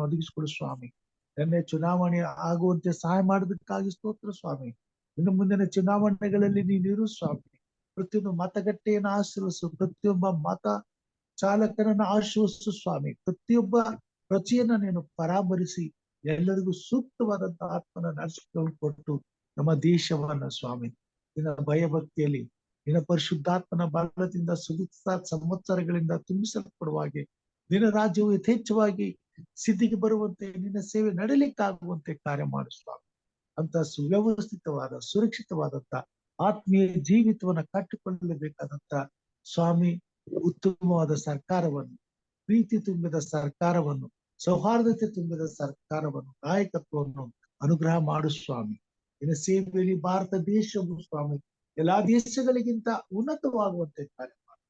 ಒದಗಿಸಿಕೊಡು ಸ್ವಾಮಿ. ನಿನ್ನೆ ಚುನಾವಣೆ ಆಗುವಂತೆ ಸಹಾಯ ಮಾಡೋದಕ್ಕಾಗಿ ಸ್ತೋತ್ರ ಸ್ವಾಮಿ. ಇನ್ನು ಮುಂದಿನ ಚುನಾವಣೆಗಳಲ್ಲಿ ನೀನಿರು ಸ್ವಾಮಿ. ಪ್ರತಿಯೊಂದು ಮತಗಟ್ಟೆಯನ್ನು ಆಶೀರ್ವಸು. ಪ್ರತಿಯೊಬ್ಬ ಮತ ಚಾಲಕನನ್ನ ಆಶೀರ್ವಸು ಸ್ವಾಮಿ. ಪ್ರತಿಯೊಬ್ಬ ಪ್ರಜೆಯನ್ನ ನೀನು ಪರಾಮರಿಸಿ ಎಲ್ಲರಿಗೂ ಸೂಕ್ತವಾದಂತ ಆತ್ಮನ ನಡೆಸಿಕೊಂಡು ಕೊಟ್ಟು ನಮ್ಮ ದೇಶವನ್ನ ಸ್ವಾಮಿ ನಿನ್ನ ಭಯಭಕ್ತಿಯಲ್ಲಿ, ನಿನ್ನ ಪರಿಶುದ್ಧಾತ್ಮನ ಬಲದಿಂದ ಸುಭಿಕ್ಷ ಸಂವತ್ಸರಗಳಿಂದ ತುಂಬಿಸಲ್ಪಡುವ ಹಾಗೆ ನಿನ್ನ ರಾಜ್ಯವು ಯಥೇಚ್ಛವಾಗಿ ಸಿದ್ಧಿಗೆ ಬರುವಂತೆ, ನಿನ್ನ ಸೇವೆ ನಡೀಲಿಕ್ಕಾಗುವಂತೆ ಕಾರ್ಯ ಮಾಡು ಸ್ವಾಮಿ. ಅಂತ ಸುವ್ಯವಸ್ಥಿತವಾದ ಸುರಕ್ಷಿತವಾದಂತ ಆತ್ಮೀಯ ಜೀವಿತವನ್ನ ಕಟ್ಟಿಕೊಳ್ಳಬೇಕಾದಂತ ಸ್ವಾಮಿ ಉತ್ತಮವಾದ ಸರ್ಕಾರವನ್ನು, ಪ್ರೀತಿ ತುಂಬಿದ ಸರ್ಕಾರವನ್ನು, ಸೌಹಾರ್ದತೆ ತುಂಬಿದ ಸರ್ಕಾರವನ್ನು, ನಾಯಕತ್ವವನ್ನು ಅನುಗ್ರಹ ಮಾಡು ಸ್ವಾಮಿ. ನಿನ್ನ ಸೇವೆಯಲ್ಲಿ ಭಾರತ ದೇಶವು ಸ್ವಾಮಿ ಎಲ್ಲಾ ದೇಶಗಳಿಗಿಂತ ಉನ್ನತವಾಗುವಂತೆ ಕಾರ್ಯ ಮಾಡು.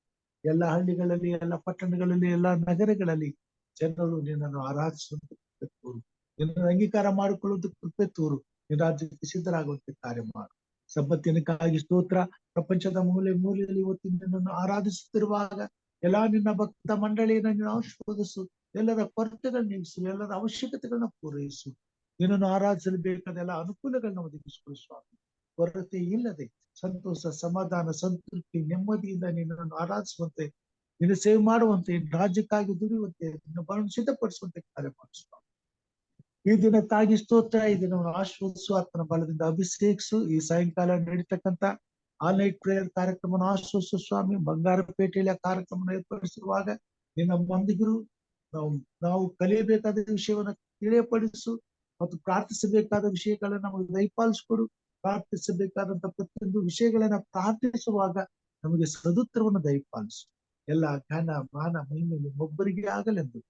ಎಲ್ಲ ಹಳ್ಳಿಗಳಲ್ಲಿ, ಎಲ್ಲ ಪಟ್ಟಣಗಳಲ್ಲಿ, ಎಲ್ಲ ನಗರಗಳಲ್ಲಿ ಜನರು ನಿನ್ನನ್ನು ಆರಾಧಿಸುವಂತೆ ಕೃಪೆ ತೋರು. ನಿನ್ನನ್ನು ಅಂಗೀಕಾರ ಮಾಡಿಕೊಳ್ಳುವಂತೆ ಕೃಪೆ ತೋರು. ನಿನ್ನ ರಾಜ್ಯಕ್ಕೆ ಸಿದ್ಧರಾಗುವಂತೆ ಕಾರ್ಯ ಮಾಡು. ಸಬ್ಬತ್ತಿನಕ್ಕಾಗಿ ಸ್ತೋತ್ರ. ಪ್ರಪಂಚದ ಮೂಲೆ ಮೂಲೆಯಲ್ಲಿ ಇವತ್ತು ನಿನ್ನನ್ನು ಆರಾಧಿಸುತ್ತಿರುವಾಗ ಎಲ್ಲಾ ನಿನ್ನ ಭಕ್ತ ಮಂಡಳಿಯನ್ನ ನೀನು ಆಶೀರ್ವದಿಸು. ಎಲ್ಲರ ಕೊರತೆಗಳನ್ನ ನೀಗಿಸು. ಎಲ್ಲರ ಅವಶ್ಯಕತೆಗಳನ್ನ ಪೂರೈಸು. ನಿನ್ನನ್ನು ಆರಾಧಿಸಲು ಬೇಕಾದ ಎಲ್ಲ ಅನುಕೂಲಗಳನ್ನ ಒದಗಿಸಿಕೊಡು ಸ್ವಾಮಿ. ಕೊರತೆ ಇಲ್ಲದೆ ಸಂತೋಷ, ಸಮಾಧಾನ, ಸಂತೃಪ್ತಿ, ನೆಮ್ಮದಿಯಿಂದ ನಿನ್ನನ್ನು ಆರಾಧಿಸುವಂತೆ, ನಿನ್ನ ಸೇವೆ ಮಾಡುವಂತೆ, ರಾಜ್ಯಕ್ಕಾಗಿ ದುಡಿಯುವಂತೆ, ನಿನ್ನ ಬಲವನ್ನು ಸಿದ್ಧಪಡಿಸುವಂತೆ ಕಾರ್ಯ ಮಾಡು ಸ್ವಾಮಿ. ಈ ದಿನಕ್ಕಾಗಿ ಸ್ತೋತ್ರ. ಈ ದಿನವನ್ನು ಆಶೀರ್ವದಿಸು. ಆತ್ಮನ ಬಲದಿಂದ ಅಭಿಷೇಕಿಸು. ಈ ಸಾಯಂಕಾಲ ನಡೀತಕ್ಕಂತ ಆಲ್ ನೈಟ್ ಪ್ರೇಯರ್ ಕಾರ್ಯಕ್ರಮವನ್ನು ಆಶೀರ್ವದಿಸು ಸ್ವಾಮಿ. ಬಂಗಾರಪೇಟೆಯಲ್ಲಿ ಆ ಕಾರ್ಯಕ್ರಮ ಏರ್ಪಡಿಸಿರುವಾಗ ನಿನ್ನ ಮಂದಿಗರು ನಾವು ಕಲಿಯಬೇಕಾದ ವಿಷಯವನ್ನ ತಿಳಿಯಪಡಿಸು ಮತ್ತು ಪ್ರಾರ್ಥಿಸಬೇಕಾದ ವಿಷಯಗಳನ್ನ ನಮಗೆ ದಯಪಾಲಿಸಿಕೊಡು. ಪ್ರಾರ್ಥಿಸಬೇಕಾದಂತ ಪ್ರತಿಯೊಂದು ವಿಷಯಗಳನ್ನ ಪ್ರಾರ್ಥಿಸುವಾಗ ನಮಗೆ ಸದುತ್ತರವನ್ನು ದಯಪಾಲಿಸು. ಎಲ್ಲ ಘನ ಮಾನ ಮಹಿಮೆ ನಿಮ್ಮೊಬ್ಬರಿಗೆ ಆಗಲೆಂದು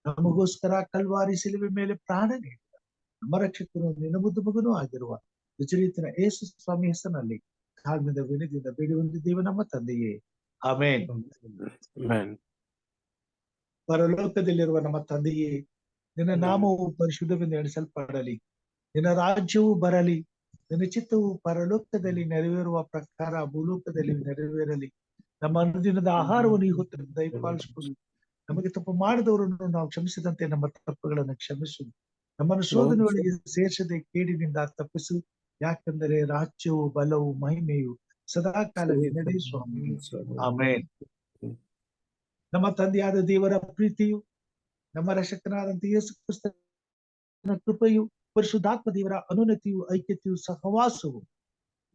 ನಮಗೋಸ್ಕರ ಕಲ್ವಾರಿ ಶಿಲುಬೆ ಮೇಲೆ ಪ್ರಾಣ ನೀಡಿದ ನಮ್ಮ ರಕ್ಷಕನು ನಿನ್ನ ಮುದ್ದು ಮಗನೂ ಆಗಿರುವ ವಿಚಲಿತನ ಯೇಸು ಸ್ವಾಮಿ ಹೆಸರಿನಲ್ಲಿ ತಾಳ್ಮೆಯಿಂದ ವಿನಯದಿಂದ ಬೇಡಿ ಹೊಂದಿದ್ದೇವೆ ನಮ್ಮ ತಂದೆಯೇ, ಆಮೇನ್. ಪರಲೋಕದಲ್ಲಿರುವ ನಮ್ಮ ತಂದೆಯೇ, ನಿನ್ನ ನಾಮವು ಪರಿಶುದ್ಧವೆಂದು ಎಣಿಸಲ್ಪಡಲಿ. ನಿನ್ನ ರಾಜ್ಯವು ಬರಲಿ. ನಿನ್ನ ಚಿತ್ತವು ಪರಲೋಕದಲ್ಲಿ ನೆರವೇರುವ ಪ್ರಕಾರ ಭೂಲೋಕದಲ್ಲಿ ನೆರವೇರಲಿ. ನಮ್ಮ ಅನುದಿನದ ಆಹಾರವನ್ನು ಈ ಹೊತ್ತು ದಯಪಾಲಿಸಿಕೊಂಡು ನಮಗೆ ತಪ್ಪು ಮಾಡಿದವರನ್ನು ನಾವು ಕ್ಷಮಿಸಿದಂತೆ ನಮ್ಮ ತಪ್ಪುಗಳನ್ನು ಕ್ಷಮಿಸು. ನಮ್ಮನ್ನು ಶೋಧನೆಯೊಳಗೆ ಸೇರಿಸದೆ ಕೇಡಿನಿಂದ ತಪ್ಪಿಸು. ಯಾಕೆಂದರೆ ರಾಜ್ಯವು, ಬಲವು, ಮಹಿಮೆಯು ಸದಾಕಾಲ ನಿನ್ನದೇ ಸ್ವಾಮಿ, ಆಮೇನ್. ನಮ್ಮ ತಂದೆಯಾದ ದೇವರ ಪ್ರೀತಿಯು, ನಮ್ಮ ರಕ್ಷಕನಾದಂತ ಯೇಸು ಕ್ರಿಸ್ತನ ಕೃಪೆಯು, ಪರಿಶುದ್ಧಾತ್ಮ ದೇವರ ಅನುನ್ನತಿಯು, ಐಕ್ಯತೆಯು, ಸಹವಾಸವು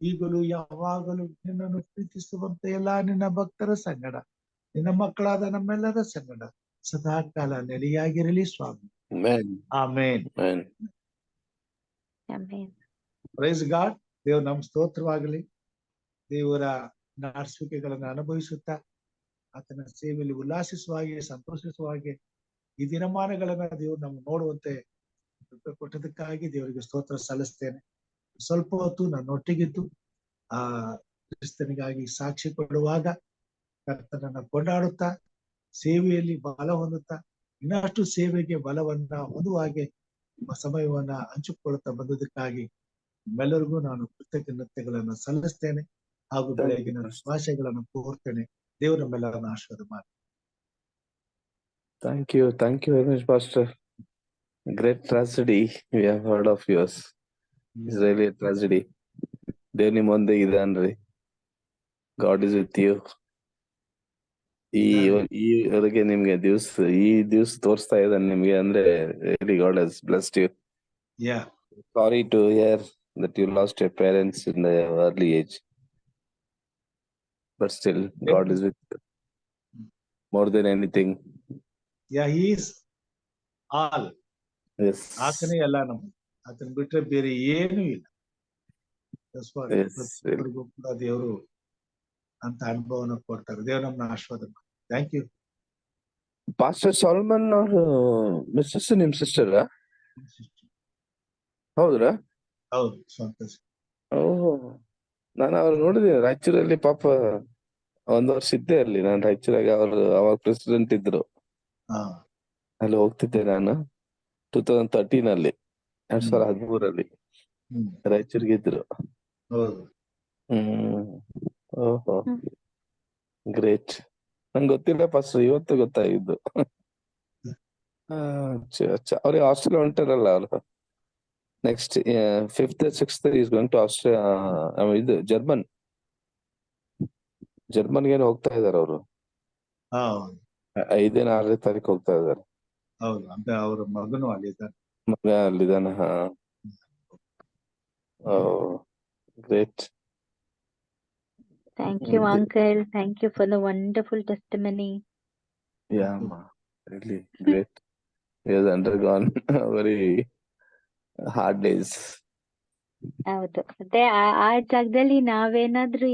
ಈಗಲೂ ಯಾವಾಗಲೂ ನಿನ್ನನ್ನು ಪ್ರೀತಿಸುವಂತ ಎಲ್ಲಾ ನಿನ್ನ ಭಕ್ತರ ಸಂಗಡ, ನಿನ್ನ ಮಕ್ಕಳಾದ ನಮ್ಮೆಲ್ಲರ ಸಂಗಡ ಸದಾಕಾಲ ನೆಲೆಯಾಗಿರಲಿ ಸ್ವಾಮಿ, ಆಮೇನ್. Praise God. ದೇವ್ರ ನಮ್ ಸ್ತೋತ್ರವಾಗಲಿ. ದೇವರ ನಾಡಿಸುವಿಕೆಗಳನ್ನು ಅನುಭವಿಸುತ್ತಾ ಆತನ ಸೇವೆಯಲ್ಲಿ ಉಲ್ಲಾಸಿಸುವ ಹಾಗೆ, ಸಂತೋಷಿಸುವ ಹಾಗೆ ಈ ದಿನಮಾನಗಳನ್ನ ದೇವ್ರು ನಮ್ಗೆ ನೋಡುವಂತೆ ಕೊಟ್ಟದಕ್ಕಾಗಿ ದೇವರಿಗೆ ಸ್ತೋತ್ರ ಸಲ್ಲಿಸ್ತೇನೆ. ಸ್ವಲ್ಪ ಹೊತ್ತು ನನ್ನೊಟ್ಟಿಗಿದ್ದು ಕ್ರಿಸ್ತನಿಗಾಗಿ ಸಾಕ್ಷಿ ಕೊಡುವಾಗ ಕರ್ತನನ್ನ ಕೊಂಡಾಡುತ್ತಾ ಸೇವೆಯಲ್ಲಿ ಬಲ ಹೊಂದುತ್ತಾ ಇನ್ನಷ್ಟು ಸೇವೆಗೆ ಬಲವನ್ನ ಹೊಂದುವ ಹಾಗೆ ಸಮಯವನ್ನ ಹಂಚಿಕೊಳ್ಳುತ್ತಾ ಬಂದದಕ್ಕಾಗಿ ನಿಮ್ಮೆಲ್ಲರಿಗೂ ನಾನು ಕೃತಜ್ಞತೆಗಳನ್ನು ಸಲ್ಲಿಸ್ತೇನೆ ಹಾಗೂ ಬೆಳಗಿನ ಶುಭಾಶಯಗಳನ್ನು ಕೋರ್ತೇನೆ. ದೇವರು ನಮ್ಮೆಲ್ಲರನ್ನ ಆಶೀರ್ವಾದ ಮಾಡಿ. Thank you very much, Pastor. Great tragedy we have heard of yours. It's really a tragedy. ದೇವ್ರ ನಿಮ್ಮ ಮುಂದೆ ಇದಾನ್ರಿ. God is with you. ಈವರೆಗೆ ನಿಮ್ಗೆ ಈ ದಿವಸ ತೋರಿಸ್ತಾ ಇದ್ದಾನೆ ನಿಮ್ಗೆ ಅಂದ್ರೆ really God has blessed you. Yeah. Sorry to hear that you lost your parents in the early age. But still, God is with you. More than anything. Yeah, he is all. Yes. ಆತನೇ ಎಲ್ಲ ನಮ್ಗೆ. ಆತನ ಬಿಟ್ರೆ ಬೇರೆ ಏನೂ ಇಲ್ಲ. ಪ್ರತಿಯೊಬ್ಬರಿಗೂ ಕೂಡ ದೇವರು ಅಂತ ಅನುಭವನ ಕೊಡ್ತಾರೆ. ದೇವರು ನಮ್ಮನ್ನ ಆಶೀರ್ವಾದ ಮಾಡಿ. Thank you. ಪಾಸ್ಟರ್ ಸಾಲ್ಮನ್ ಅವರು ಮಿಸ್ಸಸ್ ನಿಮ್ ಸಿಸ್ಟರ್ ಹೌದ್ರಾ? ಹೌದು, ಸಂತೋಷ. ಓಹೋ, ನಾನು ಅವ್ರು ನೋಡಿದೆ ರಾಯಚೂರಲ್ಲಿ. ಪಾಪ 1 ವರ್ಷ ಇದ್ದೆ ಅಲ್ಲಿ ನಾನು ರಾಯಚೂರಾಗ. ಅವರು ಅವಾಗ ಪ್ರೆಸಿಡೆಂಟ್ ಇದ್ರು. ಅಲ್ಲಿ ಹೋಗ್ತಿದ್ದೆ ನಾನು 2013 ಅಲ್ಲಿ 2013 ರಾಯಚೂರಿಗೆ ಇದ್ರು. ಓಹೋ, ಗ್ರೇಟ್. ನಂಗೆ ಗೊತ್ತಿಲ್ಲ ಪಾಸ್ಟರ್, ಇವತ್ತು ಗೊತ್ತಾಗಿದ್ದು. ಅವ್ರಿಗೆ ಆಸ್ಟ್ರೇಲಿಯಾ ಹೊಂಟಾರಲ್ಲ ಅವ್ರು. Next 5th 6th is going to Australia. ಇದು ಜರ್ಮನ್ಗೆ ಹೋಗ್ತಾ ಇದಾರೆ ಅವರು. 5ನೇ 6ನೇ ತಾರೀಕು ಹೋಗ್ತಾ ಇದಾರೆ. ಹೌದು, ಅಂತ ಅವ್ರ ಮಗನು ಅಲ್ಲಿದ್ದಾನೆ. ಮಗ ಅಲ್ಲಿದ್ದಾನೆ. ಹಾ, great. Thank you, Uncle. Thank you for the wonderful testimony. Yeah, ma. Really great. He has undergone very hard days. ಹೌದು, ಮತ್ತೆ ಆ ಜಾಗದಲ್ಲಿ ನಾವೇನಾದ್ರೂ